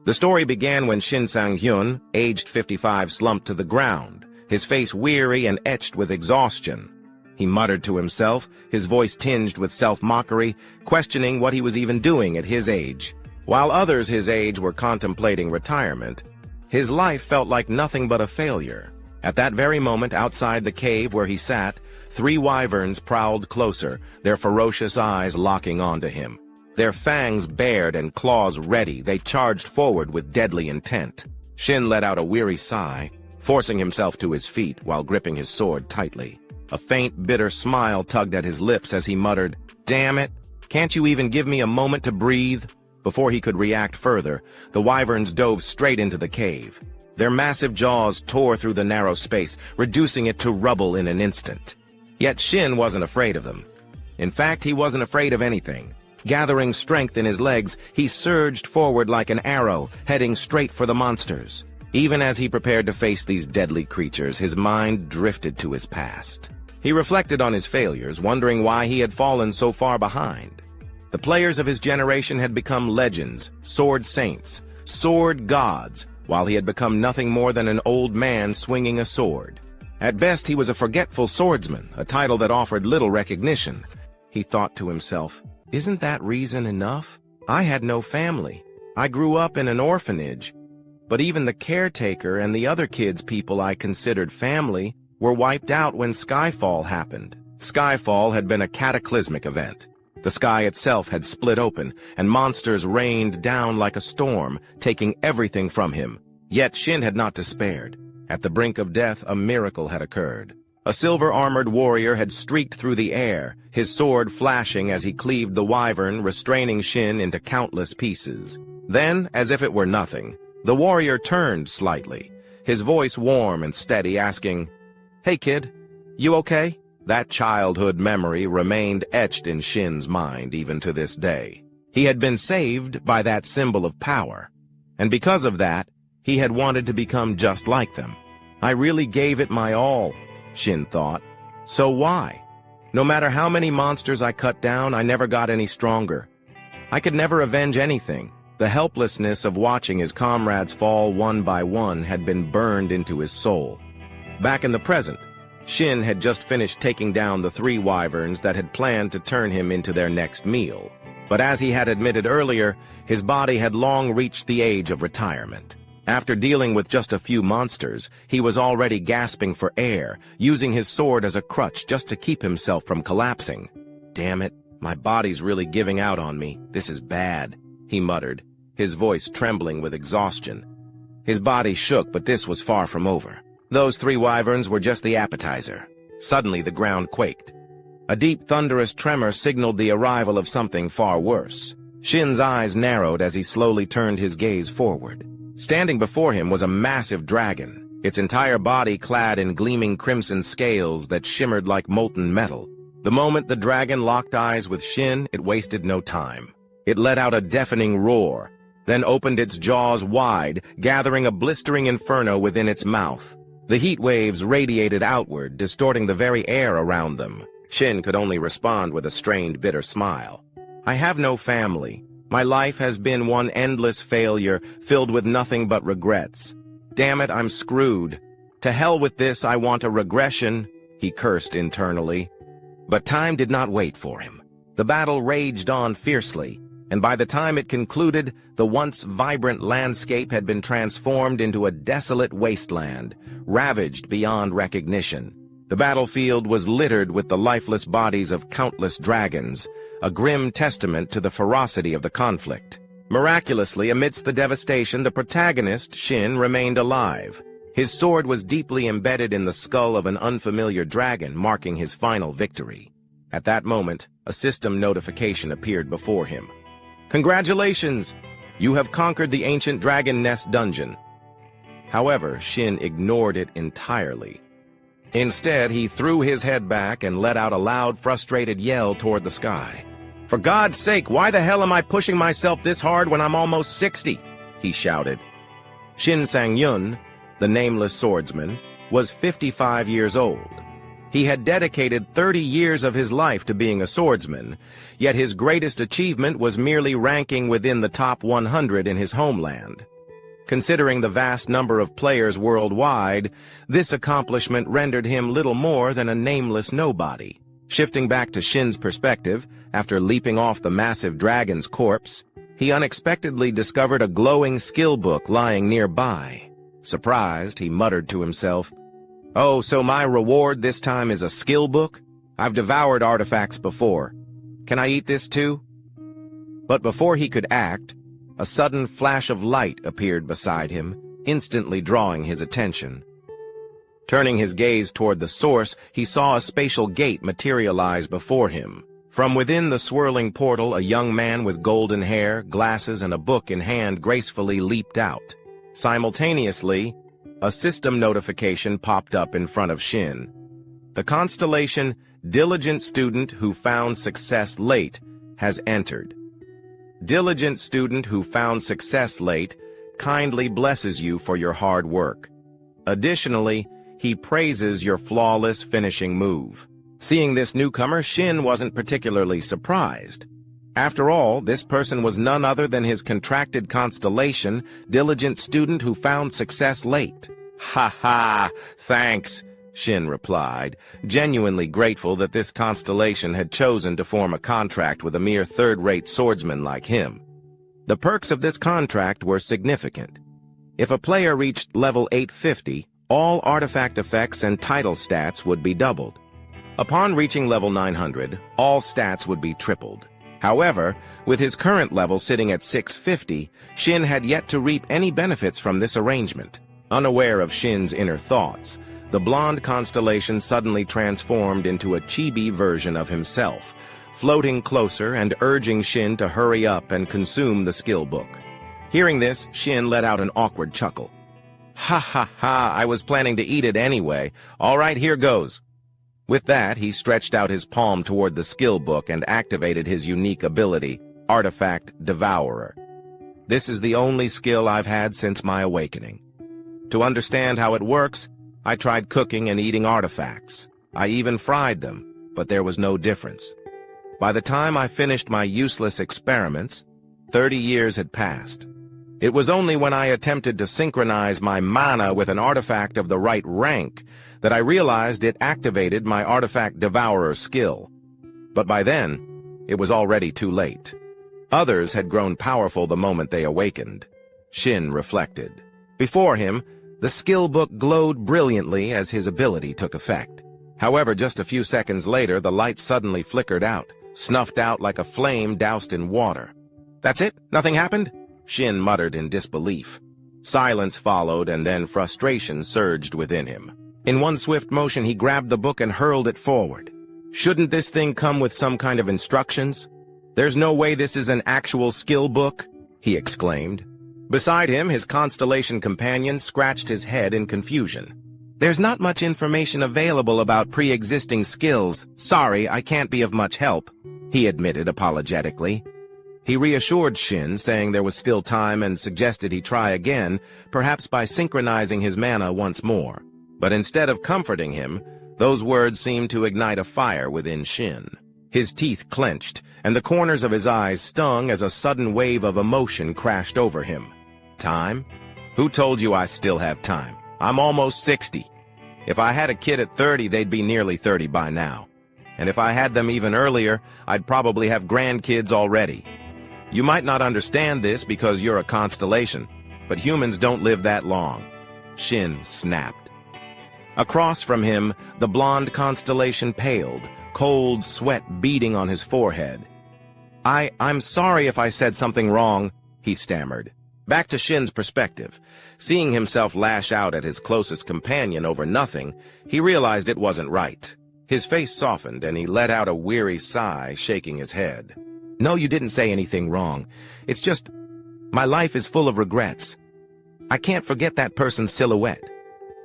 The story began when Shin Sang-hyun, aged 55, slumped to the ground, his face weary and etched with exhaustion. He muttered to himself, his voice tinged with self-mockery, questioning what he was even doing at his age. While others his age were contemplating retirement, his life felt like nothing but a failure. At that very moment, outside the cave where he sat, 3 wyverns prowled closer, their ferocious eyes locking onto him. Their fangs bared and claws ready, they charged forward with deadly intent. Shin let out a weary sigh, forcing himself to his feet while gripping his sword tightly. A faint, bitter smile tugged at his lips as he muttered, "Damn it! Can't you even give me a moment to breathe?" Before he could react further, the wyverns dove straight into the cave. Their massive jaws tore through the narrow space, reducing it to rubble in an instant. Yet Shin wasn't afraid of them. In fact, he wasn't afraid of anything. Gathering strength in his legs, he surged forward like an arrow, heading straight for the monsters. Even as he prepared to face these deadly creatures, his mind drifted to his past. He reflected on his failures, wondering why he had fallen so far behind. The players of his generation had become legends, sword saints, sword gods, while he had become nothing more than an old man swinging a sword. At best, he was a forgetful swordsman, a title that offered little recognition. He thought to himself, "Isn't that reason enough? I had no family. I grew up in an orphanage. But even the caretaker and the other kids people I considered family were wiped out when Skyfall happened." Skyfall had been a cataclysmic event. The sky itself had split open, and monsters rained down like a storm, taking everything from him. Yet Shin had not despaired. At the brink of death, a miracle had occurred. A silver-armored warrior had streaked through the air, his sword flashing as he cleaved the wyvern, restraining Shin into countless pieces. Then, as if it were nothing, the warrior turned slightly, his voice warm and steady, asking, "Hey kid, you okay?" That childhood memory remained etched in Shin's mind even to this day. He had been saved by that symbol of power, and because of that, he had wanted to become just like them. I really gave it my all, Shin thought. So why? No matter how many monsters I cut down, I never got any stronger. I could never avenge anything. The helplessness of watching his comrades fall one by one had been burned into his soul. Back in the present, Shin had just finished taking down the 3 wyverns that had planned to turn him into their next meal. But as he had admitted earlier, his body had long reached the age of retirement. After dealing with just a few monsters, he was already gasping for air, using his sword as a crutch just to keep himself from collapsing. "Damn it, my body's really giving out on me. This is bad," he muttered, his voice trembling with exhaustion. His body shook, but this was far from over. Those 3 wyverns were just the appetizer. Suddenly the ground quaked. A deep, thunderous tremor signaled the arrival of something far worse. Shin's eyes narrowed as he slowly turned his gaze forward. Standing before him was a massive dragon, its entire body clad in gleaming crimson scales that shimmered like molten metal. The moment the dragon locked eyes with Shin, it wasted no time. It let out a deafening roar, then opened its jaws wide, gathering a blistering inferno within its mouth. The heat waves radiated outward, distorting the very air around them. Shin could only respond with a strained, bitter smile. "I have no family. My life has been one endless failure, filled with nothing but regrets. Damn it, I'm screwed. To hell with this, I want a regression," he cursed internally. But time did not wait for him. The battle raged on fiercely, and by the time it concluded, the once vibrant landscape had been transformed into a desolate wasteland, ravaged beyond recognition. The battlefield was littered with the lifeless bodies of countless dragons, a grim testament to the ferocity of the conflict. Miraculously, amidst the devastation, the protagonist, Shin, remained alive. His sword was deeply embedded in the skull of an unfamiliar dragon, marking his final victory. At that moment, a system notification appeared before him. "Congratulations! You have conquered the ancient dragon nest dungeon." However, Shin ignored it entirely. Instead, he threw his head back and let out a loud, frustrated yell toward the sky. "For God's sake, why the hell am I pushing myself this hard when I'm almost 60? He shouted. Shin Sang-yun, the nameless swordsman, was 55 years old. He had dedicated 30 years of his life to being a swordsman, yet his greatest achievement was merely ranking within the top 100 in his homeland. Considering the vast number of players worldwide, this accomplishment rendered him little more than a nameless nobody. Shifting back to Shin's perspective, after leaping off the massive dragon's corpse, he unexpectedly discovered a glowing skill book lying nearby. Surprised, he muttered to himself, "Oh, so my reward this time is a skill book? I've devoured artifacts before. Can I eat this too?" But before he could act, a sudden flash of light appeared beside him, instantly drawing his attention. Turning his gaze toward the source, he saw a spatial gate materialize before him. From within the swirling portal, a young man with golden hair, glasses, and a book in hand gracefully leaped out. Simultaneously, a system notification popped up in front of Shin. The constellation "Diligent Student Who Found Success Late" has entered. Diligent student who found success late kindly blesses you for your hard work. Additionally, he praises your flawless finishing move. Seeing this newcomer, Shin wasn't particularly surprised. After all, this person was none other than his contracted constellation, Diligent Student Who Found Success Late. "Ha ha, thanks," Shin replied, genuinely grateful that this constellation had chosen to form a contract with a mere third-rate swordsman like him. The perks of this contract were significant. If a player reached level 850, all artifact effects and title stats would be doubled. Upon reaching level 900, all stats would be tripled. However, with his current level sitting at 650, Shin had yet to reap any benefits from this arrangement. Unaware of Shin's inner thoughts, the blonde constellation suddenly transformed into a chibi version of himself, floating closer and urging Shin to hurry up and consume the skill book. Hearing this, Shin let out an awkward chuckle. "Ha ha ha, I was planning to eat it anyway. All right, here goes." With that, he stretched out his palm toward the skill book and activated his unique ability, Artifact Devourer. This is the only skill I've had since my awakening. To understand how it works, I tried cooking and eating artifacts. I even fried them, but there was no difference. By the time I finished my useless experiments, 30 years had passed. It was only when I attempted to synchronize my mana with an artifact of the right rank that I realized it activated my Artifact Devourer skill. But by then, it was already too late. Others had grown powerful the moment they awakened. Shin reflected. Before him, the skill book glowed brilliantly as his ability took effect. However, just a few seconds later, the light suddenly flickered out, snuffed out like a flame doused in water. "That's it? Nothing happened?" Shin muttered in disbelief. Silence followed, and then frustration surged within him. In one swift motion, he grabbed the book and hurled it forward. "Shouldn't this thing come with some kind of instructions? There's no way this is an actual skill book," he exclaimed. Beside him, his constellation companion scratched his head in confusion. "There's not much information available about pre-existing skills. Sorry, I can't be of much help," he admitted apologetically. He reassured Shin, saying there was still time, and suggested he try again, perhaps by synchronizing his mana once more. But instead of comforting him, those words seemed to ignite a fire within Shin. His teeth clenched, and the corners of his eyes stung as a sudden wave of emotion crashed over him. Time? Who told you I still have time? I'm almost 60. If I had a kid at 30, they'd be nearly 30 by now. And if I had them even earlier, I'd probably have grandkids already. You might not understand this because you're a constellation, but humans don't live that long. Shin snapped. Across from him, the blonde constellation paled, cold sweat beading on his forehead. I'm sorry if I said something wrong," he stammered. Back to Shin's perspective. Seeing himself lash out at his closest companion over nothing, he realized it wasn't right. His face softened, and he let out a weary sigh, shaking his head. "No, you didn't say anything wrong. It's just, my life is full of regrets. I can't forget that person's silhouette.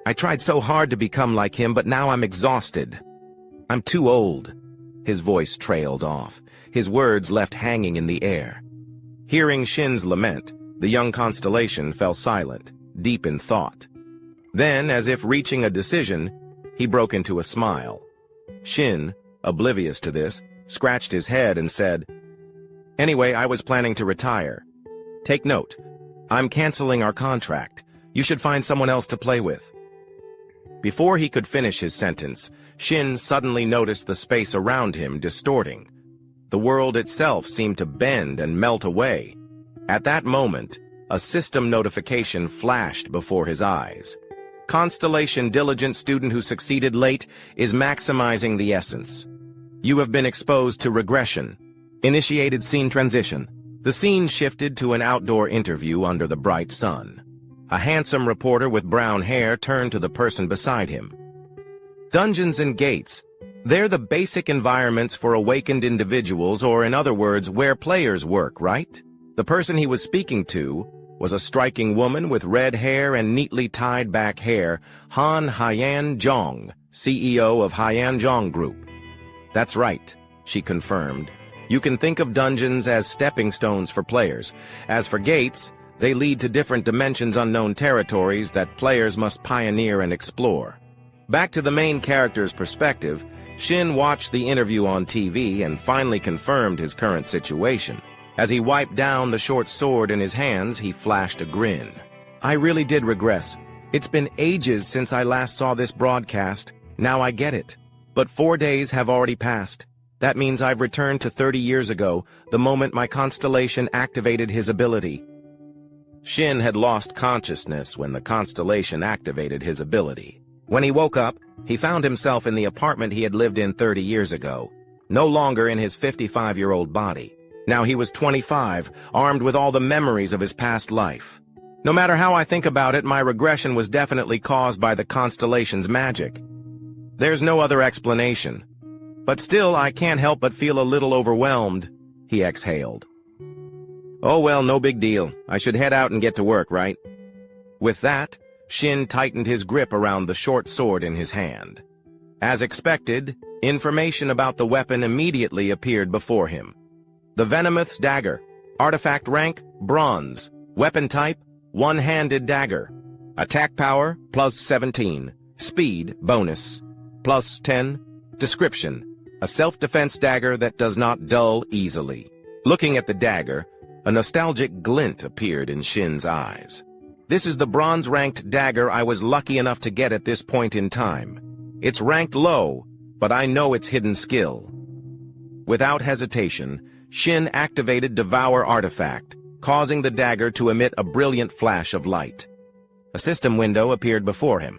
I tried so hard to become like him, but now I'm exhausted. I'm too old." His voice trailed off, his words left hanging in the air. Hearing Shin's lament, the young constellation fell silent, deep in thought. Then, as if reaching a decision, he broke into a smile. Shin, oblivious to this, scratched his head and said, "Anyway, I was planning to retire. Take note. I'm canceling our contract. You should find someone else to play with." Before he could finish his sentence, Shin suddenly noticed the space around him distorting. The world itself seemed to bend and melt away. At that moment, a system notification flashed before his eyes. Constellation diligent student who succeeded late is maximizing the essence. You have been exposed to regression. Initiated scene transition. The scene shifted to an outdoor interview under the bright sun. A handsome reporter with brown hair turned to the person beside him. Dungeons and gates. They're the basic environments for awakened individuals, or in other words, where players work, right? The person he was speaking to was a striking woman with red hair and neatly tied back hair, Han Hyan Zhong, CEO of Hyan Zhong Group. "That's right," she confirmed. "You can think of dungeons as stepping stones for players. As for gates, they lead to different dimensions, unknown territories that players must pioneer and explore." Back to the main character's perspective, Shin watched the interview on TV and finally confirmed his current situation. As he wiped down the short sword in his hands, he flashed a grin. "I really did regress. It's been ages since I last saw this broadcast. Now I get it. But 4 days have already passed. That means I've returned to 30 years ago, the moment my constellation activated his ability." Shin had lost consciousness when the constellation activated his ability. When he woke up, he found himself in the apartment he had lived in 30 years ago, no longer in his 55-year-old body. Now he was 25, armed with all the memories of his past life. No matter how I think about it, my regression was definitely caused by the constellation's magic. There's no other explanation. But still, I can't help but feel a little overwhelmed, he exhaled. "Oh well, no big deal. I should head out and get to work, right?" With that, Shin tightened his grip around the short sword in his hand. As expected, information about the weapon immediately appeared before him. The Venomous Dagger. Artifact rank, Bronze. Weapon type, one-handed dagger. Attack power, +17. Speed, bonus, +10. Description. A self-defense dagger that does not dull easily. Looking at the dagger, a nostalgic glint appeared in Shin's eyes. "This is the bronze-ranked dagger I was lucky enough to get at this point in time. It's ranked low, but I know its hidden skill." Without hesitation, Shin activated Devour artifact, causing the dagger to emit a brilliant flash of light. A system window appeared before him.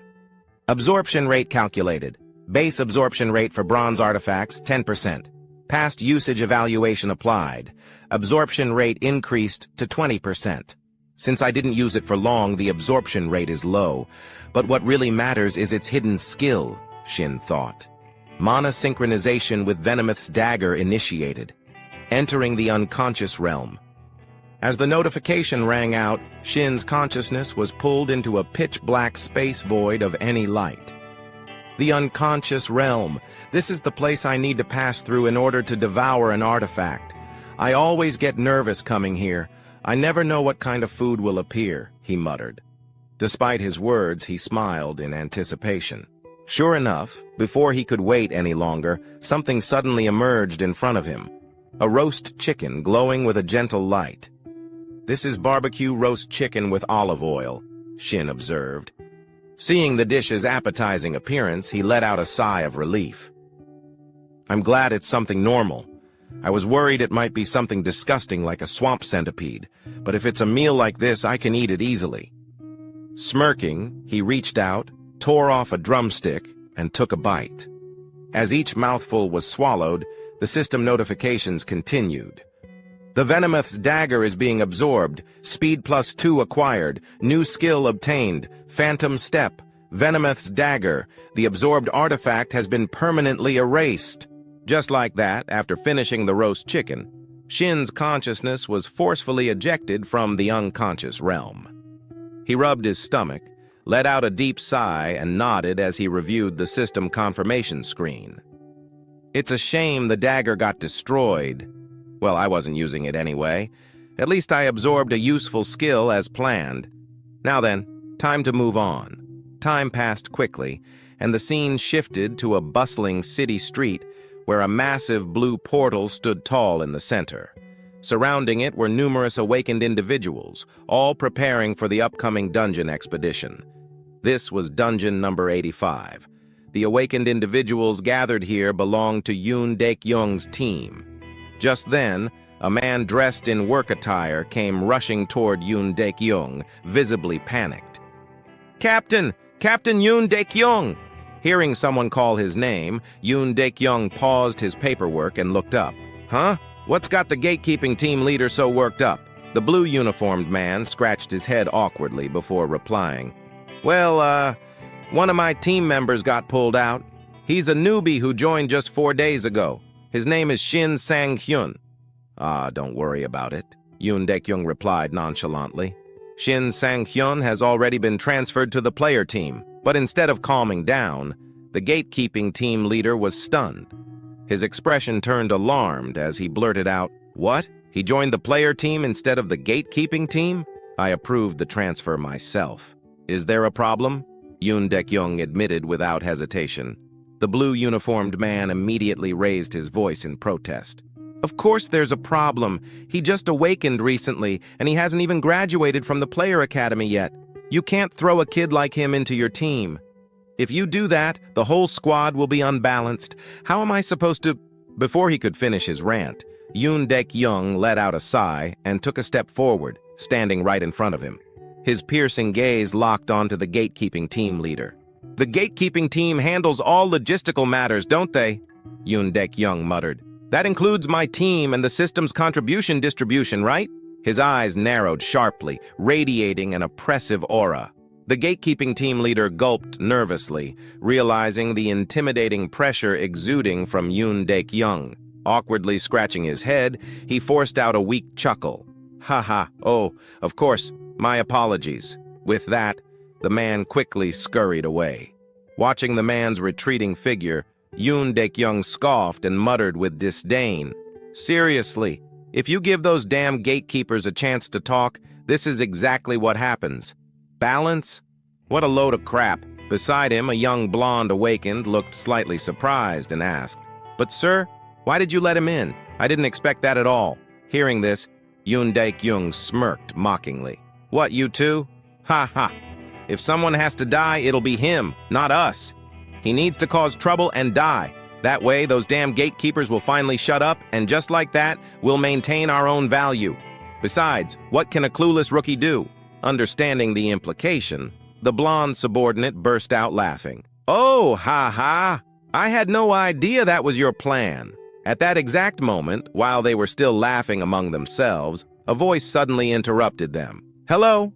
Absorption rate calculated. Base absorption rate for bronze artifacts, 10%. Past usage evaluation applied. Absorption rate increased to 20%. Since I didn't use it for long, the absorption rate is low. But what really matters is its hidden skill, Shin thought. Mana synchronization with Venomous Dagger initiated. Entering the unconscious realm. As the notification rang out, Shin's consciousness was pulled into a pitch-black space void of any light. The unconscious realm. This is the place I need to pass through in order to devour an artifact. I always get nervous coming here. I never know what kind of food will appear, he muttered. Despite his words, he smiled in anticipation. Sure enough, before he could wait any longer, something suddenly emerged in front of him. A roast chicken glowing with a gentle light. "This is barbecue roast chicken with olive oil," Shin observed. Seeing the dish's appetizing appearance, he let out a sigh of relief. "I'm glad it's something normal. I was worried it might be something disgusting like a swamp centipede, but if it's a meal like this, I can eat it easily." Smirking, he reached out, tore off a drumstick, and took a bite. As each mouthful was swallowed, the system notifications continued. "The Venomous Dagger is being absorbed. Speed +2 acquired. New skill obtained. Phantom Step. Venomous Dagger. The absorbed artifact has been permanently erased." Just like that, after finishing the roast chicken, Shin's consciousness was forcefully ejected from the unconscious realm. He rubbed his stomach, let out a deep sigh, and nodded as he reviewed the system confirmation screen. It's a shame the dagger got destroyed. Well, I wasn't using it anyway. At least I absorbed a useful skill as planned. Now then, time to move on. Time passed quickly, and the scene shifted to a bustling city street where a massive blue portal stood tall in the center. Surrounding it were numerous awakened individuals, all preparing for the upcoming dungeon expedition. This was dungeon number 85. The awakened individuals gathered here belonged to Yoon Daek-young's team. Just then, a man dressed in work attire came rushing toward Yoon Daek-young, visibly panicked. "Captain! Captain Yoon Daek-young!" Hearing someone call his name, Yoon Daek-young paused his paperwork and looked up. "Huh? What's got the gatekeeping team leader so worked up?" The blue-uniformed man scratched his head awkwardly before replying. "Well, one of my team members got pulled out. He's a newbie who joined just 4 days ago. His name is Shin Sang-hyun." "Ah, don't worry about it," Yoon Daek-young replied nonchalantly. "Shin Sang-hyun has already been transferred to the player team." But instead of calming down, the gatekeeping team leader was stunned. His expression turned alarmed as he blurted out, "What? He joined the player team instead of the gatekeeping team? I approved the transfer myself. Is there a problem?" Yoon Daek-young admitted without hesitation. The blue-uniformed man immediately raised his voice in protest. "Of course there's a problem. He just awakened recently, and he hasn't even graduated from the player academy yet. You can't throw a kid like him into your team. If you do that, the whole squad will be unbalanced. How am I supposed to—" Before he could finish his rant, Yoon Daek-young let out a sigh and took a step forward, standing right in front of him. His piercing gaze locked onto the gatekeeping team leader. "The gatekeeping team handles all logistical matters, don't they?" Yoon Daek-young muttered. "That includes my team and the system's contribution distribution, right?" His eyes narrowed sharply, radiating an oppressive aura. The gatekeeping team leader gulped nervously, realizing the intimidating pressure exuding from Yoon Daek-young. Awkwardly scratching his head, he forced out a weak chuckle. "Ha, oh, of course, my apologies." With that, the man quickly scurried away. Watching the man's retreating figure, Yoon Daek-young scoffed and muttered with disdain, "Seriously, if you give those damn gatekeepers a chance to talk, this is exactly what happens. Balance? What a load of crap." Beside him, a young blonde awakened looked slightly surprised and asked, "But sir, why did you let him in? I didn't expect that at all." Hearing this, Yoon Daek-young smirked mockingly. "What, you two? Ha. If someone has to die, it'll be him, not us. He needs to cause trouble and die. That way, those damn gatekeepers will finally shut up, and just like that, we'll maintain our own value. Besides, what can a clueless rookie do?" Understanding the implication, the blonde subordinate burst out laughing. "Oh, ha. I had no idea that was your plan." At that exact moment, while they were still laughing among themselves, a voice suddenly interrupted them. "Hello.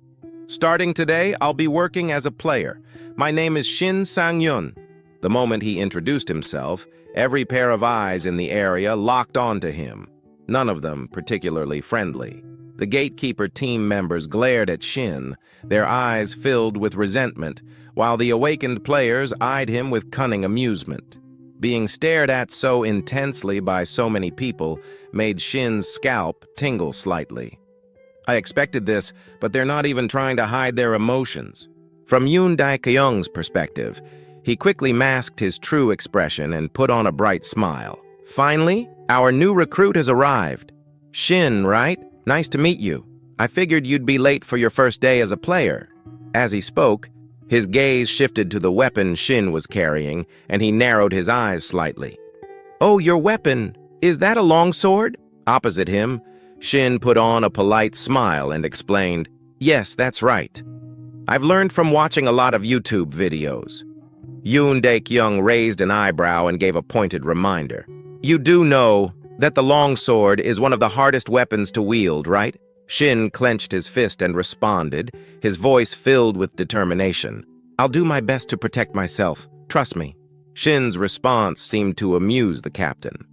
Starting today, I'll be working as a player. My name is Shin Sang-hyun." The moment he introduced himself, every pair of eyes in the area locked onto him, none of them particularly friendly. The gatekeeper team members glared at Shin, their eyes filled with resentment, while the awakened players eyed him with cunning amusement. Being stared at so intensely by so many people made Shin's scalp tingle slightly. "I expected this, but they're not even trying to hide their emotions." From Yoon Daek-young's perspective, he quickly masked his true expression and put on a bright smile. "Finally, our new recruit has arrived. Shin, right? Nice to meet you. I figured you'd be late for your first day as a player." As he spoke, his gaze shifted to the weapon Shin was carrying, and he narrowed his eyes slightly. "Oh, your weapon. Is that a longsword?" Opposite him, Shin put on a polite smile and explained, "Yes, that's right. I've learned from watching a lot of YouTube videos." Yoon Daek-young raised an eyebrow and gave a pointed reminder. "You do know that the longsword is one of the hardest weapons to wield, right?" Shin clenched his fist and responded, his voice filled with determination. "I'll do my best to protect myself. Trust me." Shin's response seemed to amuse the captain.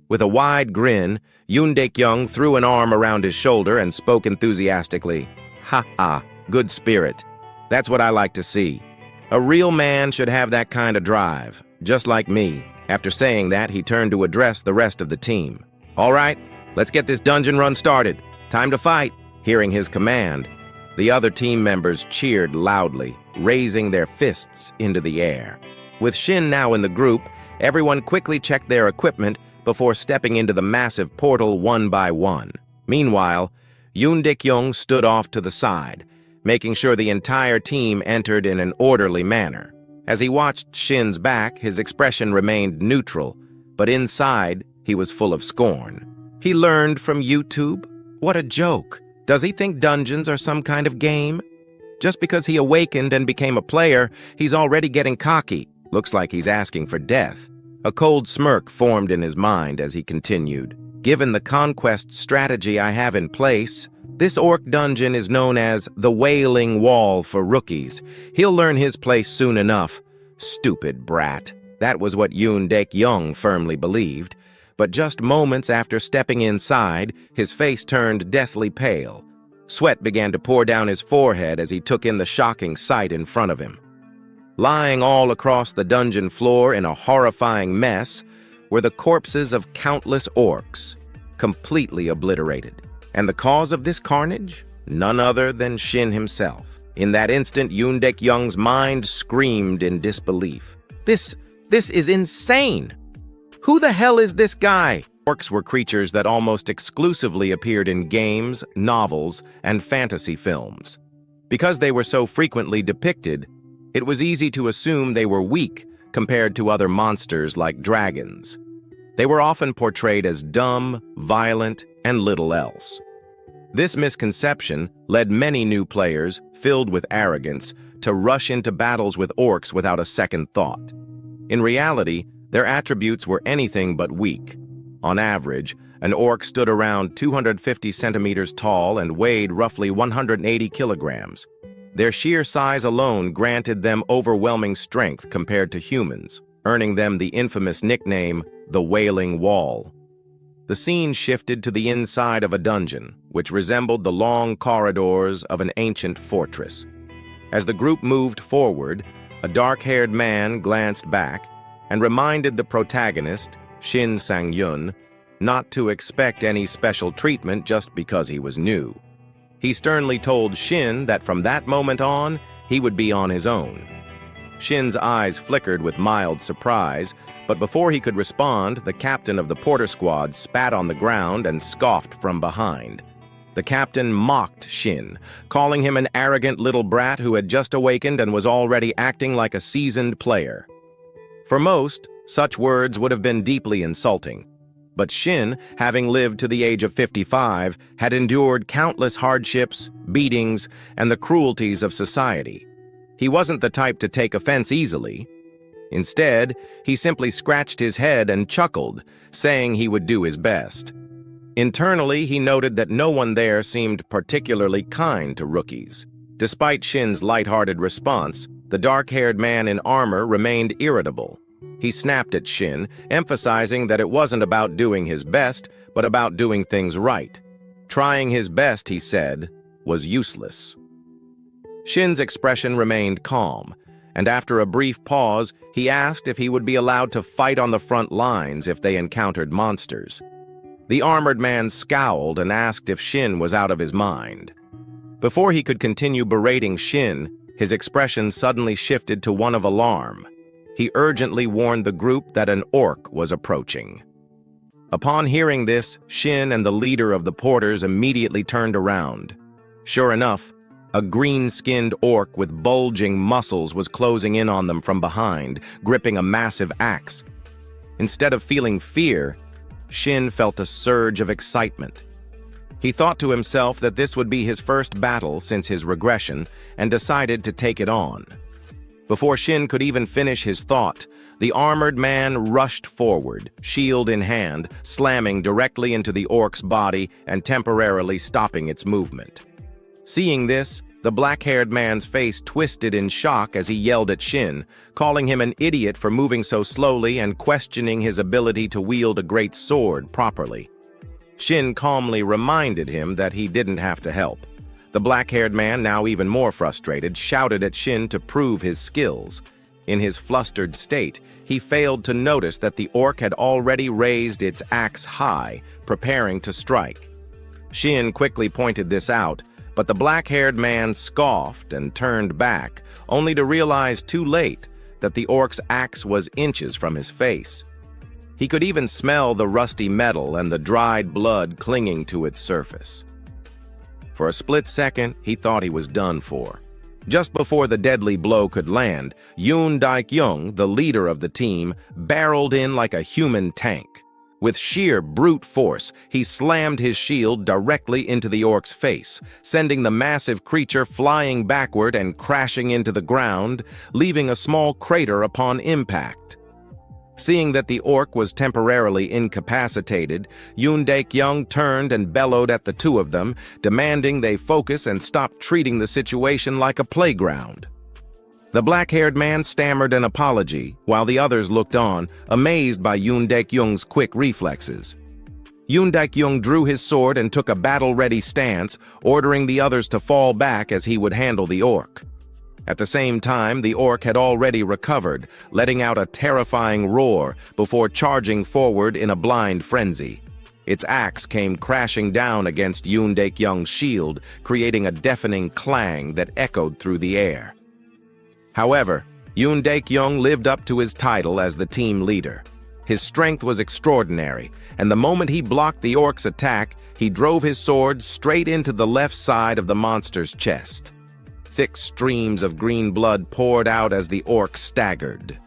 With a wide grin, Yoon Daek-young threw an arm around his shoulder and spoke enthusiastically. "Ha, good spirit. That's what I like to see. A real man should have that kind of drive, just like me." After saying that, he turned to address the rest of the team. "All right, let's get this dungeon run started. Time to fight." Hearing his command, the other team members cheered loudly, raising their fists into the air. With Shin now in the group, everyone quickly checked their equipment before stepping into the massive portal one by one. Meanwhile, Yoon Dik-young stood off to the side, making sure the entire team entered in an orderly manner. As he watched Shin's back, his expression remained neutral, but inside, he was full of scorn. He learned from YouTube? What a joke! Does he think dungeons are some kind of game? Just because he awakened and became a player, he's already getting cocky. Looks like he's asking for death. A cold smirk formed in his mind as he continued. Given the conquest strategy I have in place, this orc dungeon is known as the Wailing Wall for rookies. He'll learn his place soon enough. Stupid brat. That was what Yoon Dik-young firmly believed. But just moments after stepping inside, his face turned deathly pale. Sweat began to pour down his forehead as he took in the shocking sight in front of him. Lying all across the dungeon floor in a horrifying mess were the corpses of countless orcs, completely obliterated. And the cause of this carnage? None other than Shin himself. In that instant, Yoon Dik-young's mind screamed in disbelief. This is insane! Who the hell is this guy? Orcs were creatures that almost exclusively appeared in games, novels, and fantasy films. Because they were so frequently depicted, it was easy to assume they were weak compared to other monsters like dragons. They were often portrayed as dumb, violent, and little else. This misconception led many new players, filled with arrogance, to rush into battles with orcs without a second thought. In reality, their attributes were anything but weak. On average, an orc stood around 250 centimeters tall and weighed roughly 180 kilograms. Their sheer size alone granted them overwhelming strength compared to humans, earning them the infamous nickname, the Wailing Wall. The scene shifted to the inside of a dungeon, which resembled the long corridors of an ancient fortress. As the group moved forward, a dark-haired man glanced back and reminded the protagonist, Shin Sang-yun, not to expect any special treatment just because he was new. He sternly told Shin that from that moment on, he would be on his own. Shin's eyes flickered with mild surprise, but before he could respond, the captain of the porter squad spat on the ground and scoffed from behind. The captain mocked Shin, calling him an arrogant little brat who had just awakened and was already acting like a seasoned player. For most, such words would have been deeply insulting. But Shin, having lived to the age of 55, had endured countless hardships, beatings, and the cruelties of society. He wasn't the type to take offense easily. Instead, he simply scratched his head and chuckled, saying he would do his best. Internally, he noted that no one there seemed particularly kind to rookies. Despite Shin's lighthearted response, the dark-haired man in armor remained irritable. He snapped at Shin, emphasizing that it wasn't about doing his best, but about doing things right. Trying his best, he said, was useless. Shin's expression remained calm, and after a brief pause, he asked if he would be allowed to fight on the front lines if they encountered monsters. The armored man scowled and asked if Shin was out of his mind. Before he could continue berating Shin, his expression suddenly shifted to one of alarm. He urgently warned the group that an orc was approaching. Upon hearing this, Shin and the leader of the porters immediately turned around. Sure enough, a green-skinned orc with bulging muscles was closing in on them from behind, gripping a massive axe. Instead of feeling fear, Shin felt a surge of excitement. He thought to himself that this would be his first battle since his regression and decided to take it on. Before Shin could even finish his thought, the armored man rushed forward, shield in hand, slamming directly into the orc's body and temporarily stopping its movement. Seeing this, the black-haired man's face twisted in shock as he yelled at Shin, calling him an idiot for moving so slowly and questioning his ability to wield a great sword properly. Shin calmly reminded him that he didn't have to help. The black-haired man, now even more frustrated, shouted at Shin to prove his skills. In his flustered state, he failed to notice that the orc had already raised its axe high, preparing to strike. Shin quickly pointed this out, but the black-haired man scoffed and turned back, only to realize too late that the orc's axe was inches from his face. He could even smell the rusty metal and the dried blood clinging to its surface. For a split second, he thought he was done for. Just before the deadly blow could land, Yoon Daik-young, the leader of the team, barreled in like a human tank. With sheer brute force, he slammed his shield directly into the orc's face, sending the massive creature flying backward and crashing into the ground, leaving a small crater upon impact. Seeing that the orc was temporarily incapacitated, Yoon Daik-young turned and bellowed at the two of them, demanding they focus and stop treating the situation like a playground. The black-haired man stammered an apology, while the others looked on, amazed by Yoon Daik-young's quick reflexes. Yoon Daik-young drew his sword and took a battle-ready stance, ordering the others to fall back as he would handle the orc. At the same time, the orc had already recovered, letting out a terrifying roar before charging forward in a blind frenzy. Its axe came crashing down against Yoon Daik-young's shield, creating a deafening clang that echoed through the air. However, Yoon Daik-young lived up to his title as the team leader. His strength was extraordinary, and the moment he blocked the orc's attack, he drove his sword straight into the left side of the monster's chest. Thick streams of green blood poured out as the orc staggered.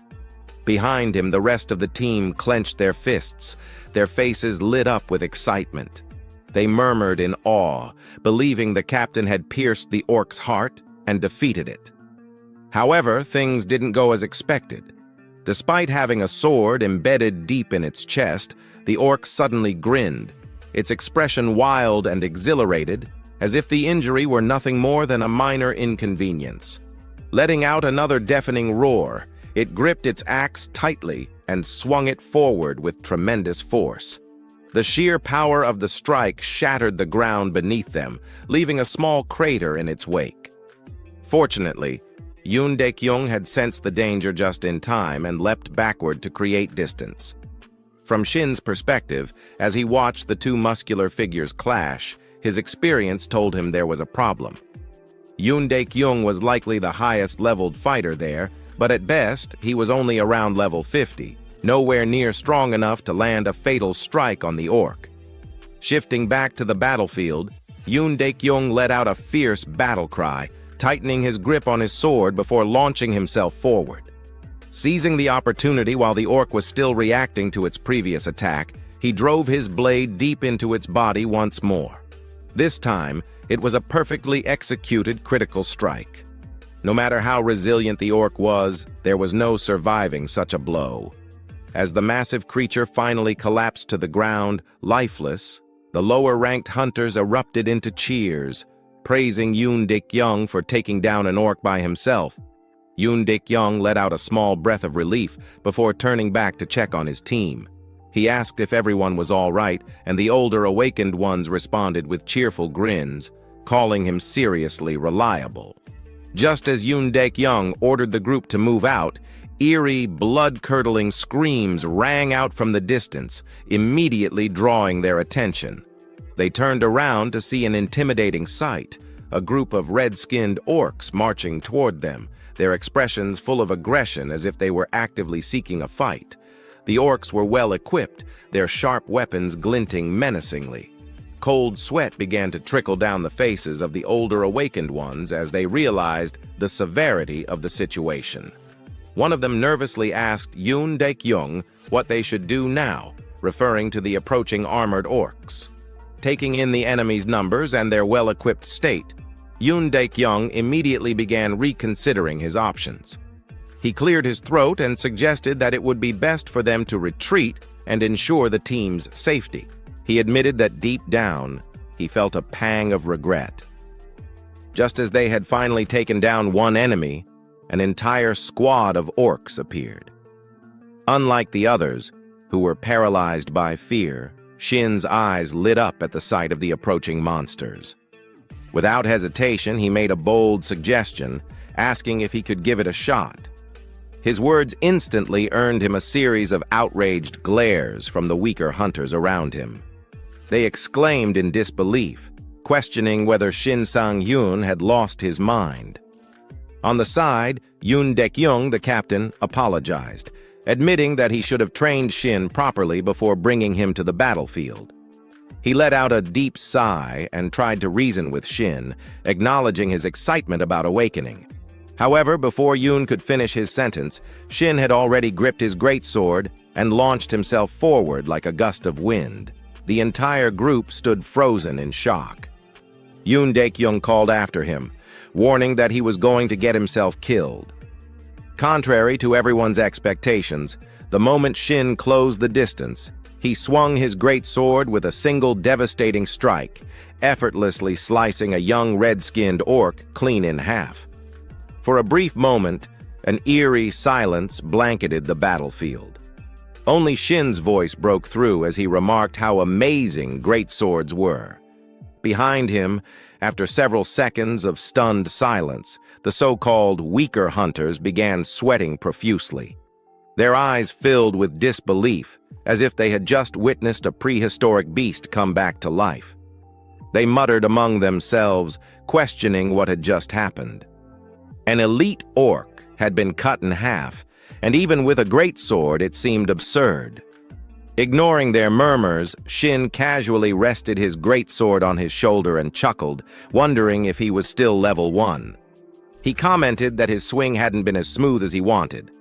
Behind him, the rest of the team clenched their fists, their faces lit up with excitement. They murmured in awe, believing the captain had pierced the orc's heart and defeated it. However, things didn't go as expected. Despite having a sword embedded deep in its chest, the orc suddenly grinned, its expression wild and exhilarated, as if the injury were nothing more than a minor inconvenience. Letting out another deafening roar, it gripped its axe tightly and swung it forward with tremendous force. The sheer power of the strike shattered the ground beneath them, leaving a small crater in its wake. Fortunately, Yoon Daik-young had sensed the danger just in time and leapt backward to create distance. From Shin's perspective, as he watched the two muscular figures clash, his experience told him there was a problem. Yoon Daik-young was likely the highest-leveled fighter there, but at best, he was only around level 50, nowhere near strong enough to land a fatal strike on the orc. Shifting back to the battlefield, Yoon Daik-young let out a fierce battle cry, tightening his grip on his sword before launching himself forward. Seizing the opportunity while the orc was still reacting to its previous attack, he drove his blade deep into its body once more. This time, it was a perfectly executed critical strike. No matter how resilient the orc was, there was no surviving such a blow. As the massive creature finally collapsed to the ground, lifeless, the lower-ranked hunters erupted into cheers, praising Yoon Daik-young for taking down an orc by himself. Yoon Daik-young let out a small breath of relief before turning back to check on his team. He asked if everyone was all right, and the older awakened ones responded with cheerful grins, calling him seriously reliable. Just as Yoon Daik-young ordered the group to move out, eerie, blood-curdling screams rang out from the distance, immediately drawing their attention. They turned around to see an intimidating sight, a group of red-skinned orcs marching toward them, their expressions full of aggression as if they were actively seeking a fight. The orcs were well-equipped, their sharp weapons glinting menacingly. Cold sweat began to trickle down the faces of the older awakened ones as they realized the severity of the situation. One of them nervously asked Yoon Daik-young what they should do now, referring to the approaching armored orcs. Taking in the enemy's numbers and their well-equipped state, Yoon Daik-young immediately began reconsidering his options. He cleared his throat and suggested that it would be best for them to retreat and ensure the team's safety. He admitted that deep down, he felt a pang of regret. Just as they had finally taken down one enemy, an entire squad of orcs appeared. Unlike the others, who were paralyzed by fear, Shin's eyes lit up at the sight of the approaching monsters. Without hesitation, he made a bold suggestion, asking if he could give it a shot. His words instantly earned him a series of outraged glares from the weaker hunters around him. They exclaimed in disbelief, questioning whether Shin Sang-hyun had lost his mind. On the side, Yoon Dek-young, the captain, apologized, admitting that he should have trained Shin properly before bringing him to the battlefield. He let out a deep sigh and tried to reason with Shin, acknowledging his excitement about awakening. However, before Yoon could finish his sentence, Shin had already gripped his greatsword and launched himself forward like a gust of wind. The entire group stood frozen in shock. Yoon Dek-young called after him, warning that he was going to get himself killed. Contrary to everyone's expectations, the moment Shin closed the distance, he swung his greatsword with a single devastating strike, effortlessly slicing a young red-skinned orc clean in half. For a brief moment, an eerie silence blanketed the battlefield. Only Shin's voice broke through as he remarked how amazing greatswords were. Behind him, after several seconds of stunned silence, the so-called weaker hunters began sweating profusely. Their eyes filled with disbelief, as if they had just witnessed a prehistoric beast come back to life. They muttered among themselves, questioning what had just happened. An elite orc had been cut in half, and even with a greatsword it seemed absurd. Ignoring their murmurs, Shin casually rested his greatsword on his shoulder and chuckled, wondering if he was still level 1. He commented that his swing hadn't been as smooth as he wanted.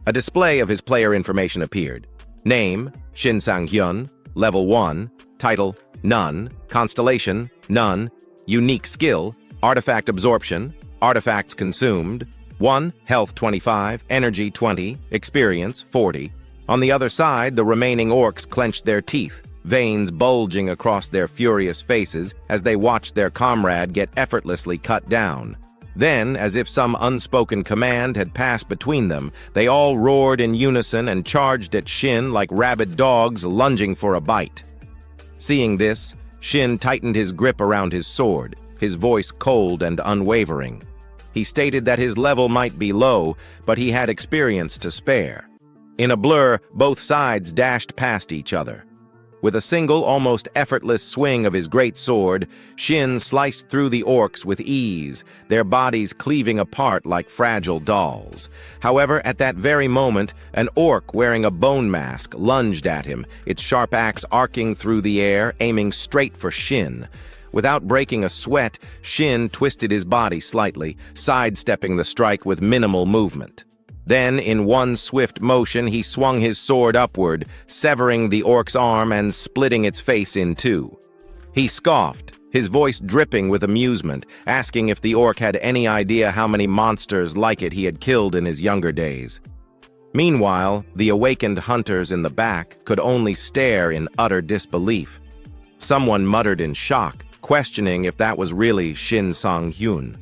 A display of his player information appeared. Name, Shin Sang-hyun, level 1, title, none, constellation, none, unique skill, artifact absorption, artifacts consumed, 1, health 25, energy 20, experience 40. On the other side, the remaining orcs clenched their teeth, veins bulging across their furious faces as they watched their comrade get effortlessly cut down. Then, as if some unspoken command had passed between them, they all roared in unison and charged at Shin like rabid dogs lunging for a bite. Seeing this, Shin tightened his grip around his sword, his voice cold and unwavering. He stated that his level might be low, but he had experience to spare. In a blur, both sides dashed past each other. With a single, almost effortless swing of his great sword, Shin sliced through the orcs with ease, their bodies cleaving apart like fragile dolls. However, at that very moment, an orc wearing a bone mask lunged at him, its sharp axe arcing through the air, aiming straight for Shin. Without breaking a sweat, Shin twisted his body slightly, sidestepping the strike with minimal movement. Then, in one swift motion, he swung his sword upward, severing the orc's arm and splitting its face in two. He scoffed, his voice dripping with amusement, asking if the orc had any idea how many monsters like it he had killed in his younger days. Meanwhile, the awakened hunters in the back could only stare in utter disbelief. Someone muttered in shock, questioning if that was really Shin Sang-hyun.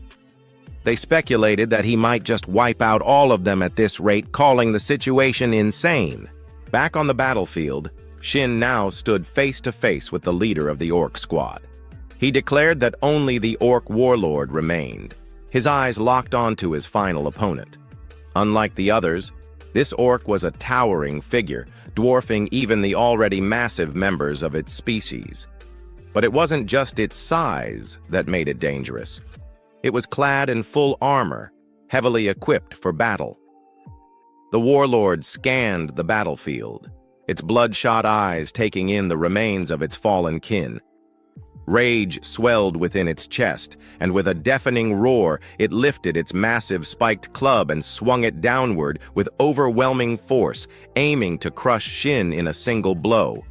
They speculated that he might just wipe out all of them at this rate, calling the situation insane. Back on the battlefield, Shin now stood face to face with the leader of the orc squad. He declared that only the orc warlord remained, his eyes locked onto his final opponent. Unlike the others, this orc was a towering figure, dwarfing even the already massive members of its species. But it wasn't just its size that made it dangerous. It was clad in full armor, heavily equipped for battle. The warlord scanned the battlefield, its bloodshot eyes taking in the remains of its fallen kin. Rage swelled within its chest, and with a deafening roar, it lifted its massive spiked club and swung it downward with overwhelming force, aiming to crush Shin in a single blow.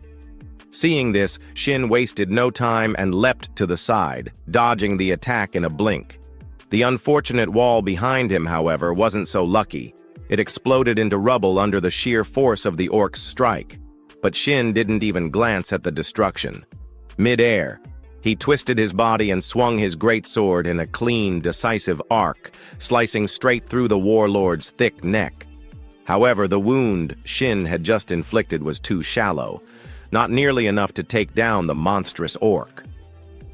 Seeing this, Shin wasted no time and leapt to the side, dodging the attack in a blink. The unfortunate wall behind him, however, wasn't so lucky. It exploded into rubble under the sheer force of the orc's strike. But Shin didn't even glance at the destruction. Mid-air, he twisted his body and swung his greatsword in a clean, decisive arc, slicing straight through the warlord's thick neck. However, the wound Shin had just inflicted was too shallow, not nearly enough to take down the monstrous orc.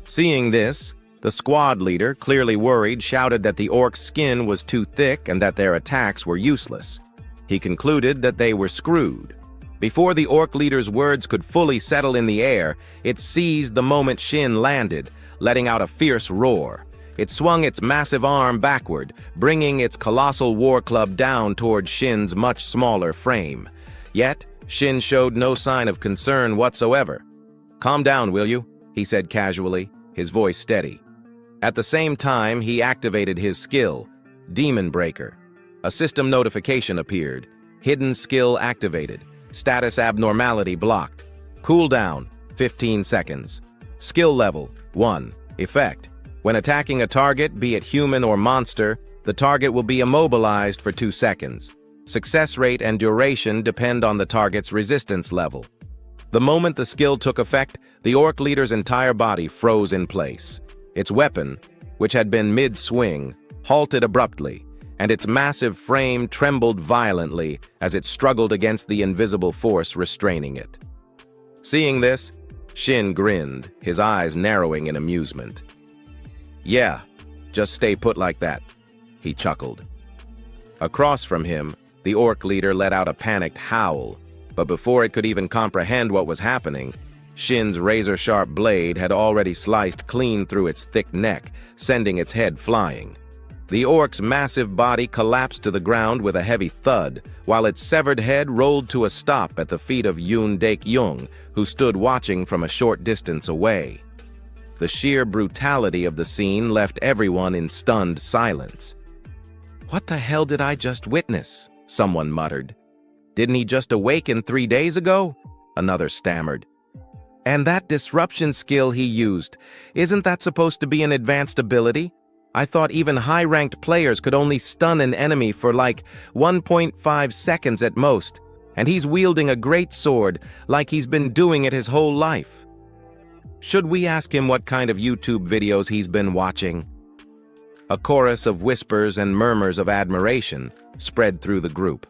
Seeing this, the squad leader, clearly worried, shouted that the orc's skin was too thick and that their attacks were useless. He concluded that they were screwed. Before the orc leader's words could fully settle in the air, it seized the moment Shin landed, letting out a fierce roar. It swung its massive arm backward, bringing its colossal war club down toward Shin's much smaller frame. Yet, Shin showed no sign of concern whatsoever. "Calm down, will you?" he said casually, his voice steady. At the same time, he activated his skill, Demon Breaker. A system notification appeared. Hidden skill activated. Status abnormality blocked. Cooldown, 15 seconds. Skill level, 1. Effect. When attacking a target, be it human or monster, the target will be immobilized for 2 seconds. Success rate and duration depend on the target's resistance level. The moment the skill took effect, the orc leader's entire body froze in place. Its weapon, which had been mid-swing, halted abruptly, and its massive frame trembled violently as it struggled against the invisible force restraining it. Seeing this, Shin grinned, his eyes narrowing in amusement. "Yeah, just stay put like that," he chuckled. Across from him, the orc leader let out a panicked howl, but before it could even comprehend what was happening, Shin's razor-sharp blade had already sliced clean through its thick neck, sending its head flying. The orc's massive body collapsed to the ground with a heavy thud, while its severed head rolled to a stop at the feet of Yoon Daek-young, who stood watching from a short distance away. The sheer brutality of the scene left everyone in stunned silence. "What the hell did I just witness?" someone muttered. "Didn't he just awaken 3 days ago?" another stammered. "And that disruption skill he used, isn't that supposed to be an advanced ability? I thought even high-ranked players could only stun an enemy for like 1.5 seconds at most, and he's wielding a great sword like he's been doing it his whole life. Should we ask him what kind of YouTube videos he's been watching?" A chorus of whispers and murmurs of admiration spread through the group.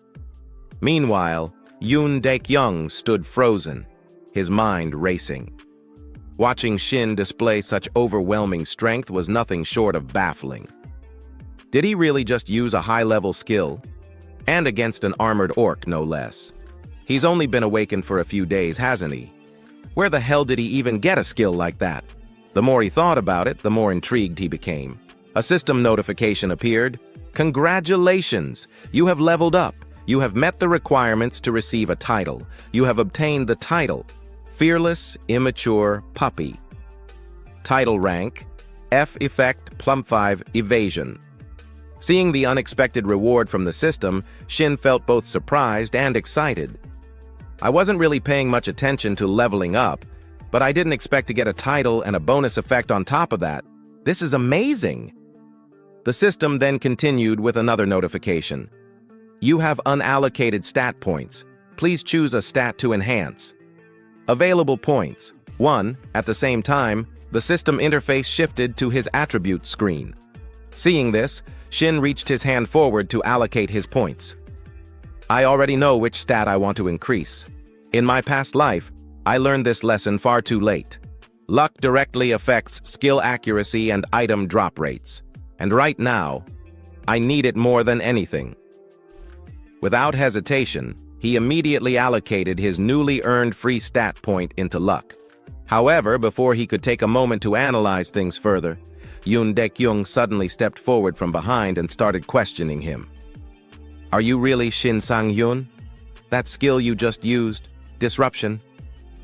Meanwhile, Yoon Daek-young stood frozen, his mind racing. Watching Shin display such overwhelming strength was nothing short of baffling. Did he really just use a high-level skill? And against an armored orc, no less. He's only been awakened for a few days, hasn't he? Where the hell did he even get a skill like that? The more he thought about it, the more intrigued he became. A system notification appeared. "Congratulations! You have leveled up. You have met the requirements to receive a title. You have obtained the title, Fearless Immature Puppy. Title rank, F effect +5 evasion." Seeing the unexpected reward from the system, Shin felt both surprised and excited. "I wasn't really paying much attention to leveling up, but I didn't expect to get a title and a bonus effect on top of that. This is amazing." The system then continued with another notification. "You have unallocated stat points. Please choose a stat to enhance." Available points, 1. At the same time, the system interface shifted to his attribute screen. Seeing this, Shin reached his hand forward to allocate his points. "I already know which stat I want to increase. In my past life, I learned this lesson far too late. Luck directly affects skill accuracy and item drop rates. And right now, I need it more than anything." Without hesitation, he immediately allocated his newly earned free stat point into luck. However, before he could take a moment to analyze things further, Yoon Daek-young suddenly stepped forward from behind and started questioning him. "Are you really Shin Sang-hyun? That skill you just used, disruption,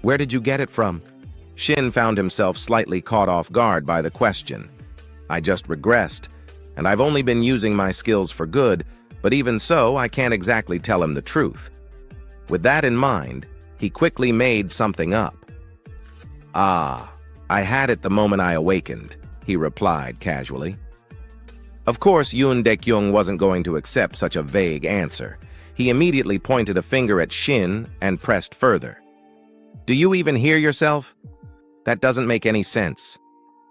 where did you get it from?" Shin found himself slightly caught off guard by the question. "I just regressed, and I've only been using my skills for good, but even so, I can't exactly tell him the truth." With that in mind, he quickly made something up. "Ah, I had it the moment I awakened," he replied casually. Of course, Yoon Daek-young wasn't going to accept such a vague answer. He immediately pointed a finger at Shin and pressed further. "Do you even hear yourself? That doesn't make any sense.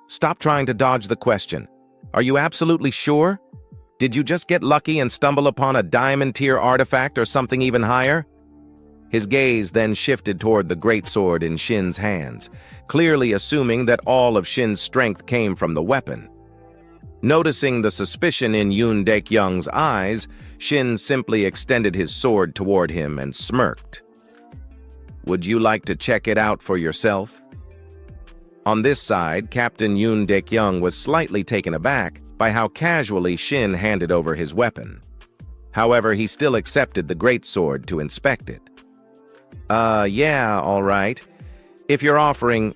Stop trying to dodge the question. Are you absolutely sure? Did you just get lucky and stumble upon a diamond-tier artifact or something even higher?" His gaze then shifted toward the greatsword in Shin's hands, clearly assuming that all of Shin's strength came from the weapon. Noticing the suspicion in Yoon Daek-young's eyes, Shin simply extended his sword toward him and smirked. "Would you like to check it out for yourself?" On this side, Captain Yoon Daek-young was slightly taken aback by how casually Shin handed over his weapon. However, he still accepted the greatsword to inspect it. Yeah, all right. If you're offering..."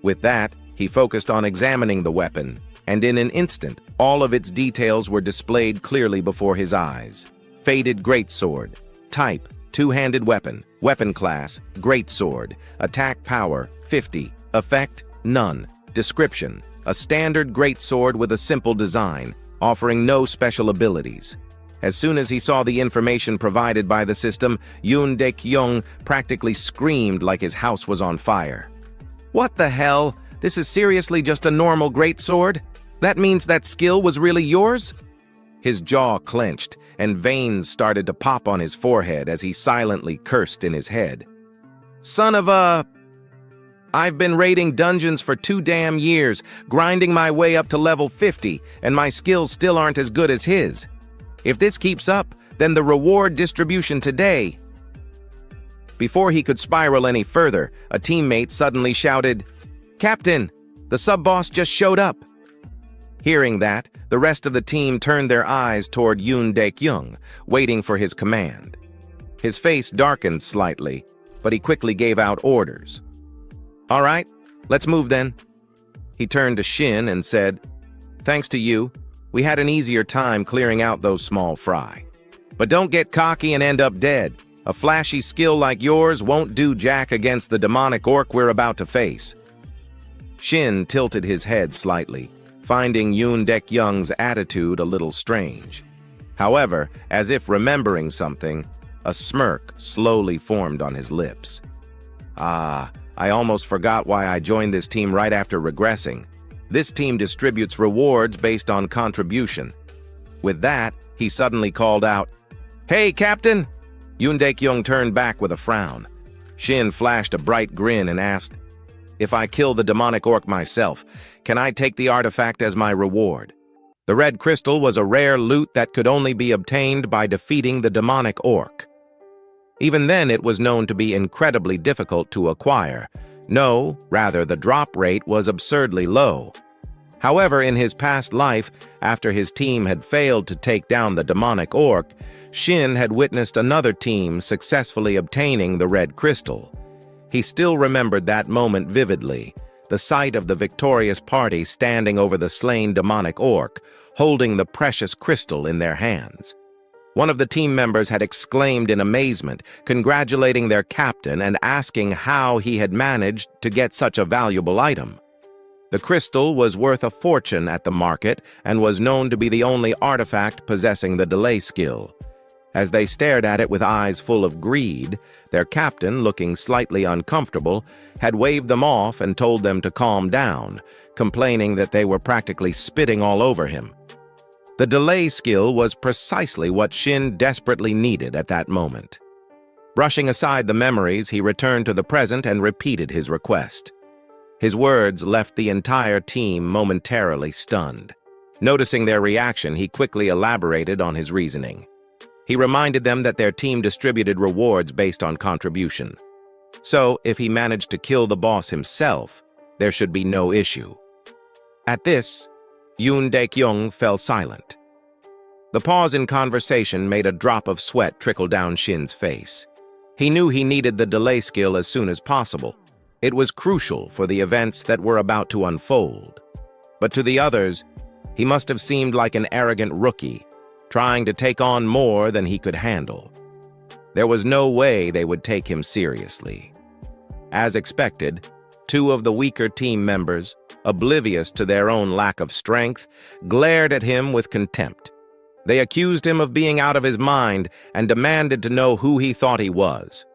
With that, he focused on examining the weapon, and in an instant, all of its details were displayed clearly before his eyes. Faded greatsword. Type: two-handed weapon. Weapon class: greatsword. Attack power: 50. Effect: none. Description: a standard greatsword with a simple design, offering no special abilities. As soon as he saw the information provided by the system, Yoon Daek-young practically screamed like his house was on fire. "What the hell? This is seriously just a normal greatsword? That means that skill was really yours?" His jaw clenched, and veins started to pop on his forehead as he silently cursed in his head. "Son of a... I've been raiding dungeons for 2 damn years, grinding my way up to level 50, and my skills still aren't as good as his. If this keeps up, then the reward distribution today..." Before he could spiral any further, a teammate suddenly shouted, "Captain, the sub-boss just showed up." Hearing that, the rest of the team turned their eyes toward Yoon Daek-young, waiting for his command. His face darkened slightly, but he quickly gave out orders. "All right, let's move then." He turned to Shin and said, "Thanks to you, we had an easier time clearing out those small fry. But don't get cocky and end up dead. A flashy skill like yours won't do jack against the demonic orc we're about to face." Shin tilted his head slightly, finding Yoon Daek-young's attitude a little strange. However, as if remembering something, a smirk slowly formed on his lips. I almost forgot why I joined this team right after regressing. This team distributes rewards based on contribution." With that, he suddenly called out, "Hey, Captain!" Yoon Daek-young turned back with a frown. Shin flashed a bright grin and asked, "If I kill the demonic orc myself, can I take the artifact as my reward?" The red crystal was a rare loot that could only be obtained by defeating the demonic orc. Even then, it was known to be incredibly difficult to acquire. No, rather, the drop rate was absurdly low. However, in his past life, after his team had failed to take down the demonic orc, Shin had witnessed another team successfully obtaining the red crystal. He still remembered that moment vividly, the sight of the victorious party standing over the slain demonic orc, holding the precious crystal in their hands. One of the team members had exclaimed in amazement, congratulating their captain and asking how he had managed to get such a valuable item. The crystal was worth a fortune at the market and was known to be the only artifact possessing the delay skill. As they stared at it with eyes full of greed, their captain, looking slightly uncomfortable, had waved them off and told them to calm down, complaining that they were practically spitting all over him. The delay skill was precisely what Shin desperately needed at that moment. Brushing aside the memories, he returned to the present and repeated his request. His words left the entire team momentarily stunned. Noticing their reaction, he quickly elaborated on his reasoning. He reminded them that their team distributed rewards based on contribution. So, if he managed to kill the boss himself, there should be no issue. At this, Yoon Daek-young fell silent. The pause in conversation made a drop of sweat trickle down Shin's face. He knew he needed the delay skill as soon as possible. It was crucial for the events that were about to unfold. But to the others, he must have seemed like an arrogant rookie, trying to take on more than he could handle. There was no way they would take him seriously. As expected, 2 of the weaker team members, oblivious to their own lack of strength, glared at him with contempt. They accused him of being out of his mind and demanded to know who he thought he was.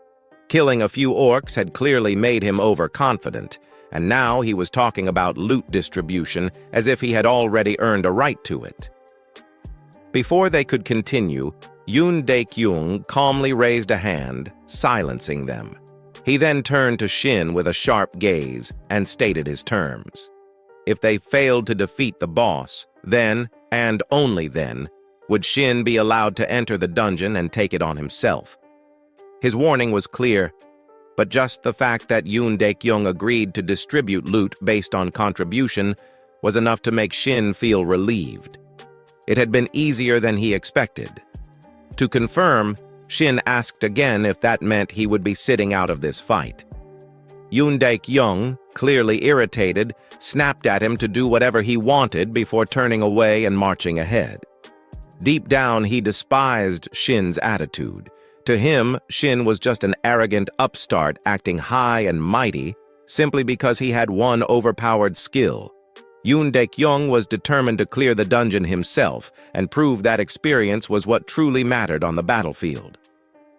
Killing a few orcs had clearly made him overconfident, and now he was talking about loot distribution as if he had already earned a right to it. Before they could continue, Yoon Daek-young calmly raised a hand, silencing them. He then turned to Shin with a sharp gaze and stated his terms. If they failed to defeat the boss, then, and only then, would Shin be allowed to enter the dungeon and take it on himself. His warning was clear: but just the fact that Yoon Daek-young agreed to distribute loot based on contribution was enough to make Shin feel relieved. It had been easier than he expected. To confirm, Shin asked again if that meant he would be sitting out of this fight. Yoon Daek-young, clearly irritated, snapped at him to do whatever he wanted before turning away and marching ahead. Deep down, he despised Shin's attitude. To him, Shin was just an arrogant upstart acting high and mighty simply because he had one overpowered skill. Yoon Daek-young was determined to clear the dungeon himself and prove that experience was what truly mattered on the battlefield.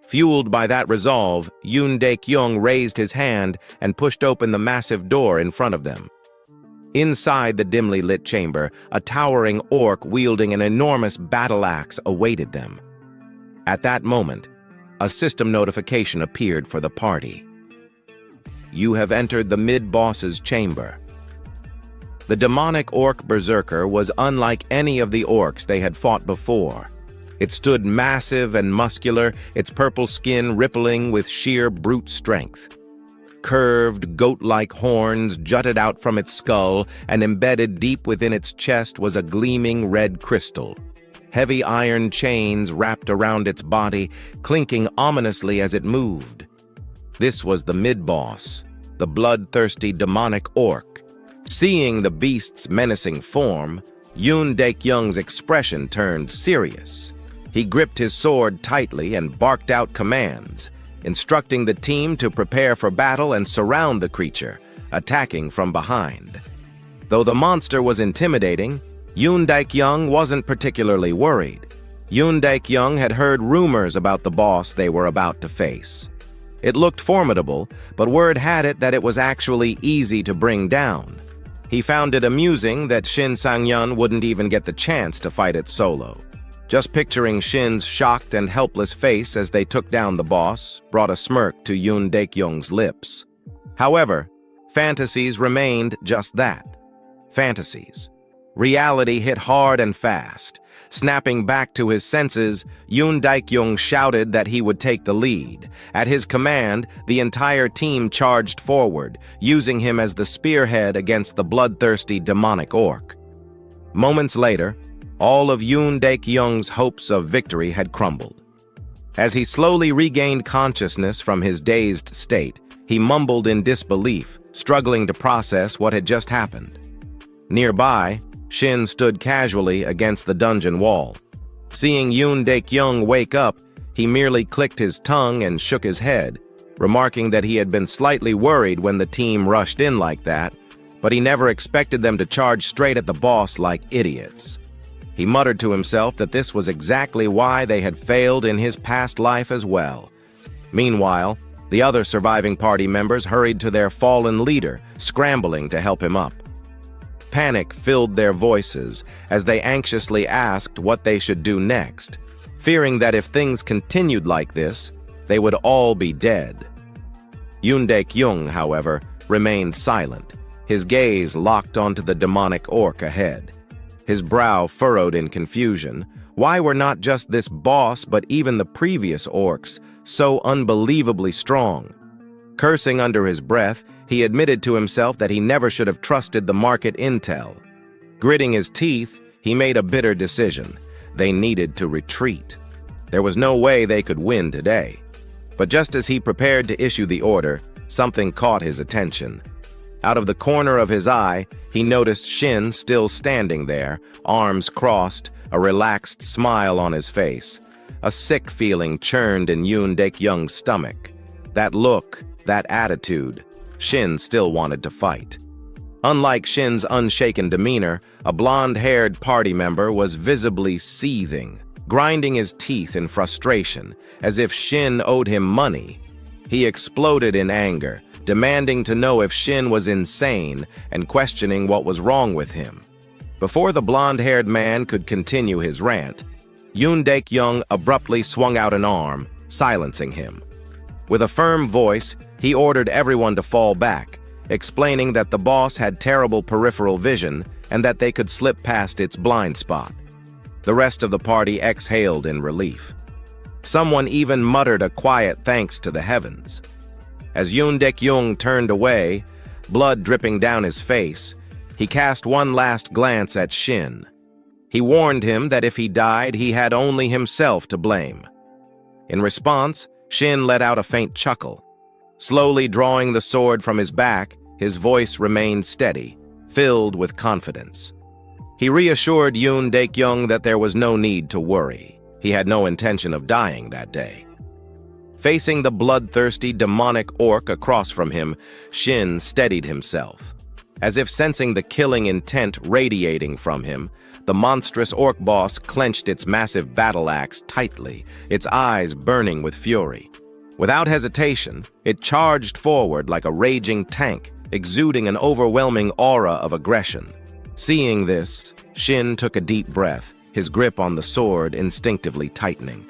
Fueled by that resolve, Yoon Daek-young raised his hand and pushed open the massive door in front of them. Inside the dimly lit chamber, a towering orc wielding an enormous battle axe awaited them. At that moment, a system notification appeared for the party. You have entered the mid-boss's chamber. The demonic orc berserker was unlike any of the orcs they had fought before. It stood massive and muscular, its purple skin rippling with sheer brute strength. Curved, goat-like horns jutted out from its skull, and embedded deep within its chest was a gleaming red crystal. Heavy iron chains wrapped around its body, clinking ominously as it moved. This was the mid-boss, the bloodthirsty demonic orc. Seeing the beast's menacing form, Yoon Daek-young's expression turned serious. He gripped his sword tightly and barked out commands, instructing the team to prepare for battle and surround the creature, attacking from behind. Though the monster was intimidating, Yoon Daek-young wasn't particularly worried. Yoon Daek-young had heard rumors about the boss they were about to face. It looked formidable, but word had it that it was actually easy to bring down. He found it amusing that Shin Sang-yeon wouldn't even get the chance to fight it solo. Just picturing Shin's shocked and helpless face as they took down the boss brought a smirk to Yoon Daek-young's lips. However, fantasies remained just that. Fantasies. Reality hit hard and fast. Snapping back to his senses, Yoon Daek-young shouted that he would take the lead. At his command, the entire team charged forward, using him as the spearhead against the bloodthirsty demonic orc. Moments later, all of Yoon Daek-young's hopes of victory had crumbled. As he slowly regained consciousness from his dazed state, he mumbled in disbelief, struggling to process what had just happened. Nearby, Shin stood casually against the dungeon wall. Seeing Yoon Daek-young wake up, he merely clicked his tongue and shook his head, remarking that he had been slightly worried when the team rushed in like that, but he never expected them to charge straight at the boss like idiots. He muttered to himself that this was exactly why they had failed in his past life as well. Meanwhile, the other surviving party members hurried to their fallen leader, scrambling to help him up. Panic filled their voices as they anxiously asked what they should do next, fearing that if things continued like this, they would all be dead. Yoon Daek-young, however, remained silent, his gaze locked onto the demonic orc ahead. His brow furrowed in confusion. Why were not just this boss but even the previous orcs so unbelievably strong? Cursing under his breath, he admitted to himself that he never should have trusted the market intel. Gritting his teeth, he made a bitter decision. They needed to retreat. There was no way they could win today. But just as he prepared to issue the order, something caught his attention. Out of the corner of his eye, he noticed Shin still standing there, arms crossed, a relaxed smile on his face. A sick feeling churned in Yoon Daek-young's stomach. That look, that attitude, Shin still wanted to fight. Unlike Shin's unshaken demeanor, a blonde-haired party member was visibly seething, grinding his teeth in frustration, as if Shin owed him money. He exploded in anger, demanding to know if Shin was insane and questioning what was wrong with him. Before the blonde-haired man could continue his rant, Yoon Daek-young abruptly swung out an arm, silencing him. With a firm voice, he ordered everyone to fall back, explaining that the boss had terrible peripheral vision and that they could slip past its blind spot. The rest of the party exhaled in relief. Someone even muttered a quiet thanks to the heavens. As Yoon Dek-young turned away, blood dripping down his face, he cast one last glance at Shin. He warned him that if he died, he had only himself to blame. In response, Shin let out a faint chuckle. Slowly drawing the sword from his back, his voice remained steady, filled with confidence. He reassured Yoon Dek-young that there was no need to worry. He had no intention of dying that day. Facing the bloodthirsty, demonic orc across from him, Shin steadied himself. As if sensing the killing intent radiating from him, the monstrous orc boss clenched its massive battle axe tightly, its eyes burning with fury. Without hesitation, it charged forward like a raging tank, exuding an overwhelming aura of aggression. Seeing this, Shin took a deep breath, his grip on the sword instinctively tightening.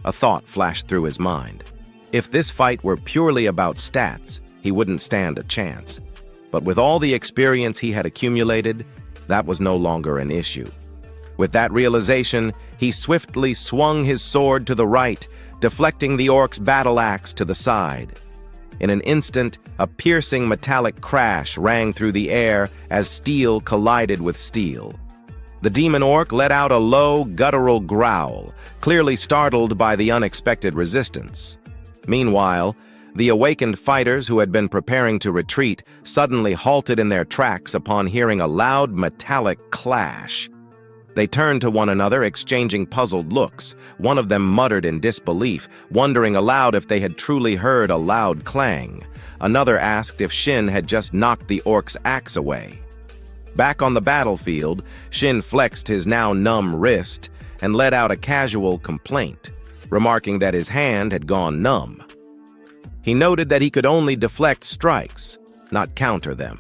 A thought flashed through his mind. If this fight were purely about stats, he wouldn't stand a chance. But with all the experience he had accumulated, that was no longer an issue. With that realization, he swiftly swung his sword to the right, deflecting the orc's battle axe to the side. In an instant, a piercing metallic crash rang through the air as steel collided with steel. The demon orc let out a low, guttural growl, clearly startled by the unexpected resistance. Meanwhile, the awakened fighters who had been preparing to retreat suddenly halted in their tracks upon hearing a loud metallic clash. They turned to one another, exchanging puzzled looks. One of them muttered in disbelief, wondering aloud if they had truly heard a loud clang. Another asked if Shin had just knocked the orc's axe away. Back on the battlefield, Shin flexed his now numb wrist and let out a casual complaint, remarking that his hand had gone numb. He noted that he could only deflect strikes, not counter them.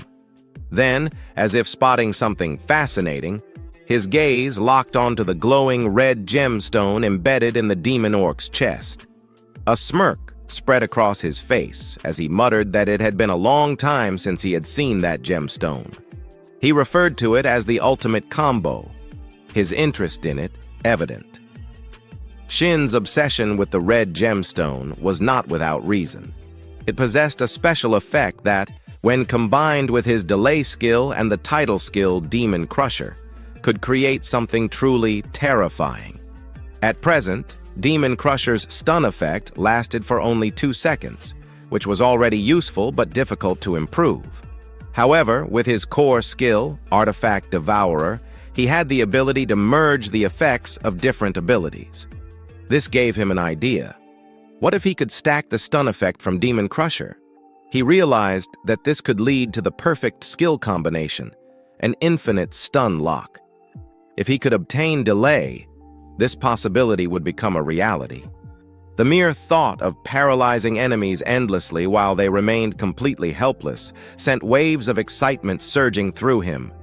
Then, as if spotting something fascinating, his gaze locked onto the glowing red gemstone embedded in the demon orc's chest. A smirk spread across his face as he muttered that it had been a long time since he had seen that gemstone. He referred to it as the ultimate combo, his interest in it evident. Shin's obsession with the red gemstone was not without reason. It possessed a special effect that, when combined with his delay skill and the title skill Demon Crusher, could create something truly terrifying. At present, Demon Crusher's stun effect lasted for only 2 seconds, which was already useful but difficult to improve. However, with his core skill, Artifact Devourer, he had the ability to merge the effects of different abilities. This gave him an idea. What if he could stack the stun effect from Demon Crusher? He realized that this could lead to the perfect skill combination, an infinite stun lock. If he could obtain delay, this possibility would become a reality. The mere thought of paralyzing enemies endlessly while they remained completely helpless sent waves of excitement surging through him.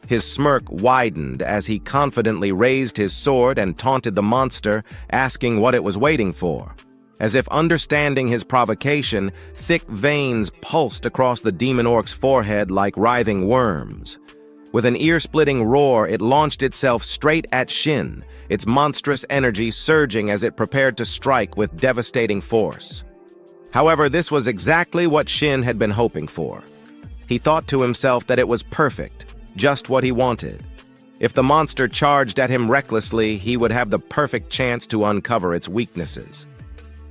His smirk widened as he confidently raised his sword and taunted the monster, asking what it was waiting for. As if understanding his provocation, thick veins pulsed across the demon orc's forehead like writhing worms. With an ear-splitting roar, it launched itself straight at Shin, its monstrous energy surging as it prepared to strike with devastating force. However, this was exactly what Shin had been hoping for. He thought to himself that it was perfect, just what he wanted. If the monster charged at him recklessly, he would have the perfect chance to uncover its weaknesses.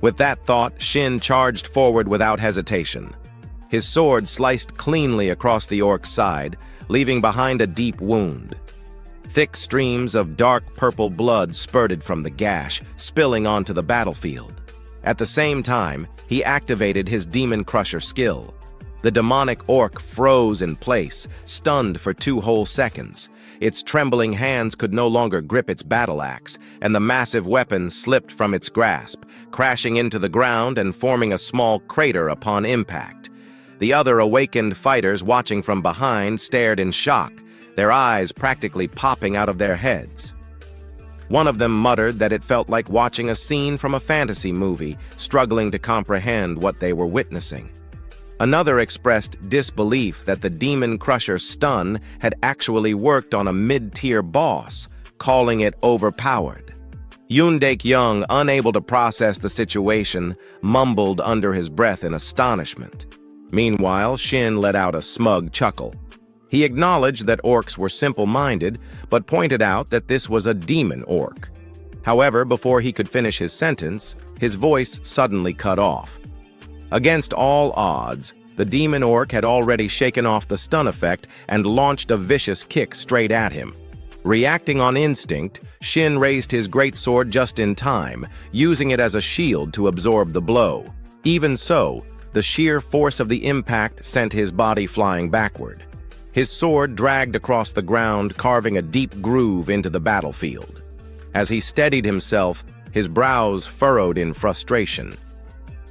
With that thought, Shin charged forward without hesitation. His sword sliced cleanly across the orc's side, leaving behind a deep wound. Thick streams of dark purple blood spurted from the gash, spilling onto the battlefield. At the same time, he activated his Demon Crusher skill. The demonic orc froze in place, stunned for 2 whole seconds. Its trembling hands could no longer grip its battle axe, and the massive weapon slipped from its grasp, crashing into the ground and forming a small crater upon impact. The other awakened fighters watching from behind stared in shock, their eyes practically popping out of their heads. One of them muttered that it felt like watching a scene from a fantasy movie, struggling to comprehend what they were witnessing. Another expressed disbelief that the Demon Crusher stun had actually worked on a mid-tier boss, calling it overpowered. Yoon Daek-young, unable to process the situation, mumbled under his breath in astonishment. Meanwhile, Shin let out a smug chuckle. He acknowledged that orcs were simple-minded, but pointed out that this was a demon orc. However, before he could finish his sentence, his voice suddenly cut off. Against all odds, the demon orc had already shaken off the stun effect and launched a vicious kick straight at him. Reacting on instinct, Shin raised his greatsword just in time, using it as a shield to absorb the blow. Even so, the sheer force of the impact sent his body flying backward. His sword dragged across the ground, carving a deep groove into the battlefield. As he steadied himself, his brows furrowed in frustration.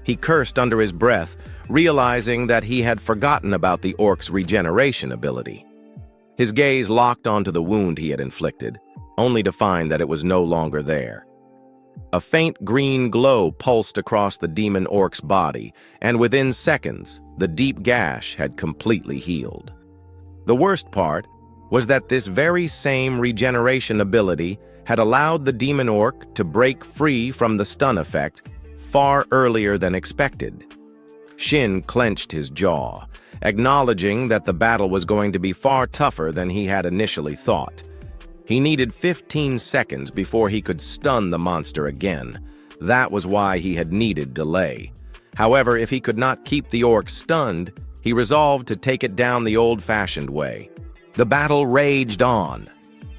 He cursed under his breath, realizing that he had forgotten about the orc's regeneration ability. His gaze locked onto the wound he had inflicted, only to find that it was no longer there. A faint green glow pulsed across the demon orc's body, and within seconds, the deep gash had completely healed. The worst part was that this very same regeneration ability had allowed the demon orc to break free from the stun effect far earlier than expected. Shin clenched his jaw, acknowledging that the battle was going to be far tougher than he had initially thought. He needed 15 seconds before he could stun the monster again. That was why he had needed delay. However, if he could not keep the orc stunned, he resolved to take it down the old-fashioned way. The battle raged on.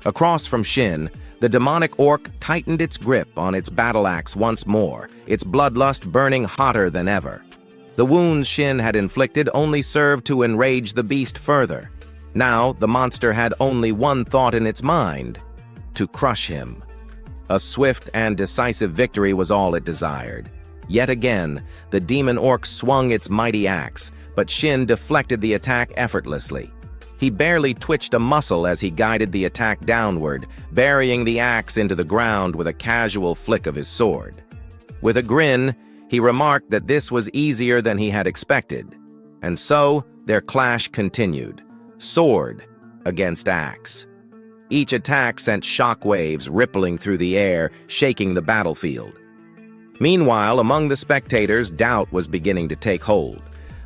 Across from Shin, the demonic orc tightened its grip on its battle axe once more, its bloodlust burning hotter than ever. The wounds Shin had inflicted only served to enrage the beast further. Now, the monster had only one thought in its mind: to crush him. A swift and decisive victory was all it desired. Yet again, the demon orc swung its mighty axe, but Shin deflected the attack effortlessly. He barely twitched a muscle as he guided the attack downward, burying the axe into the ground with a casual flick of his sword. With a grin, he remarked that this was easier than he had expected. And so, their clash continued, sword against axe. Each attack sent shockwaves rippling through the air, shaking the battlefield. Meanwhile, among the spectators, doubt was beginning to take hold.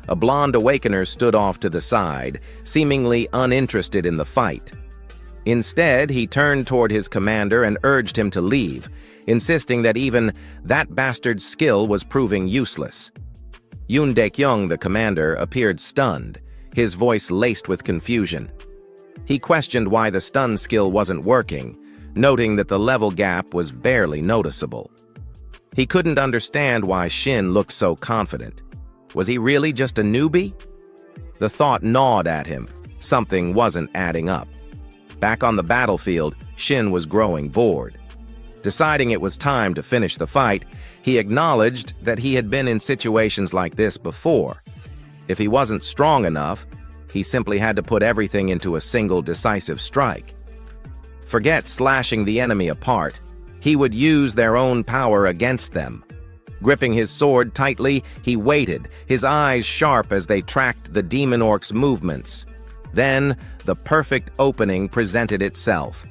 A blonde awakener stood off to the side, seemingly uninterested in the fight. Instead, he turned toward his commander and urged him to leave, insisting that even that bastard's skill was proving useless. Yoon Daek-young, the commander, appeared stunned, his voice laced with confusion. He questioned why the stun skill wasn't working, noting that the level gap was barely noticeable. He couldn't understand why Shin looked so confident. Was he really just a newbie? The thought gnawed at him. Something wasn't adding up. Back on the battlefield, Shin was growing bored. Deciding it was time to finish the fight, he acknowledged that he had been in situations like this before. If he wasn't strong enough, he simply had to put everything into a single decisive strike. Forget slashing the enemy apart. He would use their own power against them. Gripping his sword tightly, he waited, his eyes sharp as they tracked the demon orc's movements. Then, the perfect opening presented itself.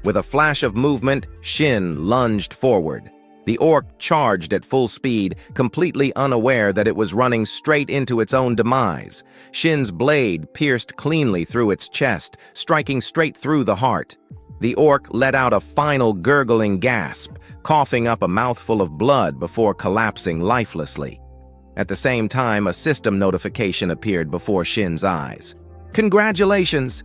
With a flash of movement, Shin lunged forward. The orc charged at full speed, completely unaware that it was running straight into its own demise. Shin's blade pierced cleanly through its chest, striking straight through the heart. The orc let out a final gurgling gasp, coughing up a mouthful of blood before collapsing lifelessly. At the same time, a system notification appeared before Shin's eyes. "Congratulations!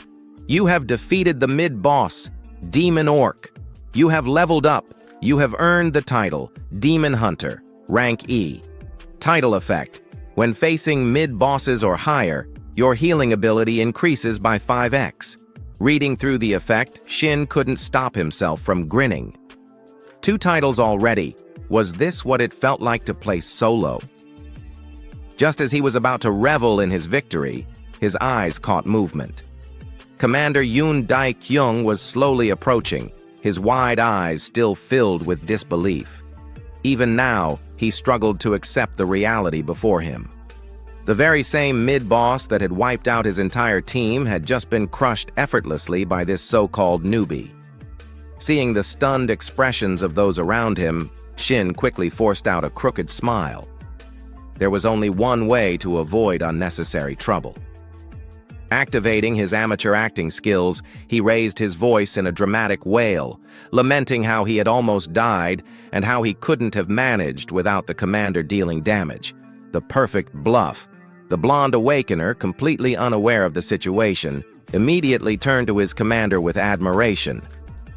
You have defeated the mid-boss, Demon Orc. You have leveled up. You have earned the title, Demon Hunter, rank E. Title effect: when facing mid-bosses or higher, your healing ability increases by 5x. Reading through the effect, Shin couldn't stop himself from grinning. 2 titles already. Was this what it felt like to play solo? Just as he was about to revel in his victory, his eyes caught movement. Commander Yoon Daek-young was slowly approaching, his wide eyes still filled with disbelief. Even now, he struggled to accept the reality before him. The very same mid-boss that had wiped out his entire team had just been crushed effortlessly by this so-called newbie. Seeing the stunned expressions of those around him, Shin quickly forced out a crooked smile. There was only one way to avoid unnecessary trouble. Activating his amateur acting skills, he raised his voice in a dramatic wail, lamenting how he had almost died and how he couldn't have managed without the commander dealing damage. The perfect bluff. The blonde awakener, completely unaware of the situation, immediately turned to his commander with admiration.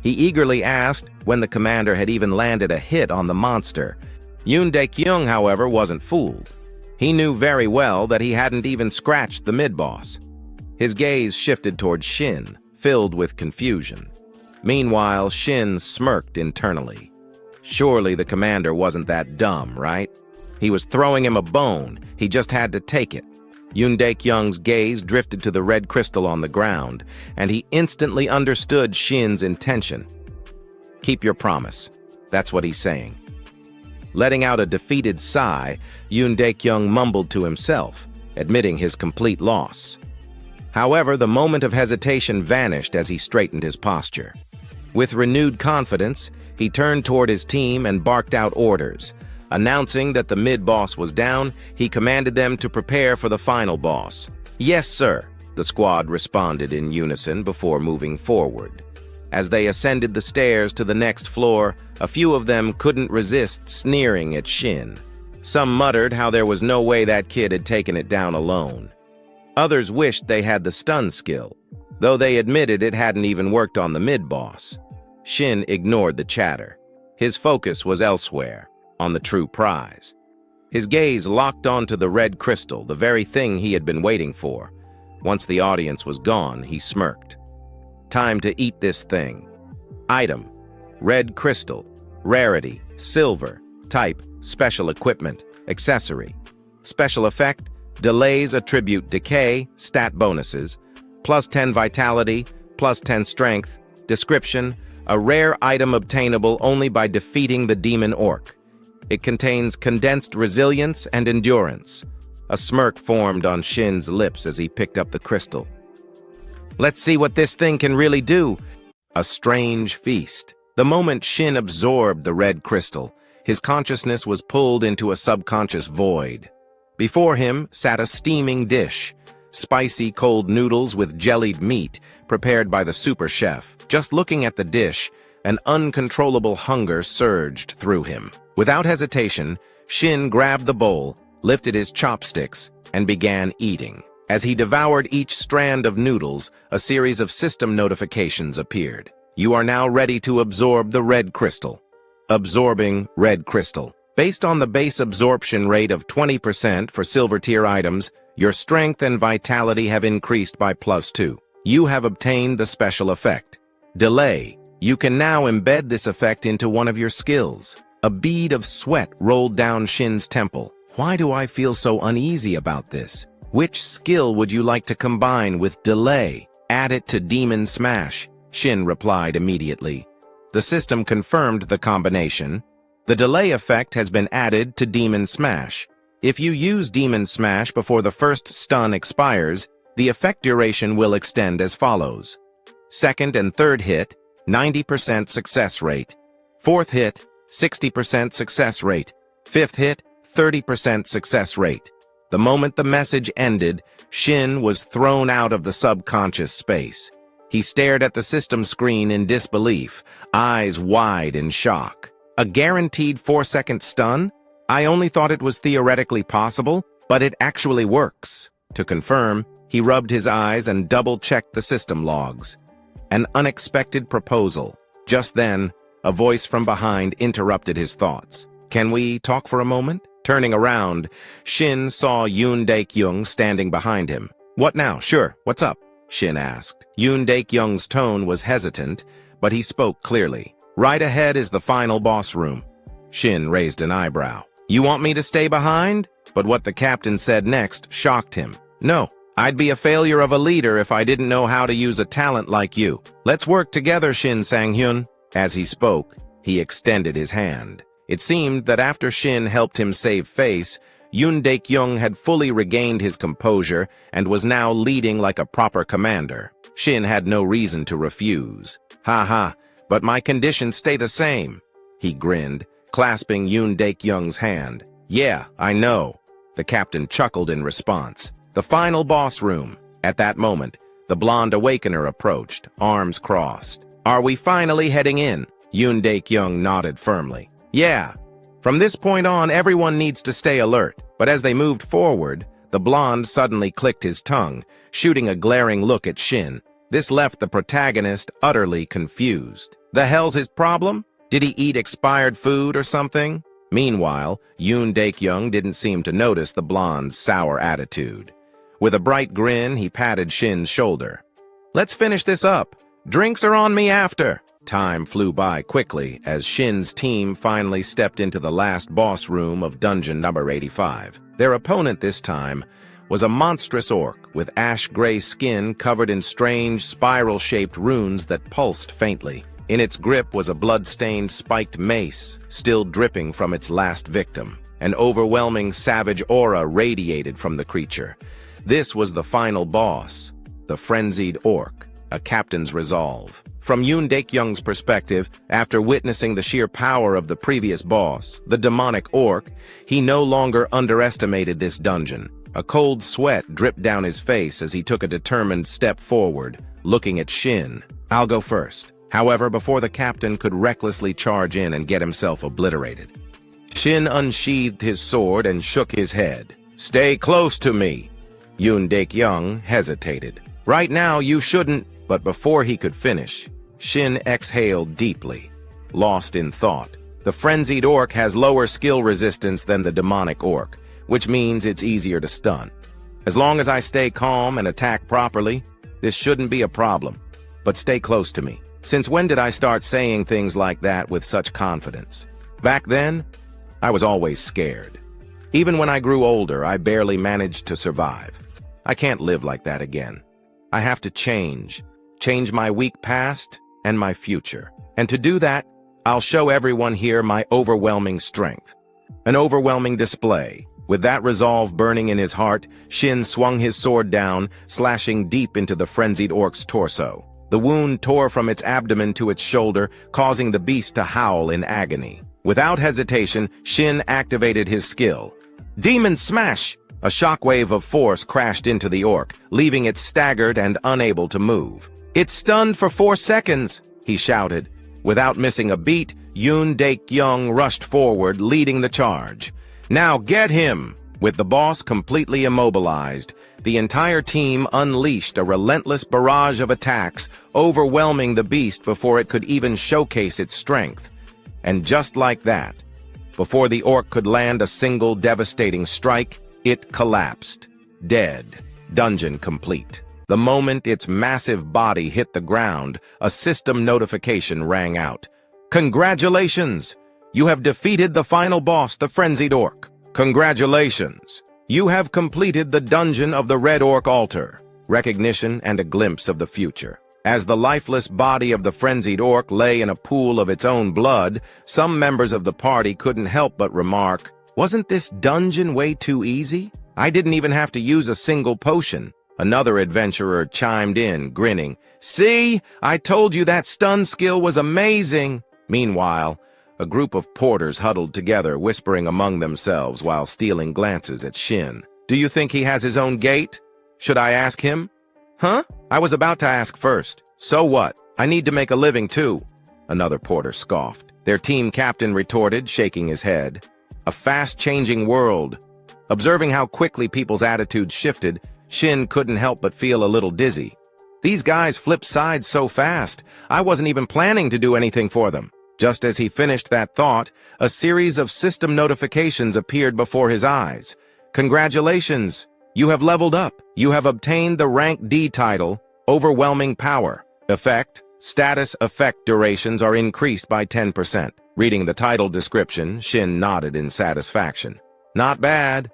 He eagerly asked when the commander had even landed a hit on the monster. Yoon Dae-kyung, however, wasn't fooled. He knew very well that he hadn't even scratched the mid-boss. His gaze shifted toward Shin, filled with confusion. Meanwhile, Shin smirked internally. Surely the commander wasn't that dumb, right? He was throwing him a bone. He just had to take it. Yoon Dae-kyung's gaze drifted to the red crystal on the ground, and he instantly understood Shin's intention. Keep your promise. That's what he's saying. Letting out a defeated sigh, Yoon Dae-kyung mumbled to himself, admitting his complete loss. However, the moment of hesitation vanished as he straightened his posture. With renewed confidence, he turned toward his team and barked out orders. Announcing that the mid-boss was down, he commanded them to prepare for the final boss. "Yes, sir," the squad responded in unison before moving forward. As they ascended the stairs to the next floor, a few of them couldn't resist sneering at Shin. Some muttered how there was no way that kid had taken it down alone. Others wished they had the stun skill, though they admitted it hadn't even worked on the mid-boss. Shin ignored the chatter. His focus was elsewhere, on the true prize. His gaze locked onto the red crystal, the very thing he had been waiting for. Once the audience was gone, he smirked. Time to eat this thing. Item: red crystal. Rarity: silver. Type: special equipment. Accessory. Special effect: delays attribute decay, stat bonuses, +10 vitality, +10 strength. Description: a rare item obtainable only by defeating the demon orc. It contains condensed resilience and endurance. A smirk formed on Shin's lips as he picked up the crystal. Let's see what this thing can really do. A strange feast. The moment Shin absorbed the red crystal, his consciousness was pulled into a subconscious void. Before him sat a steaming dish, spicy cold noodles with jellied meat prepared by the super chef. Just looking at the dish, an uncontrollable hunger surged through him. Without hesitation, Shin grabbed the bowl, lifted his chopsticks, and began eating. As he devoured each strand of noodles, a series of system notifications appeared. You are now ready to absorb the red crystal. Absorbing red crystal. Based on the base absorption rate of 20% for silver tier items, your strength and vitality have increased by +2. You have obtained the special effect. Delay. You can now embed this effect into one of your skills. A bead of sweat rolled down Shin's temple. Why do I feel so uneasy about this? Which skill would you like to combine with delay? Add it to Demon Smash, Shin replied immediately. The system confirmed the combination. The delay effect has been added to Demon Smash. If you use Demon Smash before the first stun expires, the effect duration will extend as follows. Second and third hit, 90% success rate. Fourth hit, 60% success rate. Fifth hit, 30% success rate. The moment the message ended, Shin was thrown out of the subconscious space. He stared at the system screen in disbelief, eyes wide in shock. A guaranteed 4-second stun? I only thought it was theoretically possible, but it actually works. To confirm, he rubbed his eyes and double-checked the system logs. An unexpected proposal. Just then, a voice from behind interrupted his thoughts. Can we talk for a moment? Turning around, Shin saw Yoon Dae-kyung standing behind him. What now? Sure, what's up? Shin asked. Yoon Dae-kyung's tone was hesitant, but he spoke clearly. Right ahead is the final boss room. Shin raised an eyebrow. You want me to stay behind? But what the captain said next shocked him. No, I'd be a failure of a leader if I didn't know how to use a talent like you. Let's work together, Shin Sang-hyun. As he spoke, he extended his hand. It seemed that after Shin helped him save face, Yoon Dae-kyung had fully regained his composure and was now leading like a proper commander. Shin had no reason to refuse. Ha ha. but my conditions stay the same. He grinned, clasping Yoon Daek-young's hand. Yeah, I know. The captain chuckled in response. The final boss room. At that moment, the blonde awakener approached, arms crossed. Are we finally heading in? Yoon Daek-young nodded firmly. Yeah. From this point on, everyone needs to stay alert. But as they moved forward, the blonde suddenly clicked his tongue, shooting a glaring look at Shin. This left the protagonist utterly confused. The hell's his problem? Did he eat expired food or something? Meanwhile, Yoon Daek-young didn't seem to notice the blonde's sour attitude. With a bright grin, he patted Shin's shoulder. Let's finish this up. Drinks are on me after. Time flew by quickly as Shin's team finally stepped into the last boss room of dungeon number 85. Their opponent this time was a monstrous orc with ash-gray skin covered in strange, spiral-shaped runes that pulsed faintly. In its grip was a blood-stained spiked mace, still dripping from its last victim. An overwhelming savage aura radiated from the creature. This was the final boss, the frenzied orc, a captain's resolve. From Yoon Daek-young's perspective, after witnessing the sheer power of the previous boss, the demonic orc, he no longer underestimated this dungeon. A cold sweat dripped down his face as he took a determined step forward, looking at Shin. I'll go first. However, before the captain could recklessly charge in and get himself obliterated, Shin unsheathed his sword and shook his head. Stay close to me. Yoon Daek-young hesitated. Right now, you shouldn't. But before he could finish, Shin exhaled deeply, lost in thought. The frenzied orc has lower skill resistance than the demonic orc, which means it's easier to stun. As long as I stay calm and attack properly, this shouldn't be a problem. But stay close to me. Since when did I start saying things like that with such confidence? Back then, I was always scared. Even when I grew older, I barely managed to survive. I can't live like that again. I have to change my weak past and my future. And to do that, I'll show everyone here my overwhelming strength. An overwhelming display. With that resolve burning in his heart, Shin swung his sword down, slashing deep into the frenzied orc's torso. The wound tore from its abdomen to its shoulder, causing the beast to howl in agony. Without hesitation, Shin activated his skill. Demon Smash! A shockwave of force crashed into the orc, leaving it staggered and unable to move. It's stunned for 4 seconds, he shouted. Without missing a beat, Yoon Daek-young rushed forward, leading the charge. Now get him! With the boss completely immobilized, the entire team unleashed a relentless barrage of attacks, overwhelming the beast before it could even showcase its strength. And just like that, before the orc could land a single devastating strike, it collapsed, dead, dungeon complete. The moment its massive body hit the ground, a system notification rang out. Congratulations! You have defeated the final boss, the frenzied orc. Congratulations! You have completed the dungeon of the Red Orc Altar. Recognition and a glimpse of the future. As the lifeless body of the frenzied orc lay in a pool of its own blood, some members of the party couldn't help but remark, wasn't this dungeon way too easy? I didn't even have to use a single potion. Another adventurer chimed in, grinning. See? I told you that stun skill was amazing! Meanwhile, a group of porters huddled together, whispering among themselves while stealing glances at Shin. Do you think he has his own gate? Should I ask him? Huh? I was about to ask first. So what? I need to make a living too. Another porter scoffed. Their team captain retorted, shaking his head. A fast-changing world. Observing how quickly people's attitudes shifted, Shin couldn't help but feel a little dizzy. These guys flipped sides so fast, I wasn't even planning to do anything for them. Just as he finished that thought, a series of system notifications appeared before his eyes. Congratulations! You have leveled up. You have obtained the rank D title, Overwhelming Power. Effect: status effect durations are increased by 10%. Reading the title description, Shin nodded in satisfaction. Not bad.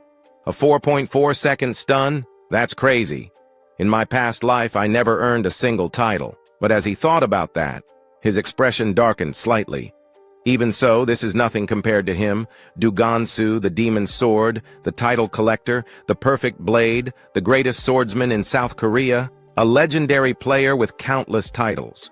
A 4.4-second stun? That's crazy. In my past life, I never earned a single title. But as he thought about that, his expression darkened slightly. Even so, this is nothing compared to him, Dugansu, the demon sword, the title collector, the perfect blade, the greatest swordsman in South Korea, a legendary player with countless titles.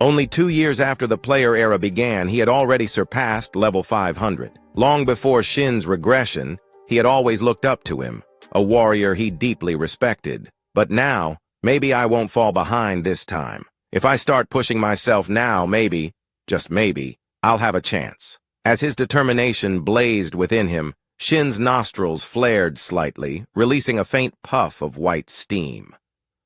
Only 2 years after the player era began, he had already surpassed level 500. Long before Shin's regression, he had always looked up to him, a warrior he deeply respected. But now, maybe I won't fall behind this time. If I start pushing myself now, maybe, just maybe, I'll have a chance. As his determination blazed within him, Shin's nostrils flared slightly, releasing a faint puff of white steam.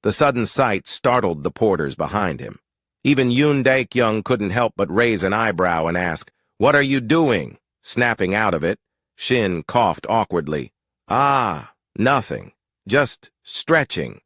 The sudden sight startled the porters behind him. Even Yoon Daek-young couldn't help but raise an eyebrow and ask, "What are you doing?" Snapping out of it, Shin coughed awkwardly. "Ah, nothing. Just stretching."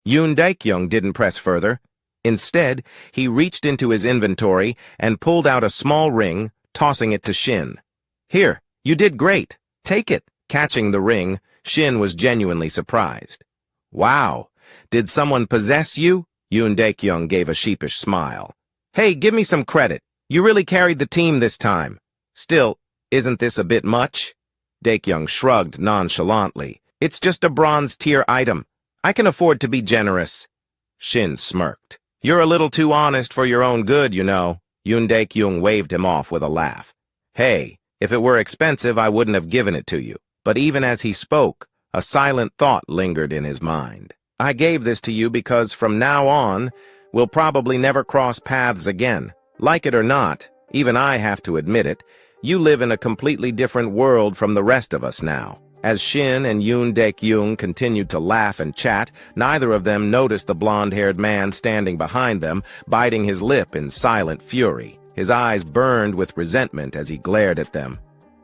Yoon Daek-young didn't press further. Instead, he reached into his inventory and pulled out a small ring, tossing it to Shin. "Here, you did great. Take it." Catching the ring, Shin was genuinely surprised. "Wow, did someone possess you?" Yoon Daek-young gave a sheepish smile. "Hey, give me some credit. You really carried the team this time. Still, isn't this a bit much?" Daek-young shrugged nonchalantly. "It's just a bronze-tier item. I can afford to be generous." Shin smirked. "You're a little too honest for your own good, you know." Yoon Daek-young waved him off with a laugh. "Hey, if it were expensive, I wouldn't have given it to you." But even as he spoke, a silent thought lingered in his mind. "I gave this to you because from now on, we'll probably never cross paths again. Like it or not, even I have to admit it, you live in a completely different world from the rest of us now." As Shin and Yoon Daek-young continued to laugh and chat, neither of them noticed the blonde-haired man standing behind them, biting his lip in silent fury. His eyes burned with resentment as he glared at them.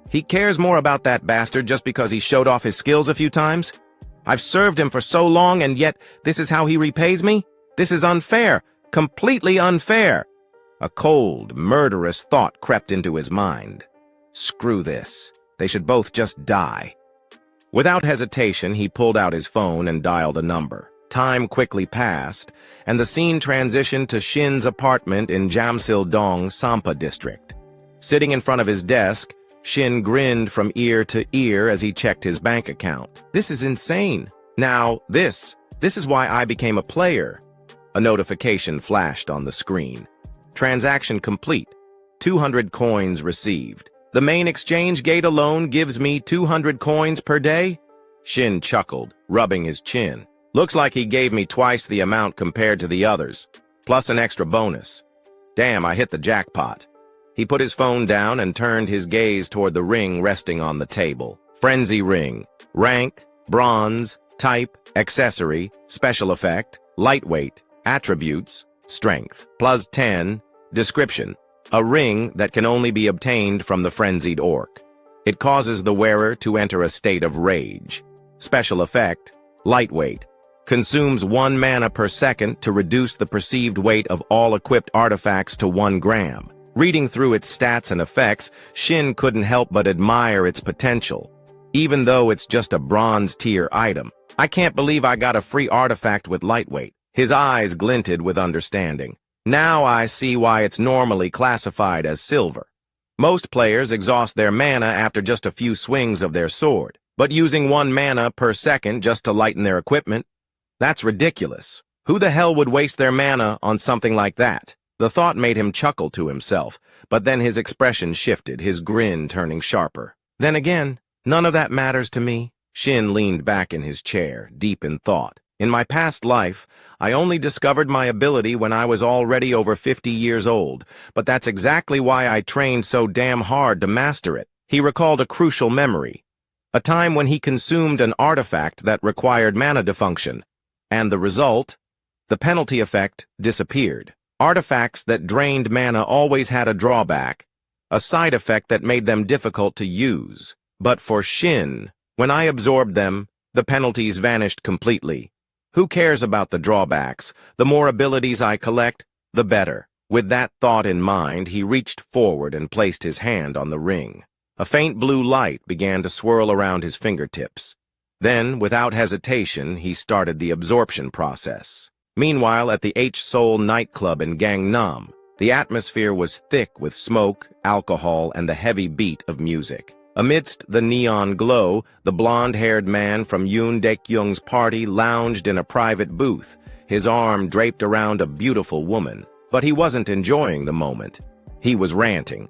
"He cares more about that bastard just because he showed off his skills a few times? I've served him for so long, and yet this is how he repays me? This is unfair, completely unfair." A cold, murderous thought crept into his mind. Screw this. They should both just die. Without hesitation, he pulled out his phone and dialed a number. Time quickly passed, and the scene transitioned to Shin's apartment in Jamsil-dong, Sampa district. Sitting in front of his desk, Shin grinned from ear to ear as he checked his bank account. "This is insane. Now, this is why I became a player." A notification flashed on the screen. "Transaction complete. 200 coins received. The main exchange gate alone gives me 200 coins per day?" Shin chuckled, rubbing his chin. "Looks like he gave me twice the amount compared to the others, plus an extra bonus. Damn, I hit the jackpot." He put his phone down and turned his gaze toward the ring resting on the table. Frenzy ring. Rank, bronze, type, accessory, special effect, lightweight, attributes, strength, +10, description. A ring that can only be obtained from the frenzied orc. It causes the wearer to enter a state of rage. Special effect, lightweight. Consumes 1 mana per second to reduce the perceived weight of all equipped artifacts to 1 gram. Reading through its stats and effects, Shin couldn't help but admire its potential. Even though it's just a bronze-tier item, I can't believe I got a free artifact with lightweight. His eyes glinted with understanding. Now I see why it's normally classified as silver. Most players exhaust their mana after just a few swings of their sword, but using 1 mana per second just to lighten their equipment? That's ridiculous. Who the hell would waste their mana on something like that? The thought made him chuckle to himself, but then his expression shifted, his grin turning sharper. Then again, none of that matters to me. Shin leaned back in his chair, deep in thought. In my past life, I only discovered my ability when I was already over 50 years old, but that's exactly why I trained so damn hard to master it. He recalled a crucial memory, a time when he consumed an artifact that required mana defunction, and the result? The penalty effect disappeared. Artifacts that drained mana always had a drawback, a side effect that made them difficult to use. But for Shin, when I absorbed them, the penalties vanished completely. Who cares about the drawbacks? The more abilities I collect, the better. With that thought in mind, he reached forward and placed his hand on the ring. A faint blue light began to swirl around his fingertips. Then, without hesitation, he started the absorption process. Meanwhile, at the H-Soul nightclub in Gangnam, the atmosphere was thick with smoke, alcohol, and the heavy beat of music. Amidst the neon glow, the blonde-haired man from Yoon Daek-young's party lounged in a private booth, his arm draped around a beautiful woman. but he wasn't enjoying the moment. He was ranting.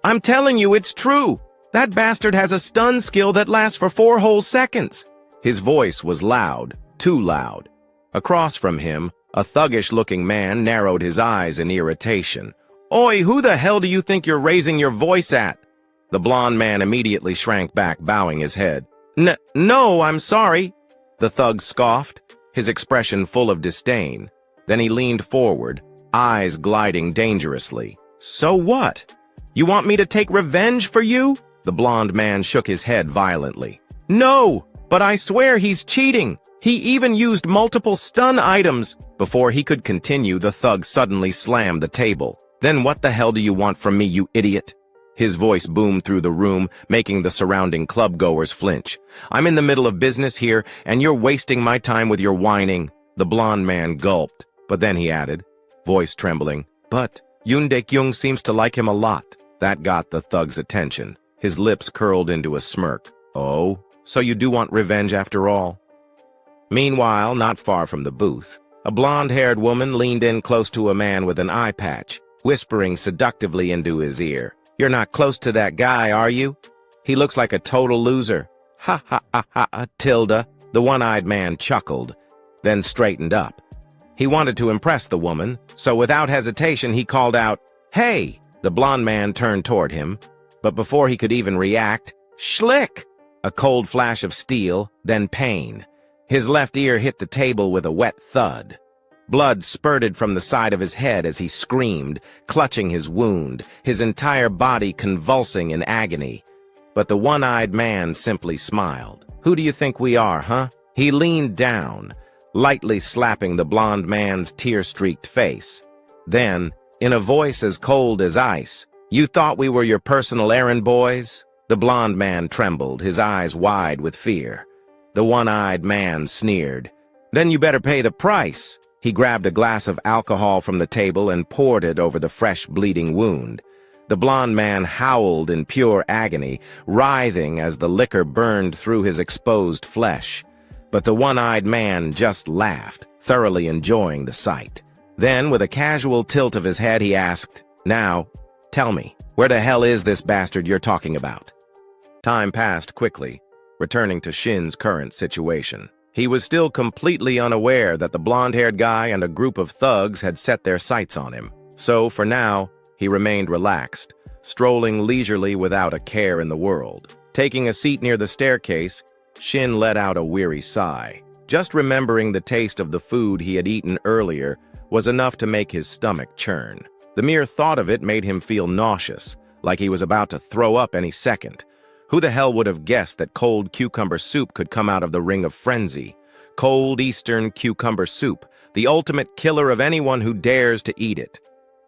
"I'm telling you, it's true! That bastard has a stun skill that lasts for 4 whole seconds!" His voice was loud, too loud. Across from him, a thuggish-looking man narrowed his eyes in irritation. "Oi, who the hell do you think you're raising your voice at?" The blond man immediately shrank back, bowing his head. No, I'm sorry," the thug scoffed, his expression full of disdain. Then he leaned forward, eyes gliding dangerously. "So what? You want me to take revenge for you?" The blond man shook his head violently. "No, but I swear he's cheating. He even used multiple stun items." Before he could continue, the thug suddenly slammed the table. "Then what the hell do you want from me, you idiot?" His voice boomed through the room, making the surrounding clubgoers flinch. "I'm in the middle of business here, and you're wasting my time with your whining." The blond man gulped, but then he added, voice trembling, "But Yoon Dae-kyung seems to like him a lot." That got the thug's attention. His lips curled into a smirk. "Oh, so you do want revenge after all?" Meanwhile, not far from the booth, a blonde-haired woman leaned in close to a man with an eye patch, whispering seductively into his ear. "You're not close to that guy, are you? He looks like a total loser." "Ha ha ha ha, Tilda," the one-eyed man chuckled, then straightened up. He wanted to impress the woman, so without hesitation he called out, "Hey!" The blond man turned toward him, but before he could even react, schlick! A cold flash of steel, then pain. His left ear hit the table with a wet thud. Blood spurted from the side of his head as he screamed, clutching his wound, his entire body convulsing in agony. But the one-eyed man simply smiled. "Who do you think we are, huh?" He leaned down, lightly slapping the blond man's tear-streaked face. Then, in a voice as cold as ice, "You thought we were your personal errand boys?" The blond man trembled, his eyes wide with fear. The one-eyed man sneered. "Then you better pay the price." He grabbed a glass of alcohol from the table and poured it over the fresh bleeding wound. The blond man howled in pure agony, writhing as the liquor burned through his exposed flesh. But the one-eyed man just laughed, thoroughly enjoying the sight. Then, with a casual tilt of his head, he asked, "Now, tell me, where the hell is this bastard you're talking about?" Time passed quickly, returning to Shin's current situation. He was still completely unaware that the blonde-haired guy and a group of thugs had set their sights on him. So, for now, he remained relaxed, strolling leisurely without a care in the world. Taking a seat near the staircase, Shin let out a weary sigh. Just remembering the taste of the food he had eaten earlier was enough to make his stomach churn. The mere thought of it made him feel nauseous, like he was about to throw up any second. Who the hell would have guessed that cold cucumber soup could come out of the Ring of Frenzy? Cold Eastern cucumber soup, the ultimate killer of anyone who dares to eat it.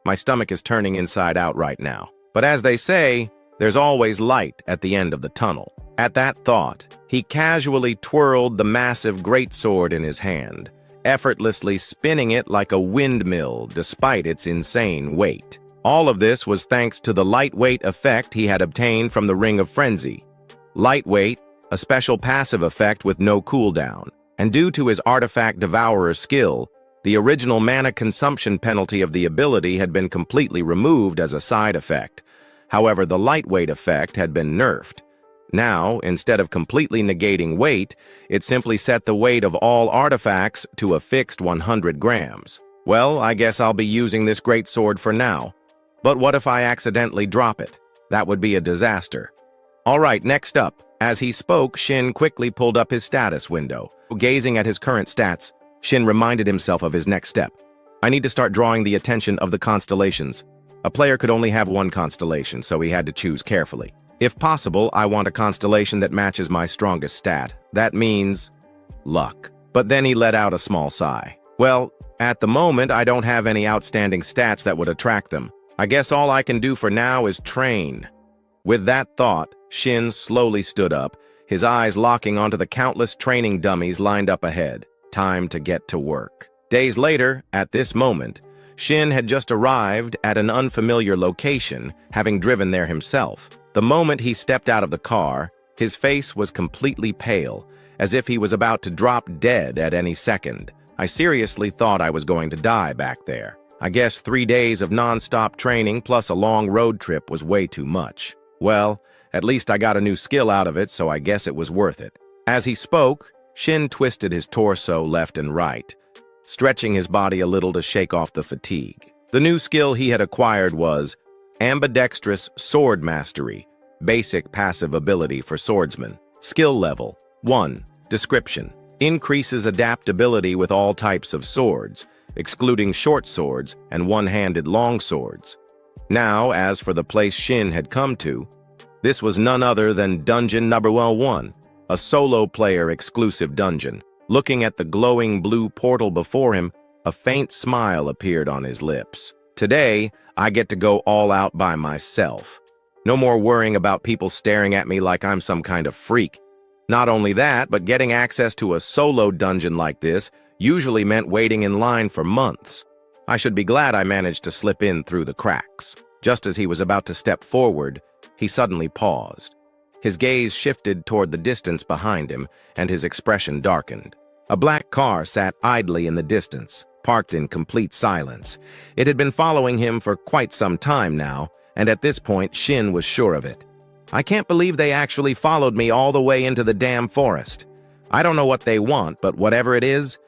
My stomach is turning inside out right now. But as they say, there's always light at the end of the tunnel. At that thought, he casually twirled the massive greatsword in his hand, effortlessly spinning it like a windmill despite its insane weight. All of this was thanks to the lightweight effect he had obtained from the Ring of Frenzy. Lightweight, a special passive effect with no cooldown, and due to his artifact devourer skill, the original mana consumption penalty of the ability had been completely removed as a side effect. However, the lightweight effect had been nerfed. Now, instead of completely negating weight, it simply set the weight of all artifacts to a fixed 100 grams. Well, I guess I'll be using this greatsword for now. But what if I accidentally drop it? That would be a disaster. All right, next up. As he spoke, Shin quickly pulled up his status window. Gazing at his current stats, Shin reminded himself of his next step. I need to start drawing the attention of the constellations. A player could only have one constellation, so he had to choose carefully. If possible, I want a constellation that matches my strongest stat. That means luck. But then he let out a small sigh. Well, at the moment, I don't have any outstanding stats that would attract them. I guess all I can do for now is train. With that thought, Shin slowly stood up, his eyes locking onto the countless training dummies lined up ahead. Time to get to work. Days later, at this moment, Shin had just arrived at an unfamiliar location, having driven there himself. The moment he stepped out of the car, his face was completely pale, as if he was about to drop dead at any second. I seriously thought I was going to die back there. I guess 3 days of non-stop training plus a long road trip was way too much. Well, at least I got a new skill out of it, so I guess it was worth it. As he spoke, Shin twisted his torso left and right, stretching his body a little to shake off the fatigue. The new skill he had acquired was ambidextrous sword mastery, basic passive ability for swordsman. Skill level 1. Description: increases adaptability with all types of swords, excluding short swords and one-handed long swords. Now, as for the place Shin had come to, this was none other than Dungeon Number 1, a solo-player exclusive dungeon. Looking at the glowing blue portal before him, a faint smile appeared on his lips. Today, I get to go all out by myself. No more worrying about people staring at me like I'm some kind of freak. Not only that, but getting access to a solo dungeon like this usually meant waiting in line for months. I should be glad I managed to slip in through the cracks. Just as he was about to step forward, he suddenly paused. His gaze shifted toward the distance behind him, and his expression darkened. A black car sat idly in the distance, parked in complete silence. It had been following him for quite some time now, and at this point, Shin was sure of it. I can't believe they actually followed me all the way into the damn forest. I don't know what they want, but whatever it is,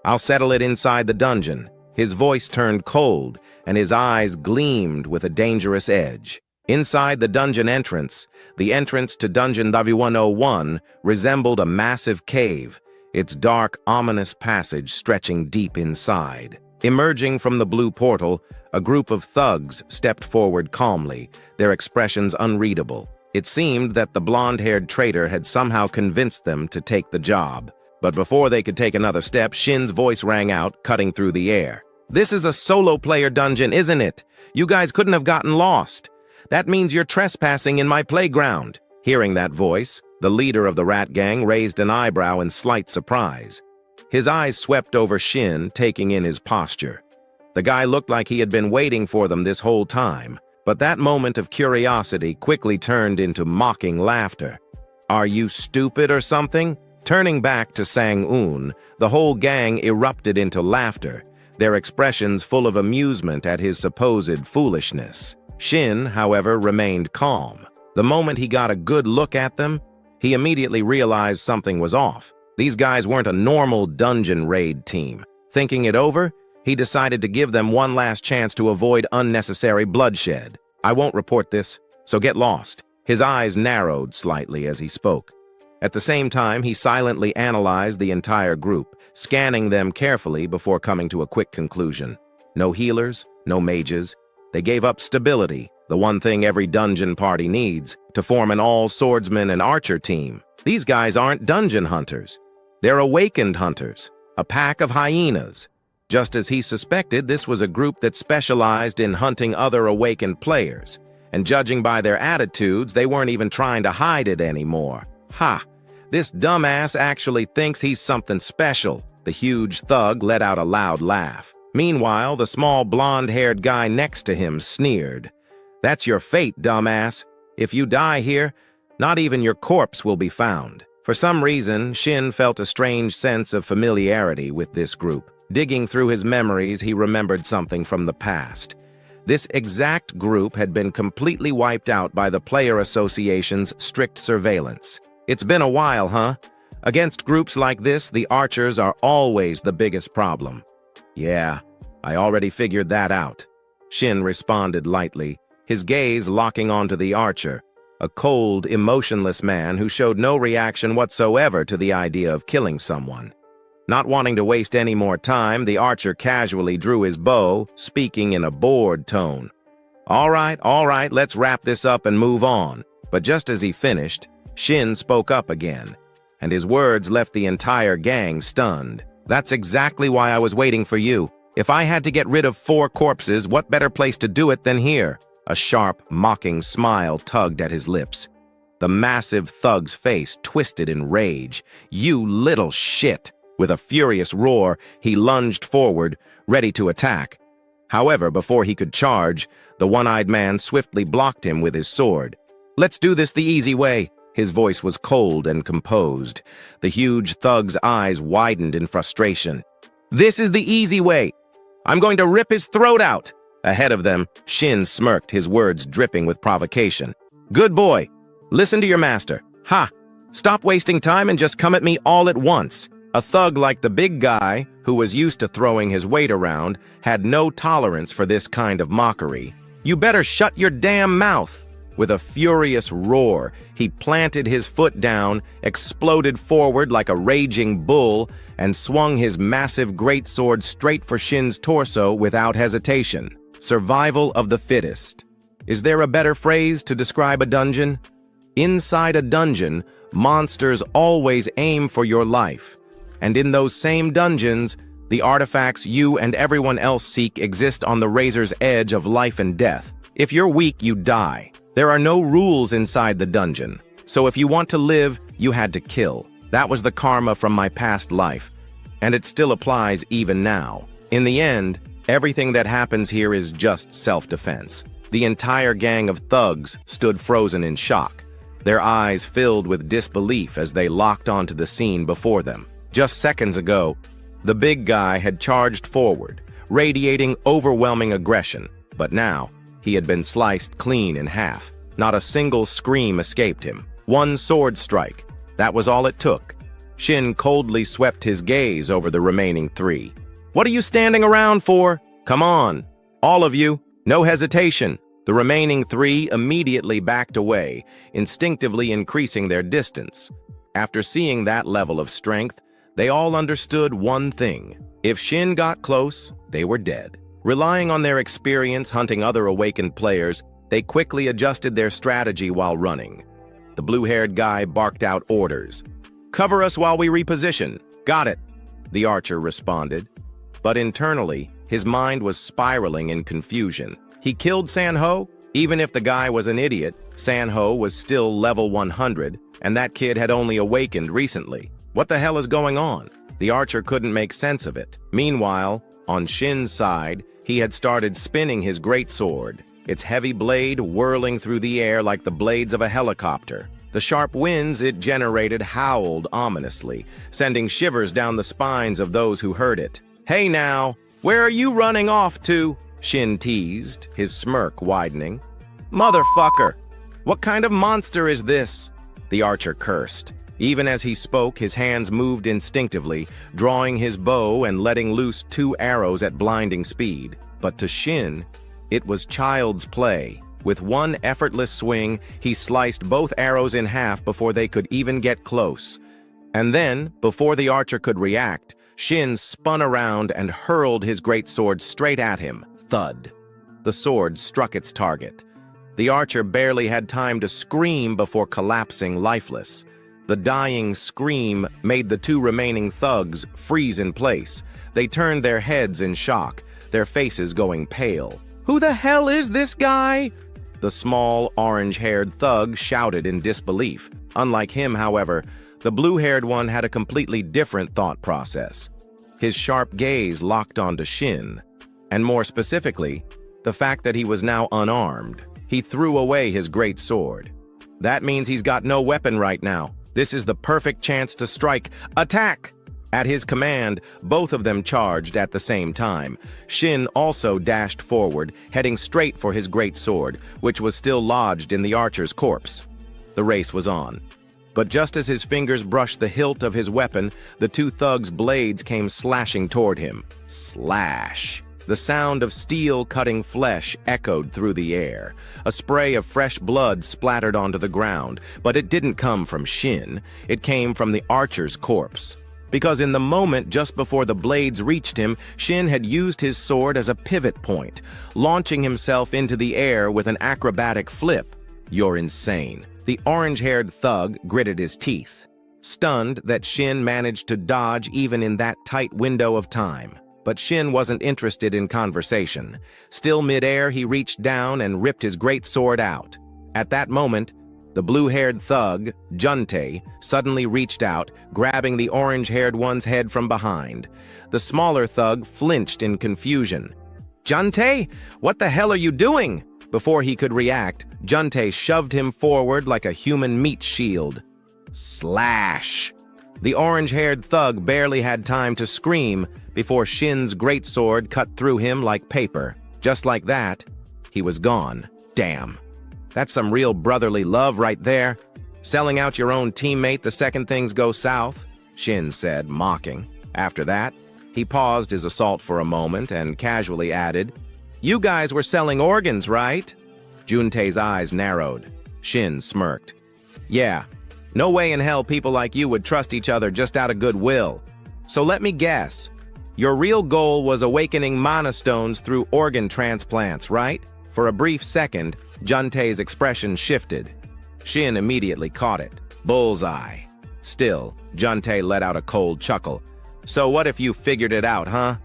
I'll settle it inside the dungeon. His voice turned cold, and his eyes gleamed with a dangerous edge. Inside the dungeon entrance, the entrance to Dungeon 101 resembled a massive cave, its dark, ominous passage stretching deep inside. Emerging from the blue portal, a group of thugs stepped forward calmly, their expressions unreadable. It seemed that the blonde-haired traitor had somehow convinced them to take the job. But before they could take another step, Shin's voice rang out, cutting through the air. "This is a solo-player dungeon, isn't it? You guys couldn't have gotten lost. That means you're trespassing in my playground." Hearing that voice, the leader of the rat gang raised an eyebrow in slight surprise. His eyes swept over Shin, taking in his posture. The guy looked like he had been waiting for them this whole time, but that moment of curiosity quickly turned into mocking laughter. "Are you stupid or something?" Turning back to Sang-un, the whole gang erupted into laughter, their expressions full of amusement at his supposed foolishness. Shin, however, remained calm. The moment he got a good look at them, he immediately realized something was off. These guys weren't a normal dungeon raid team. Thinking it over, he decided to give them one last chance to avoid unnecessary bloodshed. "I won't report this, so get lost." His eyes narrowed slightly as he spoke. At the same time, he silently analyzed the entire group, scanning them carefully before coming to a quick conclusion. No healers, no mages. They gave up stability, the one thing every dungeon party needs, to form an all-swordsman and archer team. These guys aren't dungeon hunters. They're awakened hunters, a pack of hyenas. Just as he suspected, this was a group that specialized in hunting other awakened players, and judging by their attitudes, they weren't even trying to hide it anymore. Ha! This dumbass actually thinks he's something special. The huge thug let out a loud laugh. Meanwhile, the small blonde-haired guy next to him sneered. "That's your fate, dumbass. If you die here, not even your corpse will be found." For some reason, Shin felt a strange sense of familiarity with this group. Digging through his memories, he remembered something from the past. This exact group had been completely wiped out by the Player Association's strict surveillance. It's been a while, huh? Against groups like this, the archers are always the biggest problem. "Yeah, I already figured that out," Shin responded lightly, his gaze locking onto the archer, a cold, emotionless man who showed no reaction whatsoever to the idea of killing someone. Not wanting to waste any more time, the archer casually drew his bow, speaking in a bored tone. All right, let's wrap this up and move on." But just as he finished, Shin spoke up again, and his words left the entire gang stunned. "That's exactly why I was waiting for you. If I had to get rid of 4 corpses, what better place to do it than here?" A sharp, mocking smile tugged at his lips. The massive thug's face twisted in rage. "You little shit!" With a furious roar, he lunged forward, ready to attack. However, before he could charge, the one-eyed man swiftly blocked him with his sword. "Let's do this the easy way." His voice was cold and composed. The huge thug's eyes widened in frustration. "This is the easy way. I'm going to rip his throat out. Ahead of them, Shin smirked, his words dripping with provocation. Good boy. Listen to your master. Ha! Stop wasting time and just come at me all at once. A thug like the big guy, who was used to throwing his weight around, had no tolerance for this kind of mockery. You better shut your damn mouth. With a furious roar, he planted his foot down, exploded forward like a raging bull, and swung his massive greatsword straight for Shin's torso without hesitation. Survival of the fittest. Is there a better phrase to describe a dungeon? Inside a dungeon, monsters always aim for your life. And in those same dungeons, the artifacts you and everyone else seek exist on the razor's edge of life and death. If you're weak, you die. There are no rules inside the dungeon. So if you want to live, you had to kill. That was the karma from my past life. And it still applies even now. In the end, everything that happens here is just self-defense. The entire gang of thugs stood frozen in shock, their eyes filled with disbelief as they locked onto the scene before them. Just seconds ago, the big guy had charged forward, radiating overwhelming aggression, but now he had been sliced clean in half. Not a single scream escaped him. One sword strike. That was all it took. Shin coldly swept his gaze over the remaining three. What are you standing around for? Come on, all of you, no hesitation. The remaining three immediately backed away, instinctively increasing their distance. After seeing that level of strength, they all understood one thing. If Shin got close, they were dead. Relying on their experience hunting other awakened players, they quickly adjusted their strategy while running. The blue-haired guy barked out orders. Cover us while we reposition. Got it, the archer responded. But internally, his mind was spiraling in confusion. He killed Sanho? Even if the guy was an idiot, Sanho was still level 100, and that kid had only awakened recently. What the hell is going on? The archer couldn't make sense of it. Meanwhile, on Shin's side, he had started spinning his greatsword, its heavy blade whirling through the air like the blades of a helicopter. The sharp winds it generated howled ominously, sending shivers down the spines of those who heard it. Hey now, where are you running off to? Shin teased, his smirk widening. Motherfucker! What kind of monster is this? The archer cursed. Even as he spoke, his hands moved instinctively, drawing his bow and letting loose 2 arrows at blinding speed. But to Shin, it was child's play. With one effortless swing, he sliced both arrows in half before they could even get close. And then, before the archer could react, Shin spun around and hurled his greatsword straight at him. Thud. The sword struck its target. The archer barely had time to scream before collapsing lifeless. The dying scream made the 2 remaining thugs freeze in place. They turned their heads in shock, their faces going pale. Who the hell is this guy? The small, orange-haired thug shouted in disbelief. Unlike him, however, the blue-haired one had a completely different thought process. His sharp gaze locked onto Shin, and more specifically, the fact that he was now unarmed. He threw away his great sword. That means he's got no weapon right now. This is the perfect chance to strike. Attack! At his command, both of them charged at the same time. Shin also dashed forward, heading straight for his great sword, which was still lodged in the archer's corpse. The race was on. But just as his fingers brushed the hilt of his weapon, the 2 thugs' blades came slashing toward him. Slash! The sound of steel cutting flesh echoed through the air. A spray of fresh blood splattered onto the ground, but it didn't come from Shin. It came from the archer's corpse. Because in the moment just before the blades reached him, Shin had used his sword as a pivot point, launching himself into the air with an acrobatic flip. You're insane. The orange-haired thug gritted his teeth, stunned that Shin managed to dodge even in that tight window of time. But Shin wasn't interested in conversation. Still midair, he reached down and ripped his great sword out. At that moment, the blue-haired thug, Juntae, suddenly reached out, grabbing the orange-haired one's head from behind. The smaller thug flinched in confusion. Juntae? What the hell are you doing? Before he could react, Juntae shoved him forward like a human meat shield. Slash! The orange-haired thug barely had time to scream before Shin's greatsword cut through him like paper. Just like that, he was gone. Damn. That's some real brotherly love right there. Selling out your own teammate the second things go south, Shin said, mocking. After that, he paused his assault for a moment and casually added, "You guys were selling organs, right?" Juntae's eyes narrowed. Shin smirked. "Yeah. No way in hell people like you would trust each other just out of goodwill. So let me guess. Your real goal was awakening mana stones through organ transplants, right?" For a brief second, Juntae's expression shifted. Shin immediately caught it. Bullseye. Still, Juntae let out a cold chuckle. "So what if you figured it out, huh?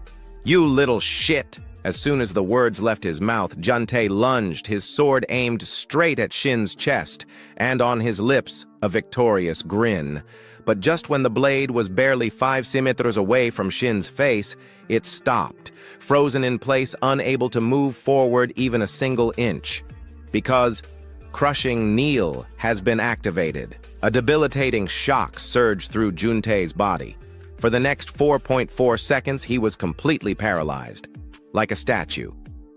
You little shit!" As soon as the words left his mouth, Juntae lunged, his sword aimed straight at Shin's chest, and on his lips, a victorious grin. But just when the blade was barely 5 centimeters away from Shin's face, it stopped, frozen in place, unable to move forward even a single inch. Because Crushing Kneel has been activated. A debilitating shock surged through Juntae's body. For the next 4.4 seconds, he was completely paralyzed. Like a statue.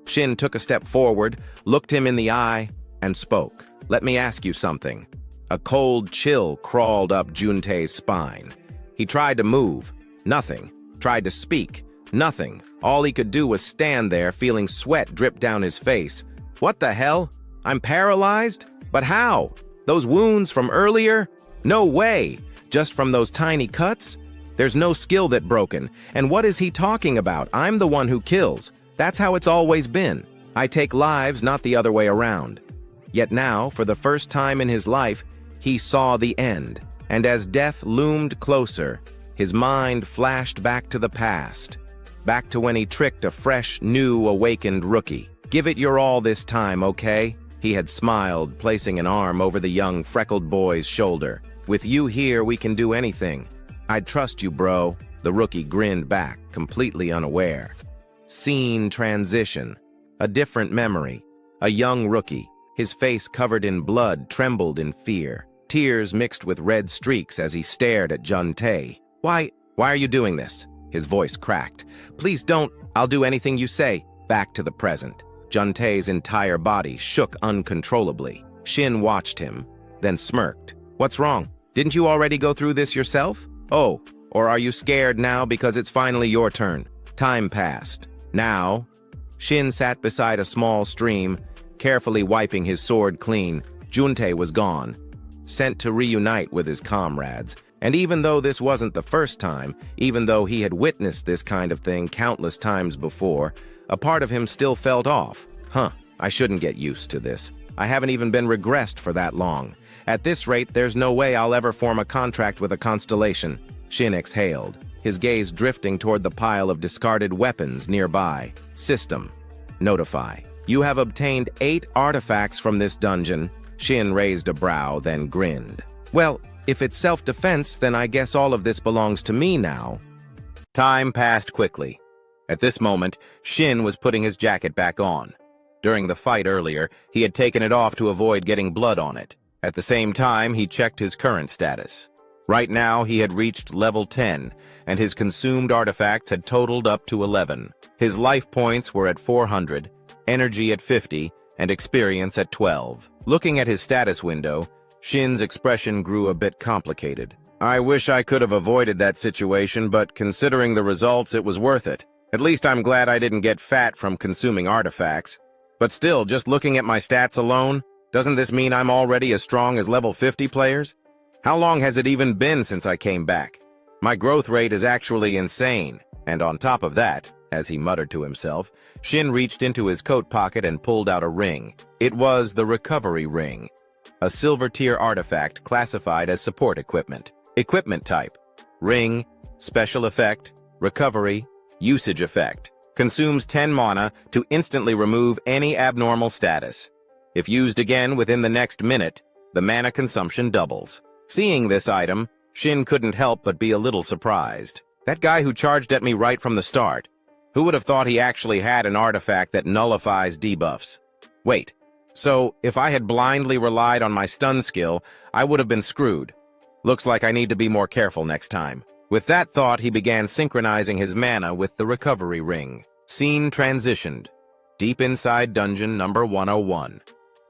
Shin took a step forward, looked him in the eye, and spoke. "Let me ask you something." A cold chill crawled up Juntae's spine. He tried to move. Nothing. Tried to speak. Nothing. All he could do was stand there, feeling sweat drip down his face. "What the hell? I'm paralyzed? But how? Those wounds from earlier? No way! Just from those tiny cuts? There's no skill that broken. And what is he talking about? I'm the one who kills. That's how it's always been. I take lives, not the other way around." Yet now, for the first time in his life, he saw the end. And as death loomed closer, his mind flashed back to the past. Back to when he tricked a fresh, new, awakened rookie. "Give it your all this time, okay?" He had smiled, placing an arm over the young, freckled boy's shoulder. "With you here, we can do anything. I'd trust you, bro." The rookie grinned back, completely unaware. Scene transition. A different memory. A young rookie, his face covered in blood, trembled in fear. Tears mixed with red streaks as he stared at Juntae. Why are you doing this?" His voice cracked. "Please don't. I'll do anything you say." Back to the present. Juntae's entire body shook uncontrollably. Shin watched him, then smirked. "What's wrong? Didn't you already go through this yourself? Oh, or are you scared now because it's finally your turn?" Time passed. Now, Shin sat beside a small stream, carefully wiping his sword clean. Juntae was gone, sent to reunite with his comrades. And even though this wasn't the first time, even though he had witnessed this kind of thing countless times before, a part of him still felt off. I shouldn't get used to this. I haven't even been regressed for that long. At this rate, there's no way I'll ever form a contract with a constellation. Shin exhaled, his gaze drifting toward the pile of discarded weapons nearby. System. Notify. You have obtained 8 artifacts from this dungeon. Shin raised a brow, then grinned. Well, if it's self-defense, then I guess all of this belongs to me now. Time passed quickly. At this moment, Shin was putting his jacket back on. During the fight earlier, he had taken it off to avoid getting blood on it. At the same time, he checked his current status. Right now, he had reached level 10, and his consumed artifacts had totaled up to 11. His life points were at 400, energy at 50, and experience at 12. Looking at his status window, Shin's expression grew a bit complicated. "I wish I could have avoided that situation, but considering the results, it was worth it. At least I'm glad I didn't get fat from consuming artifacts. But still, just looking at my stats alone, doesn't this mean I'm already as strong as level 50 players? How long has it even been since I came back? My growth rate is actually insane." And on top of that, as he muttered to himself, Shin reached into his coat pocket and pulled out a ring. It was the recovery ring, a silver-tier artifact classified as support equipment. Equipment type: ring, special effect, recovery, usage effect. Consumes 10 mana to instantly remove any abnormal status. If used again within the next minute, the mana consumption doubles. Seeing this item, Shin couldn't help but be a little surprised. That guy who charged at me right from the start, who would have thought he actually had an artifact that nullifies debuffs? Wait, so if I had blindly relied on my stun skill, I would have been screwed. Looks like I need to be more careful next time. With that thought, he began synchronizing his mana with the recovery ring. Scene transitioned. Deep inside dungeon number 101.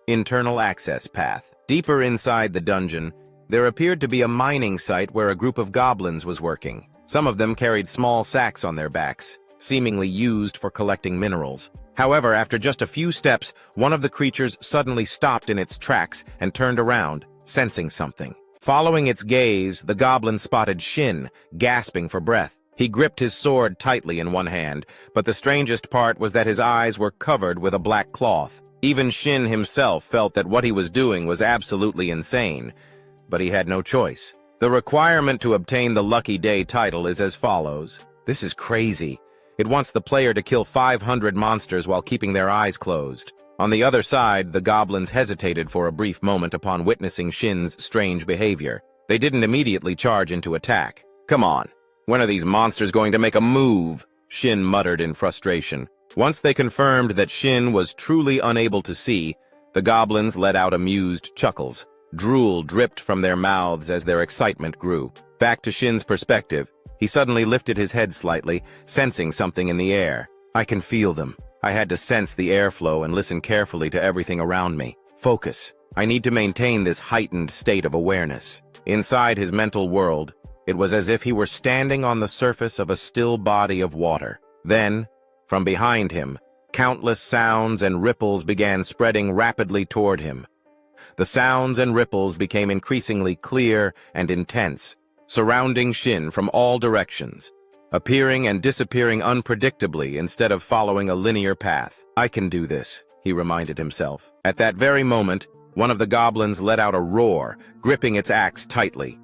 Internal access path. Deeper inside the dungeon, there appeared to be a mining site where a group of goblins was working. Some of them carried small sacks on their backs, seemingly used for collecting minerals. However, after just a few steps, one of the creatures suddenly stopped in its tracks and turned around, sensing something. Following its gaze, the goblin spotted Shin, gasping for breath. He gripped his sword tightly in one hand, but the strangest part was that his eyes were covered with a black cloth. Even Shin himself felt that what he was doing was absolutely insane, but he had no choice. The requirement to obtain the Lucky Day title is as follows. This is crazy. It wants the player to kill 500 monsters while keeping their eyes closed. On the other side, the goblins hesitated for a brief moment upon witnessing Shin's strange behavior. They didn't immediately charge into attack. Come on, when are these monsters going to make a move? Shin muttered in frustration. Once they confirmed that Shin was truly unable to see, the goblins let out amused chuckles. Drool dripped from their mouths as their excitement grew. Back to Shin's perspective, he suddenly lifted his head slightly, sensing something in the air. I can feel them. I had to sense the airflow and listen carefully to everything around me. Focus. I need to maintain this heightened state of awareness. Inside his mental world, it was as if he were standing on the surface of a still body of water. Then, from behind him, countless sounds and ripples began spreading rapidly toward him. The sounds and ripples became increasingly clear and intense, surrounding Shin from all directions, appearing and disappearing unpredictably instead of following a linear path. I can do this, he reminded himself. At that very moment, one of the goblins let out a roar, gripping its axe tightly.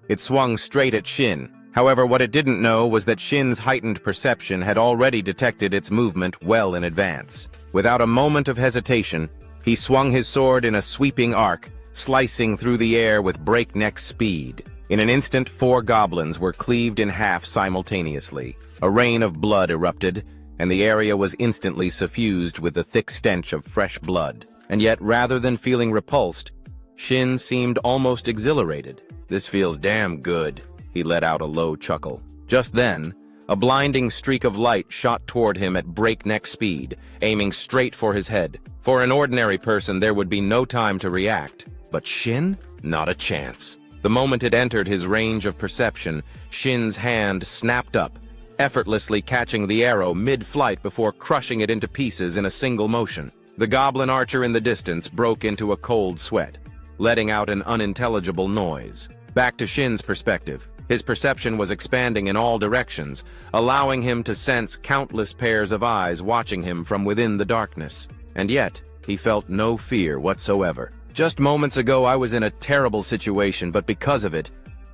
It swung straight at Shin. However, what it didn't know was that Shin's heightened perception had already detected its movement well in advance. Without a moment of hesitation, he swung his sword in a sweeping arc, slicing through the air with breakneck speed. In an instant, 4 goblins were cleaved in half simultaneously. A rain of blood erupted, and the area was instantly suffused with the thick stench of fresh blood. And yet, rather than feeling repulsed, Shin seemed almost exhilarated. This feels damn good, he let out a low chuckle. Just then, a blinding streak of light shot toward him at breakneck speed, aiming straight for his head. For an ordinary person, there would be no time to react. But Shin? Not a chance. The moment it entered his range of perception, Shin's hand snapped up, effortlessly catching the arrow mid-flight before crushing it into pieces in a single motion. The goblin archer in the distance broke into a cold sweat, letting out an unintelligible noise. Back to Shin's perspective, his perception was expanding in all directions, allowing him to sense countless pairs of eyes watching him from within the darkness. And yet, he felt no fear whatsoever. Just moments ago, I was in a terrible situation, but because of it,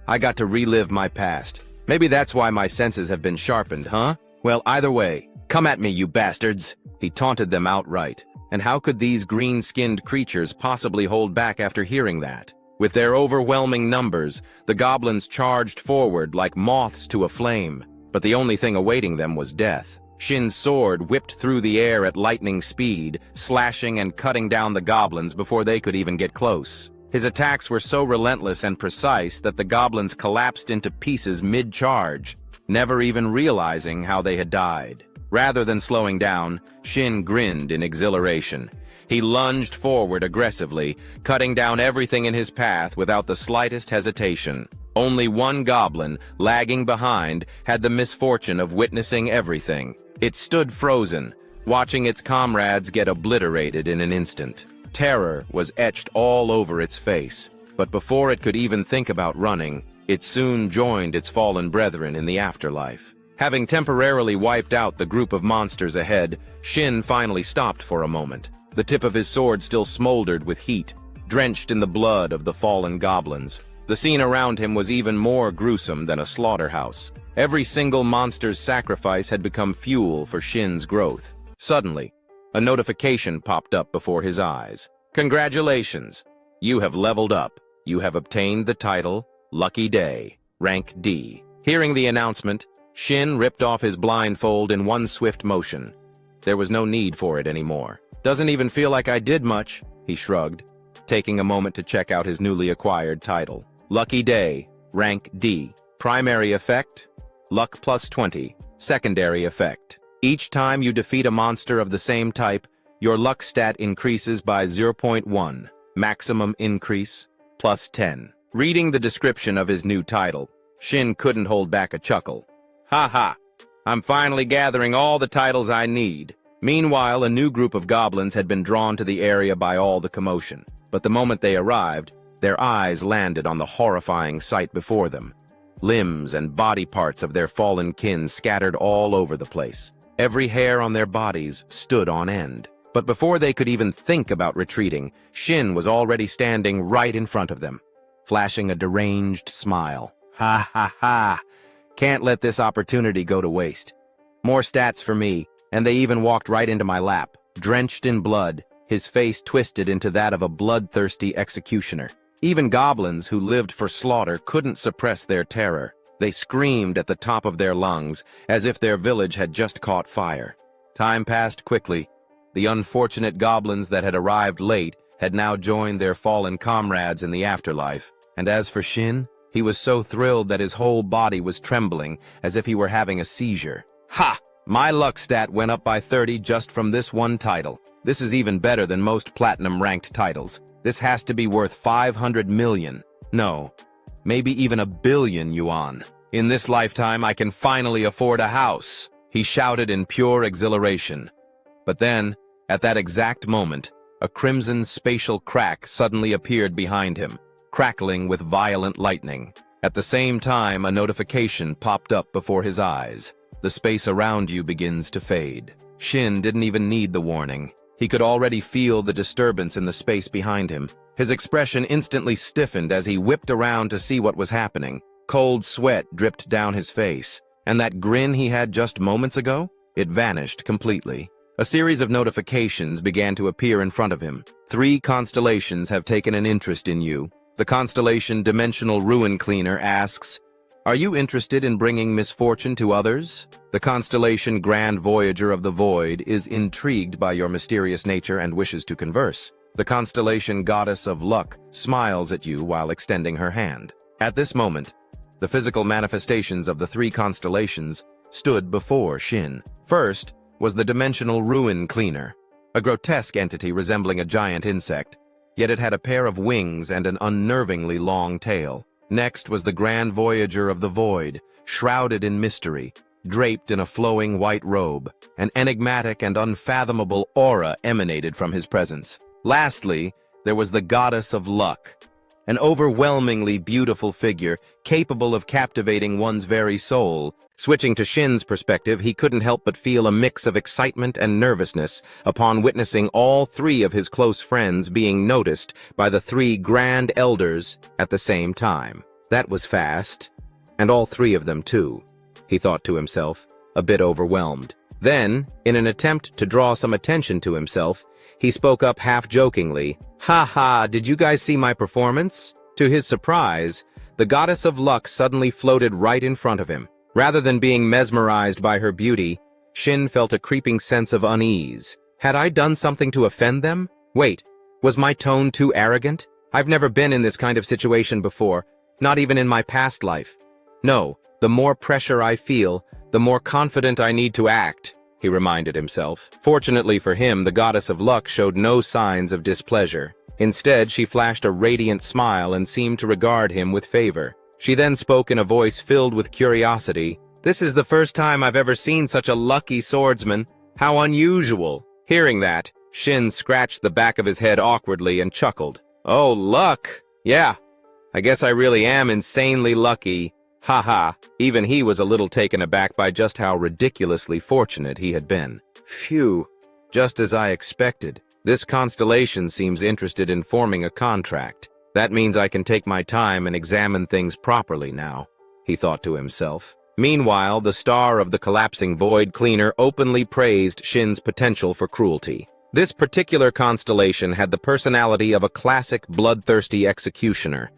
I got to relive my past. Maybe that's why my senses have been sharpened, huh? Well, either way, come at me, you bastards! He taunted them outright. And how could these green-skinned creatures possibly hold back after hearing that? With their overwhelming numbers, the goblins charged forward like moths to a flame. But the only thing awaiting them was death. Shin's sword whipped through the air at lightning speed, slashing and cutting down the goblins before they could even get close. His attacks were so relentless and precise that the goblins collapsed into pieces mid-charge, never even realizing how they had died. Rather than slowing down, Shin grinned in exhilaration. He lunged forward aggressively, cutting down everything in his path without the slightest hesitation. Only one goblin, lagging behind, had the misfortune of witnessing everything. It stood frozen, watching its comrades get obliterated in an instant. Terror was etched all over its face, but before it could even think about running, it soon joined its fallen brethren in the afterlife. Having temporarily wiped out the group of monsters ahead, Shin finally stopped for a moment. The tip of his sword still smoldered with heat, drenched in the blood of the fallen goblins. The scene around him was even more gruesome than a slaughterhouse. Every single monster's sacrifice had become fuel for Shin's growth. Suddenly, a notification popped up before his eyes. Congratulations! You have leveled up. You have obtained the title, Lucky Day, rank D. Hearing the announcement, Shin ripped off his blindfold in one swift motion. There was no need for it anymore. Doesn't even feel like I did much, he shrugged, taking a moment to check out his newly acquired title. Lucky Day, Rank D. Primary effect, Luck plus 20. Secondary effect. Each time you defeat a monster of the same type, your luck stat increases by 0.1. Maximum increase, plus 10. Reading the description of his new title, Shin couldn't hold back a chuckle. Ha ha! I'm finally gathering all the titles I need. Meanwhile, a new group of goblins had been drawn to the area by all the commotion. But the moment they arrived, their eyes landed on the horrifying sight before them. Limbs and body parts of their fallen kin scattered all over the place. Every hair on their bodies stood on end. But before they could even think about retreating, Shin was already standing right in front of them, flashing a deranged smile. Ha ha ha! Can't let this opportunity go to waste. More stats for me, and they even walked right into my lap, drenched in blood, his face twisted into that of a bloodthirsty executioner. Even goblins who lived for slaughter couldn't suppress their terror. They screamed at the top of their lungs, as if their village had just caught fire. Time passed quickly. The unfortunate goblins that had arrived late had now joined their fallen comrades in the afterlife. And as for Shin, he was so thrilled that his whole body was trembling, as if he were having a seizure. Ha! My luck stat went up by 30 just from this one title. This is even better than most platinum-ranked titles. This has to be worth 500 million. No, maybe even 1 billion yuan. In this lifetime, I can finally afford a house, he shouted in pure exhilaration. But then, at that exact moment, a crimson spatial crack suddenly appeared behind him, crackling with violent lightning. At the same time, a notification popped up before his eyes. The space around you begins to fade. Shin didn't even need the warning. He could already feel the disturbance in the space behind him. His expression instantly stiffened as he whipped around to see what was happening. Cold sweat dripped down his face, and that grin he had just moments ago, it vanished completely. A series of notifications began to appear in front of him. 3 constellations have taken an interest in you. The constellation Dimensional Ruin Cleaner asks, "Are you interested in bringing misfortune to others?" The constellation Grand Voyager of the Void is intrigued by your mysterious nature and wishes to converse. The constellation Goddess of Luck smiles at you while extending her hand. At this moment, the physical manifestations of the 3 constellations stood before Shin. First was the Dimensional Ruin Cleaner, a grotesque entity resembling a giant insect, yet it had a pair of wings and an unnervingly long tail. Next was the Grand Voyager of the Void, shrouded in mystery, draped in a flowing white robe. An enigmatic and unfathomable aura emanated from his presence. Lastly, there was the Goddess of Luck, an overwhelmingly beautiful figure capable of captivating one's very soul. Switching to Shin's perspective, he couldn't help but feel a mix of excitement and nervousness upon witnessing all 3 of his close friends being noticed by the 3 Grand Elders at the same time. That was fast, and all 3 of them too, he thought to himself, a bit overwhelmed. Then, in an attempt to draw some attention to himself, he spoke up half-jokingly, "Ha ha, did you guys see my performance?" To his surprise, the Goddess of Luck suddenly floated right in front of him. Rather than being mesmerized by her beauty, Shin felt a creeping sense of unease. Had I done something to offend them? Wait, was my tone too arrogant? I've never been in this kind of situation before, not even in my past life. No, the more pressure I feel, the more confident I need to act, he reminded himself. Fortunately for him, the Goddess of Luck showed no signs of displeasure. Instead, she flashed a radiant smile and seemed to regard him with favor. She then spoke in a voice filled with curiosity. "This is the first time I've ever seen such a lucky swordsman. How unusual." Hearing that, Shin scratched the back of his head awkwardly and chuckled. "Oh, luck! Yeah, I guess I really am insanely lucky. Ha. Even he was a little taken aback by just how ridiculously fortunate he had been. Phew, just as I expected. This constellation seems interested in forming a contract. That means I can take my time and examine things properly now, he thought to himself. Meanwhile, the star of the collapsing void cleaner openly praised Shin's potential for cruelty. This particular constellation had the personality of a classic bloodthirsty executioner,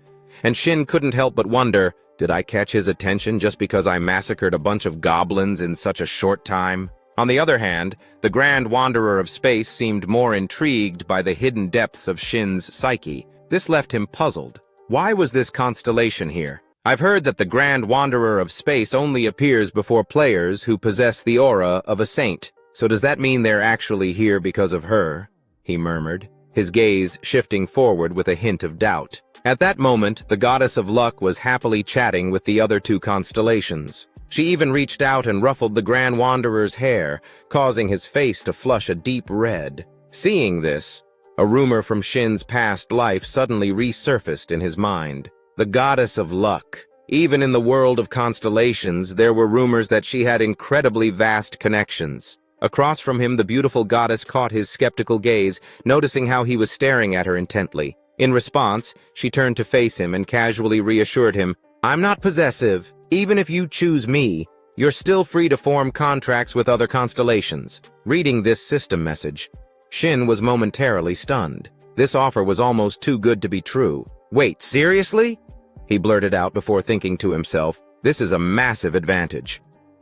and Shin couldn't help but wonder, did I catch his attention just because I massacred a bunch of goblins in such a short time? On the other hand, the Grand Wanderer of Space seemed more intrigued by the hidden depths of Shin's psyche. This left him puzzled. Why was this constellation here? I've heard that the Grand Wanderer of Space only appears before players who possess the aura of a saint. So does that mean they're actually here because of her? He murmured, his gaze shifting forward with a hint of doubt. At that moment, the goddess of luck was happily chatting with the other two constellations. She even reached out and ruffled the Grand Wanderer's hair, causing his face to flush a deep red. Seeing this, a rumor from Shin's past life suddenly resurfaced in his mind. The goddess of luck. Even in the world of constellations, there were rumors that she had incredibly vast connections. Across from him, the beautiful goddess caught his skeptical gaze, noticing how he was staring at her intently. In response, she turned to face him and casually reassured him, "I'm not possessive. Even if you choose me, you're still free to form contracts with other constellations." Reading this system message, Shin was momentarily stunned. This offer was almost too good to be true. "Wait, seriously?" He blurted out before thinking to himself, "This is a massive advantage.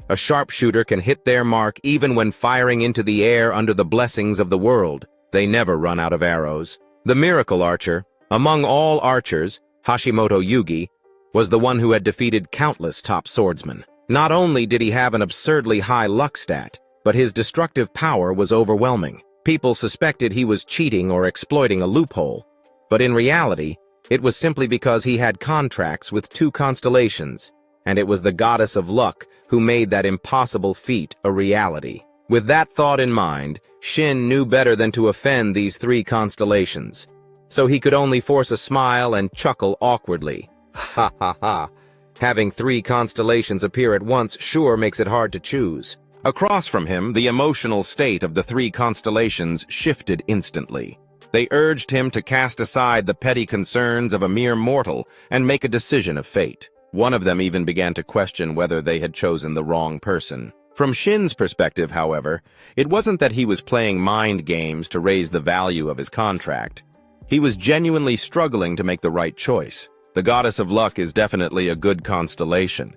A sharpshooter can hit their mark even when firing into the air under the blessings of the world. They never run out of arrows." The miracle archer, among all archers, Hashimoto Yugi, was the one who had defeated countless top swordsmen. Not only did he have an absurdly high luck stat, but his destructive power was overwhelming. People suspected he was cheating or exploiting a loophole, but in reality, it was simply because he had contracts with two constellations, and it was the goddess of luck who made that impossible feat a reality. With that thought in mind, Shin knew better than to offend these three constellations, so he could only force a smile and chuckle awkwardly. Ha ha ha. Having three constellations appear at once sure makes it hard to choose. Across from him, the emotional state of the three constellations shifted instantly. They urged him to cast aside the petty concerns of a mere mortal and make a decision of fate. One of them even began to question whether they had chosen the wrong person. From Shin's perspective, however, it wasn't that he was playing mind games to raise the value of his contract. He was genuinely struggling to make the right choice. The goddess of luck is definitely a good constellation.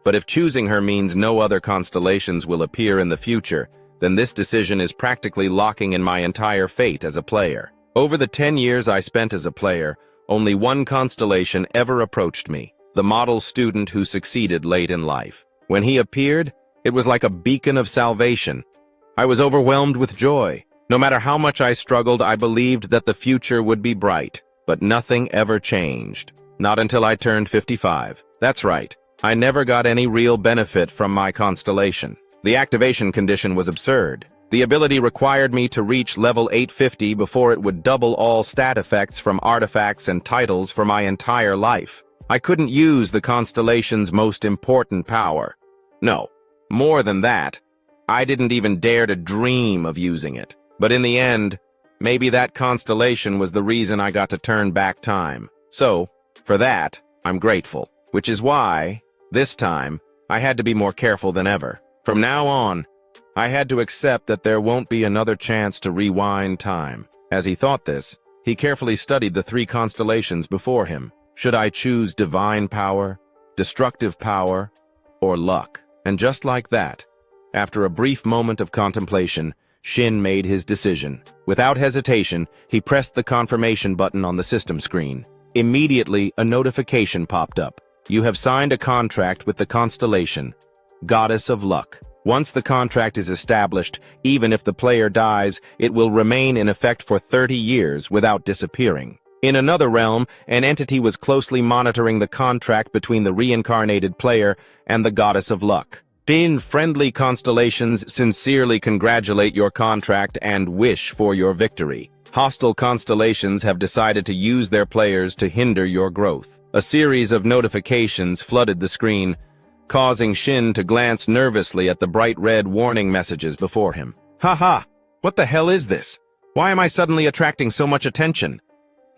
But if choosing her means no other constellations will appear in the future, then this decision is practically locking in my entire fate as a player. Over the 10 years I spent as a player, only one constellation ever approached me, the model student who succeeded late in life. When he appeared, it was like a beacon of salvation. I was overwhelmed with joy. No matter how much I struggled, I believed that the future would be bright. But nothing ever changed. Not until I turned 55. That's right. I never got any real benefit from my constellation. The activation condition was absurd. The ability required me to reach level 850 before it would double all stat effects from artifacts and titles for my entire life. I couldn't use the constellation's most important power. No, more than that, I didn't even dare to dream of using it. But in the end, maybe that constellation was the reason I got to turn back time. So, for that, I'm grateful. Which is why, this time, I had to be more careful than ever. From now on, I had to accept that there won't be another chance to rewind time. As he thought this, he carefully studied the three constellations before him. Should I choose divine power, destructive power, or luck? And just like that, after a brief moment of contemplation, Shin made his decision. Without hesitation, he pressed the confirmation button on the system screen. Immediately, a notification popped up. You have signed a contract with the constellation, Goddess of Luck. Once the contract is established, even if the player dies, it will remain in effect for 30 years without disappearing. In another realm, an entity was closely monitoring the contract between the reincarnated player and the Goddess of Luck. Shin, friendly constellations sincerely congratulate your contract and wish for your victory. Hostile constellations have decided to use their players to hinder your growth. A series of notifications flooded the screen, causing Shin to glance nervously at the bright red warning messages before him. Haha, what the hell is this? Why am I suddenly attracting so much attention?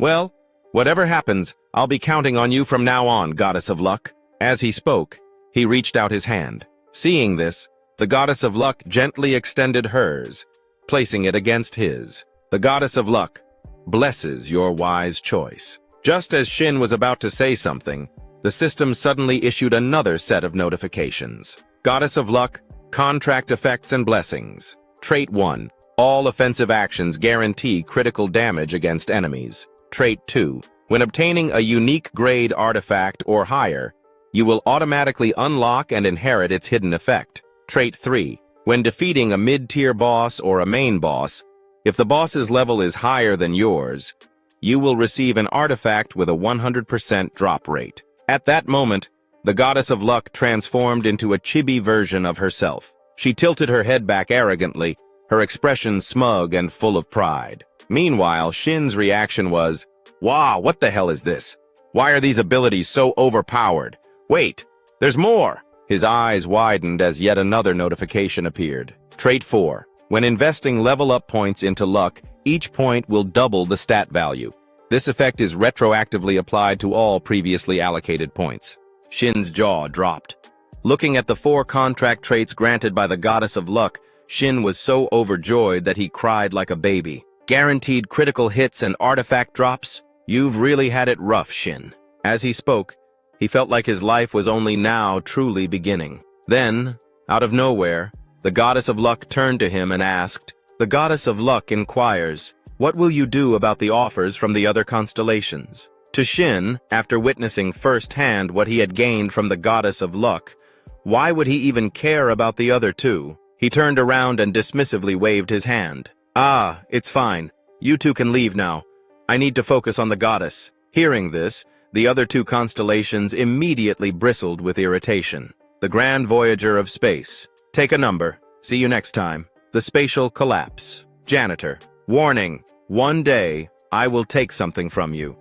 Well, whatever happens, I'll be counting on you from now on, Goddess of Luck. As he spoke, he reached out his hand. Seeing this, the Goddess of Luck gently extended hers, placing it against his. The Goddess of Luck blesses your wise choice. Just as Shin was about to say something, the system suddenly issued another set of notifications. Goddess of Luck, contract effects and blessings. Trait 1. All offensive actions guarantee critical damage against enemies. Trait 2. When obtaining a unique grade artifact or higher, you will automatically unlock and inherit its hidden effect. Trait 3. When defeating a mid-tier boss or a main boss, if the boss's level is higher than yours, you will receive an artifact with a 100% drop rate. At that moment, the Goddess of Luck transformed into a chibi version of herself. She tilted her head back arrogantly, her expression smug and full of pride. Meanwhile, Shin's reaction was, "Wow, what the hell is this? Why are these abilities so overpowered? Wait, there's more!" His eyes widened as yet another notification appeared. Trait 4. When investing level-up points into luck, each point will double the stat value. This effect is retroactively applied to all previously allocated points. Shin's jaw dropped. Looking at the 4 contract traits granted by the Goddess of Luck, Shin was so overjoyed that he cried like a baby. Guaranteed critical hits and artifact drops? You've really had it rough, Shin. As he spoke, he felt like his life was only now truly beginning. Then, out of nowhere, the Goddess of Luck turned to him and asked, "The Goddess of Luck inquires, what will you do about the offers from the other constellations?" To Shin, after witnessing firsthand what he had gained from the Goddess of Luck, why would he even care about the other two? He turned around and dismissively waved his hand. "Ah, it's fine. You two can leave now. I need to focus on the goddess." Hearing this, the other two constellations immediately bristled with irritation. The Grand Voyager of Space. Take a number. See you next time. The Spatial Collapse. Janitor. Warning. One day, I will take something from you.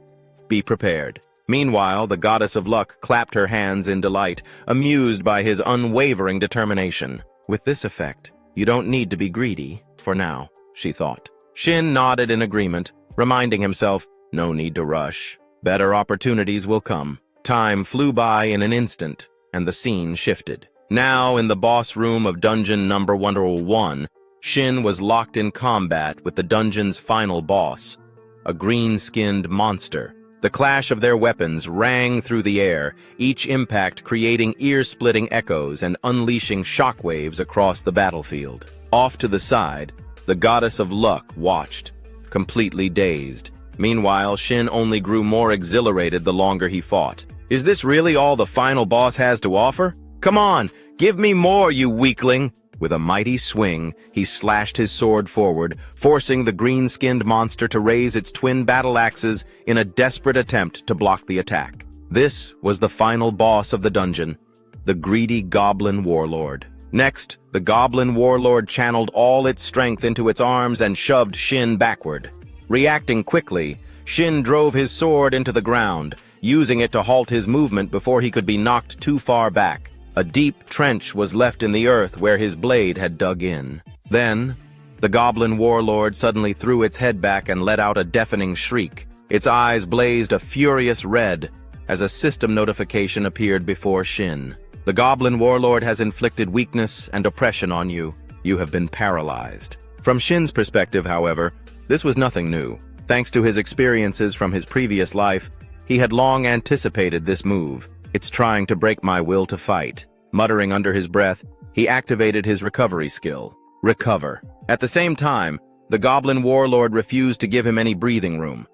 Be prepared. Meanwhile, the Goddess of Luck clapped her hands in delight, amused by his unwavering determination. With this effect, you don't need to be greedy, for now, she thought. Shin nodded in agreement, reminding himself, no need to rush. Better opportunities will come. Time flew by in an instant, and the scene shifted. Now, in the boss room of dungeon number 101, Shin was locked in combat with the dungeon's final boss, a green-skinned monster. The clash of their weapons rang through the air, each impact creating ear-splitting echoes and unleashing shockwaves across the battlefield. Off to the side, the Goddess of Luck watched, completely dazed. Meanwhile, Shin only grew more exhilarated the longer he fought. Is this really all the final boss has to offer? Come on, give me more, you weakling! With a mighty swing, he slashed his sword forward, forcing the green-skinned monster to raise its twin battle axes in a desperate attempt to block the attack. This was the final boss of the dungeon, the greedy Goblin Warlord. Next, the Goblin Warlord channeled all its strength into its arms and shoved Shin backward. Reacting quickly, Shin drove his sword into the ground, using it to halt his movement before he could be knocked too far back. A deep trench was left in the earth where his blade had dug in. Then, the Goblin Warlord suddenly threw its head back and let out a deafening shriek. Its eyes blazed a furious red as a system notification appeared before Shin. The Goblin Warlord has inflicted weakness and oppression on you. You have been paralyzed. From Shin's perspective, however, this was nothing new. Thanks to his experiences from his previous life, he had long anticipated this move. It's trying to break my will to fight. Muttering under his breath, he activated his recovery skill. Recover. At the same time, the Goblin Warlord refused to give him any breathing room.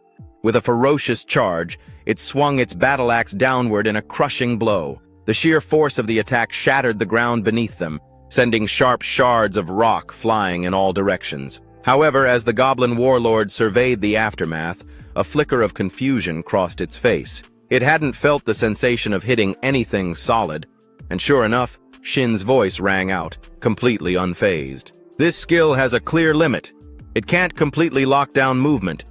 With a ferocious charge, it swung its battle axe downward in a crushing blow. The sheer force of the attack shattered the ground beneath them, sending sharp shards of rock flying in all directions. However, as the Goblin Warlord surveyed the aftermath, a flicker of confusion crossed its face. It hadn't felt the sensation of hitting anything solid, and sure enough, Shin's voice rang out, completely unfazed. This skill has a clear limit. It can't completely lock down movement.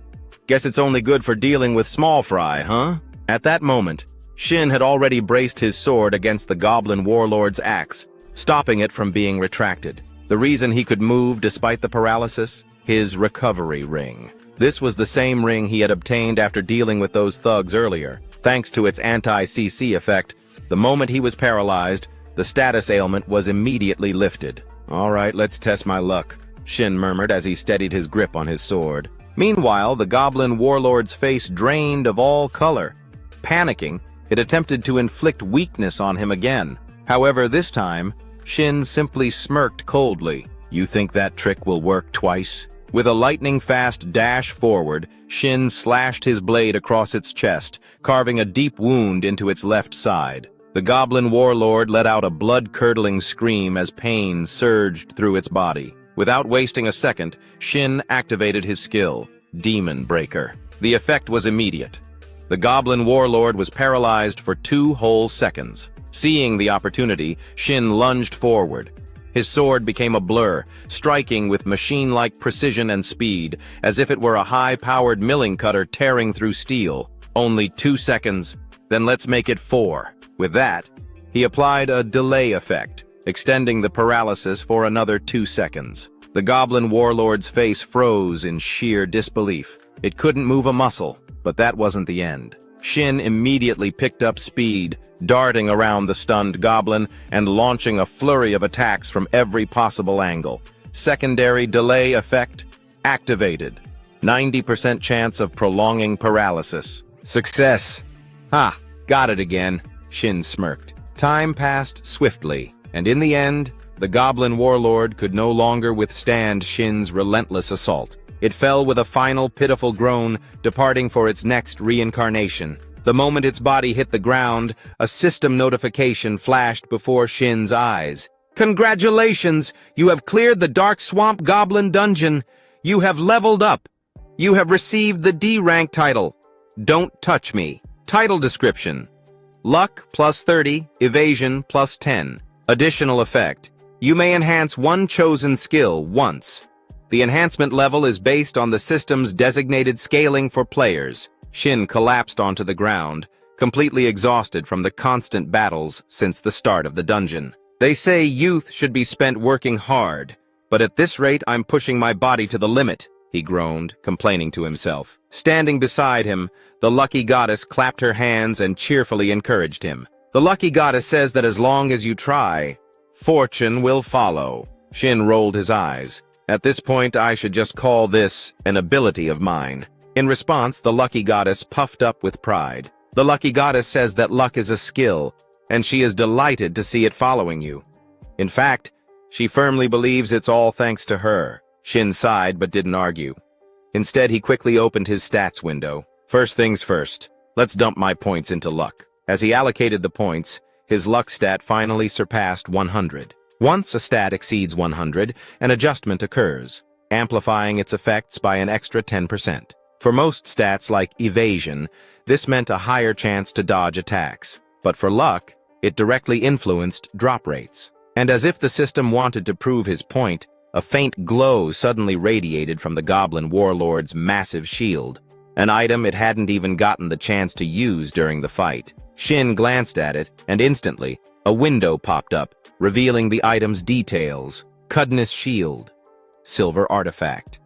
Guess it's only good for dealing with small fry, huh? At that moment, Shin had already braced his sword against the Goblin Warlord's axe, stopping it from being retracted. The reason he could move despite the paralysis? His recovery ring. This was the same ring he had obtained after dealing with those thugs earlier. Thanks to its anti-CC effect, the moment he was paralyzed, the status ailment was immediately lifted. All right, let's test my luck, Shin murmured as he steadied his grip on his sword. Meanwhile, the Goblin Warlord's face drained of all color. Panicking, it attempted to inflict weakness on him again. However, this time, Shin simply smirked coldly. You think that trick will work twice? With a lightning-fast dash forward, Shin slashed his blade across its chest, carving a deep wound into its left side. The goblin warlord let out a blood-curdling scream as pain surged through its body. Without wasting a second, Shin activated his skill, Demon Breaker. The effect was immediate. The goblin warlord was paralyzed for 2 whole seconds. Seeing the opportunity, Shin lunged forward. His sword became a blur, striking with machine-like precision and speed, as if it were a high-powered milling cutter tearing through steel. Only 2 seconds, then let's make it 4. With that, he applied a delay effect, extending the paralysis for another 2 seconds. The goblin warlord's face froze in sheer disbelief. It couldn't move a muscle, but that wasn't the end. Shin immediately picked up speed, darting around the stunned goblin and launching a flurry of attacks from every possible angle. Secondary delay effect activated. 90% chance of prolonging paralysis. Success! Ha! Got it again, Shin smirked. Time passed swiftly, and in the end, the goblin warlord could no longer withstand Shin's relentless assault. It fell with a final pitiful groan, departing for its next reincarnation. The moment its body hit the ground, a system notification flashed before Shin's eyes. Congratulations! You have cleared the Dark Swamp Goblin Dungeon. You have leveled up. You have received the D rank title. Don't touch me. Title description: Luck plus 30, Evasion plus 10. Additional effect: you may enhance one chosen skill once. The enhancement level is based on the system's designated scaling for players. Shin collapsed onto the ground, completely exhausted from the constant battles since the start of the dungeon. They say youth should be spent working hard, but at this rate I'm pushing my body to the limit, he groaned, complaining to himself. Standing beside him, the lucky goddess clapped her hands and cheerfully encouraged him. The lucky goddess says that as long as you try, fortune will follow. Shin rolled his eyes. At this point, I should just call this an ability of mine. In response, the lucky goddess puffed up with pride. The lucky goddess says that luck is a skill, and she is delighted to see it following you. In fact, she firmly believes it's all thanks to her. Shin sighed but didn't argue. Instead, he quickly opened his stats window. First things first, let's dump my points into luck. As he allocated the points, his luck stat finally surpassed 100. Once a stat exceeds 100, an adjustment occurs, amplifying its effects by an extra 10%. For most stats like evasion, this meant a higher chance to dodge attacks. But for luck, it directly influenced drop rates. And as if the system wanted to prove his point, a faint glow suddenly radiated from the goblin warlord's massive shield, an item it hadn't even gotten the chance to use during the fight. Shin glanced at it, and instantly, a window popped up, revealing the item's details. Cudness Shield. Silver Artifact.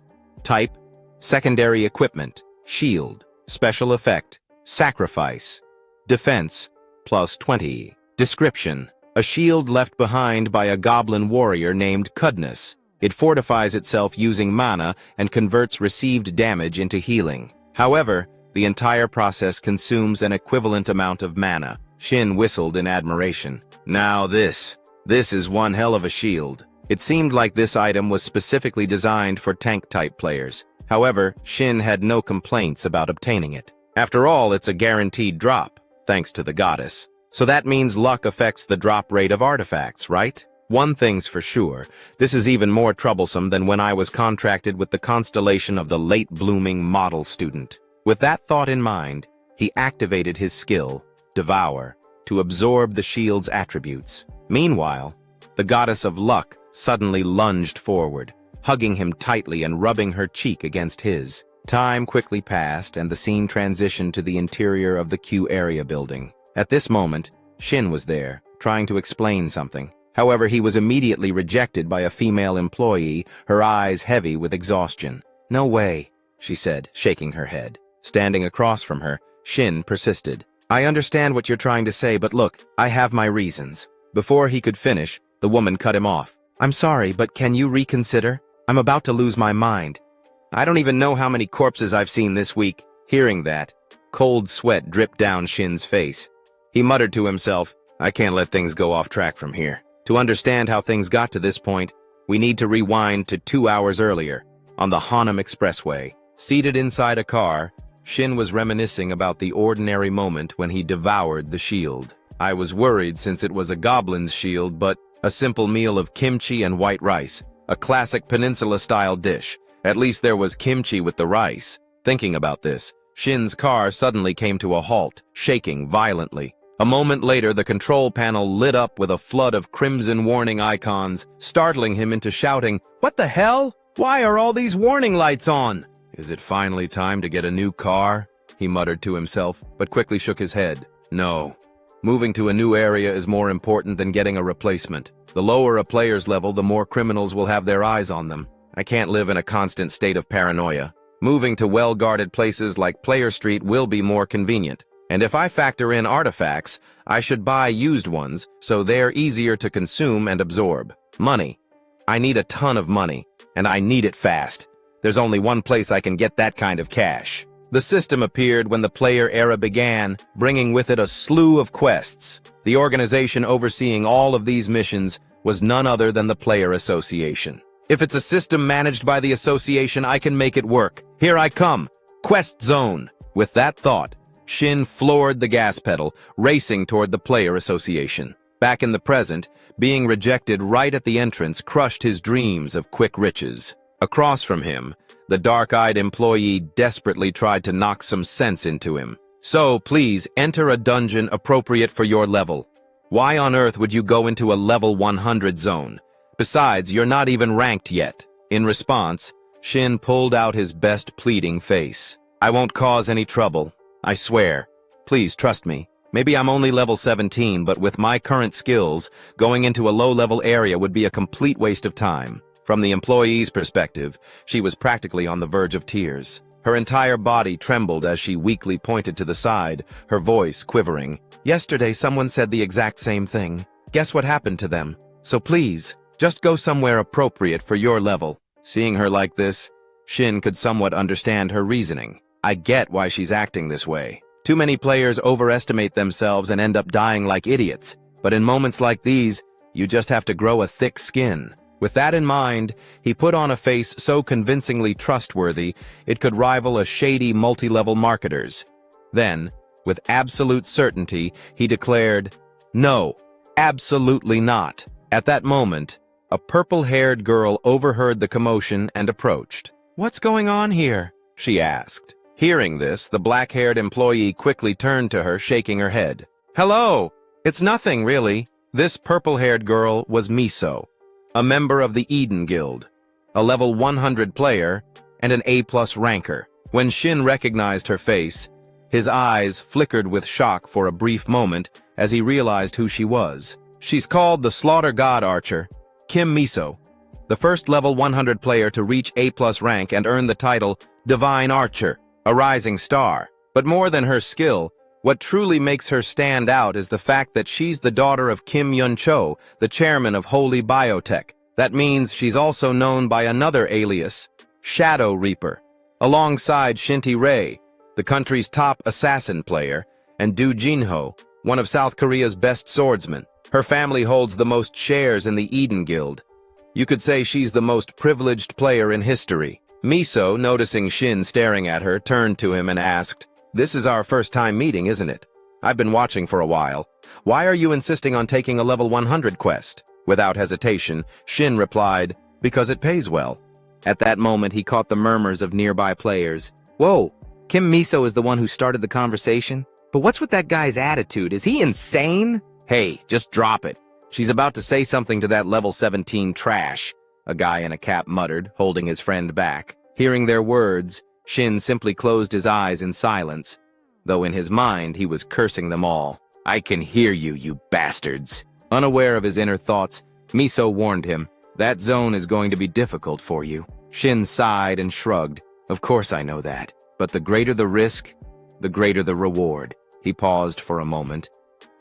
Type: Secondary Equipment. Shield. Special Effect: Sacrifice. Defense: plus 20. Description: a shield left behind by a goblin warrior named Cudness. It fortifies itself using mana and converts received damage into healing. However, the entire process consumes an equivalent amount of mana. Shin whistled in admiration. Now this is one hell of a shield. It seemed like this item was specifically designed for tank-type players. However, Shin had no complaints about obtaining it. After all, it's a guaranteed drop, thanks to the goddess. So that means luck affects the drop rate of artifacts, right? One thing's for sure, this is even more troublesome than when I was contracted with the constellation of the late-blooming model student. With that thought in mind, he activated his skill, Devour, to absorb the shield's attributes. Meanwhile, the goddess of luck suddenly lunged forward, hugging him tightly and rubbing her cheek against his. Time quickly passed, and the scene transitioned to the interior of the Q area building. At this moment, Shin was there, trying to explain something. However, he was immediately rejected by a female employee, her eyes heavy with exhaustion. "No way," she said, shaking her head. Standing across from her, Shin persisted. "I understand what you're trying to say, but look, I have my reasons." Before he could finish, the woman cut him off. "I'm sorry, but can you reconsider? I'm about to lose my mind. I don't even know how many corpses I've seen this week." Hearing that, cold sweat dripped down Shin's face. He muttered to himself, "I can't let things go off track from here. To understand how things got to this point, we need to rewind to 2 hours earlier. on the Hanam Expressway. Seated inside a car, Shin was reminiscing about the ordinary moment when he devoured the shield. I was worried since it was a goblin's shield, but a simple meal of kimchi and white rice, a classic peninsula-style dish. At least there was kimchi with the rice. Thinking about this, Shin's car suddenly came to a halt, shaking violently. A moment later, the control panel lit up with a flood of crimson warning icons, startling him into shouting, "What the hell? Why are all these warning lights on?" "Is it finally time to get a new car?" he muttered to himself, but quickly shook his head. No. Moving to a new area is more important than getting a replacement. The lower a player's level, the more criminals will have their eyes on them. I can't live in a constant state of paranoia. Moving to well-guarded places like Player Street will be more convenient. And if I factor in artifacts, I should buy used ones, so they're easier to consume and absorb. Money. I need a ton of money, and I need it fast. There's only one place I can get that kind of cash. The system appeared when the player era began, bringing with it a slew of quests. The organization overseeing all of these missions was none other than the Player Association. If it's a system managed by the association, I can make it work. Here I come. Quest Zone. With that thought, Shin floored the gas pedal, racing toward the Player Association. Back in the present, being rejected right at the entrance crushed his dreams of quick riches. Across from him, the dark-eyed employee desperately tried to knock some sense into him. "So, please, enter a dungeon appropriate for your level. Why on earth would you go into a level 100 zone? Besides, you're not even ranked yet." In response, Shin pulled out his best pleading face. "I won't cause any trouble. I swear. Please trust me. Maybe I'm only level 17, but with my current skills, going into a low-level area would be a complete waste of time." From the employee's perspective, she was practically on the verge of tears. Her entire body trembled as she weakly pointed to the side, her voice quivering. "Yesterday someone said the exact same thing. Guess what happened to them? So please, just go somewhere appropriate for your level." Seeing her like this, Shin could somewhat understand her reasoning. I get why she's acting this way. Too many players overestimate themselves and end up dying like idiots. But in moments like these, you just have to grow a thick skin. With that in mind, he put on a face so convincingly trustworthy, it could rival a shady multi-level marketer's. Then, with absolute certainty, he declared, "No, absolutely not." At that moment, a purple-haired girl overheard the commotion and approached. "What's going on here?" she asked. Hearing this, the black-haired employee quickly turned to her, shaking her head. "Hello! It's nothing, really." This purple-haired girl was Miso, a member of the Eden Guild, a level 100 player, and an A+ ranker. When Shin recognized her face, his eyes flickered with shock for a brief moment as he realized who she was. She's called the Slaughter God Archer, Kim Miso, the first level 100 player to reach A+ rank and earn the title Divine Archer, a rising star. But more than her skill, what truly makes her stand out is the fact that she's the daughter of Kim Yun-cho, the chairman of Holy Biotech. That means she's also known by another alias, Shadow Reaper, alongside Shinty Rei, the country's top assassin player, and Do Jinho, one of South Korea's best swordsmen. Her family holds the most shares in the Eden Guild. You could say she's the most privileged player in history. Miso, noticing Shin staring at her, turned to him and asked, "This is our first time meeting, isn't it? I've been watching for a while. Why are you insisting on taking a level 100 quest?" Without hesitation, Shin replied, "Because it pays well." At that moment, he caught the murmurs of nearby players. "Whoa, Kim Miso is the one who started the conversation? But what's with that guy's attitude? Is he insane?" "Hey, just drop it. She's about to say something to that level 17 trash," a guy in a cap muttered, holding his friend back. Hearing their words, Shin simply closed his eyes in silence, though in his mind he was cursing them all. "I can hear you, you bastards." Unaware of his inner thoughts, Miso warned him, "That zone is going to be difficult for you." Shin sighed and shrugged. "Of course I know that, but the greater the risk, the greater the reward." He paused for a moment,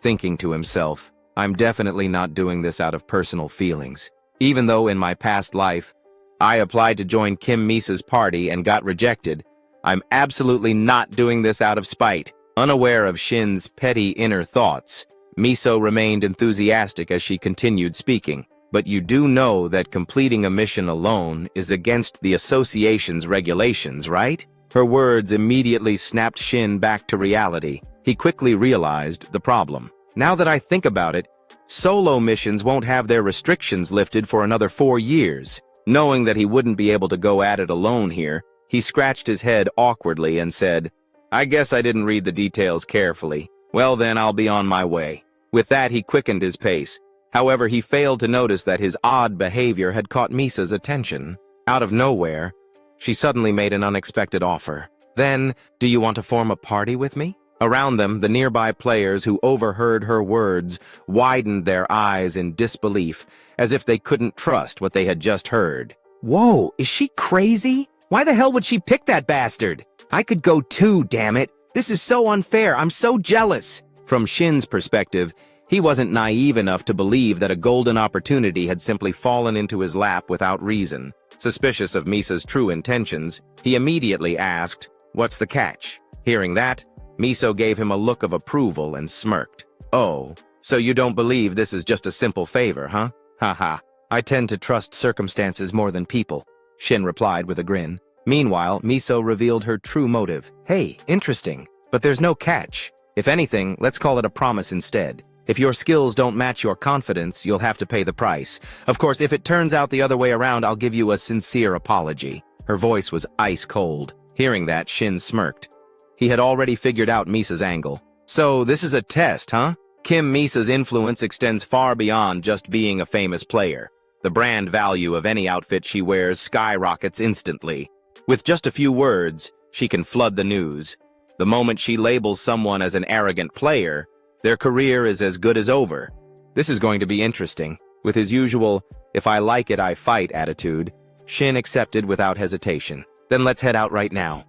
thinking to himself, "I'm definitely not doing this out of personal feelings. Even though in my past life, I applied to join Kim Misa's party and got rejected, I'm absolutely not doing this out of spite." Unaware of Shin's petty inner thoughts, Miso remained enthusiastic as she continued speaking. But you do know that completing a mission alone is against the association's regulations, right? Her words immediately snapped Shin back to reality. He quickly realized the problem. Now that I think about it, solo missions won't have their restrictions lifted for another 4 years. Knowing that he wouldn't be able to go at it alone here, he scratched his head awkwardly and said, "I guess I didn't read the details carefully. Well then, I'll be on my way." With that, he quickened his pace. However, he failed to notice that his odd behavior had caught Misa's attention. Out of nowhere, she suddenly made an unexpected offer. "Then, do you want to form a party with me?" Around them, the nearby players who overheard her words widened their eyes in disbelief, as if they couldn't trust what they had just heard. "Whoa, is she crazy? Why the hell would she pick that bastard? I could go too, damn it. This is so unfair, I'm so jealous." From Shin's perspective, he wasn't naive enough to believe that a golden opportunity had simply fallen into his lap without reason. Suspicious of Misa's true intentions, he immediately asked, "What's the catch?" Hearing that, Miso gave him a look of approval and smirked. "Oh, so you don't believe this is just a simple favor, huh? Haha, I tend to trust circumstances more than people," Shin replied with a grin. Meanwhile, Miso revealed her true motive. "Hey, interesting, but there's no catch. If anything, let's call it a promise instead. If your skills don't match your confidence, you'll have to pay the price. Of course, if it turns out the other way around, I'll give you a sincere apology." Her voice was ice cold. Hearing that, Shin smirked. He had already figured out Misa's angle. "So, this is a test, huh?" Kim Misa's influence extends far beyond just being a famous player. The brand value of any outfit she wears skyrockets instantly. With just a few words, she can flood the news. The moment she labels someone as an arrogant player, their career is as good as over. This is going to be interesting. With his usual, "if I like it, I fight" attitude, Shin accepted without hesitation. "Then let's head out right now."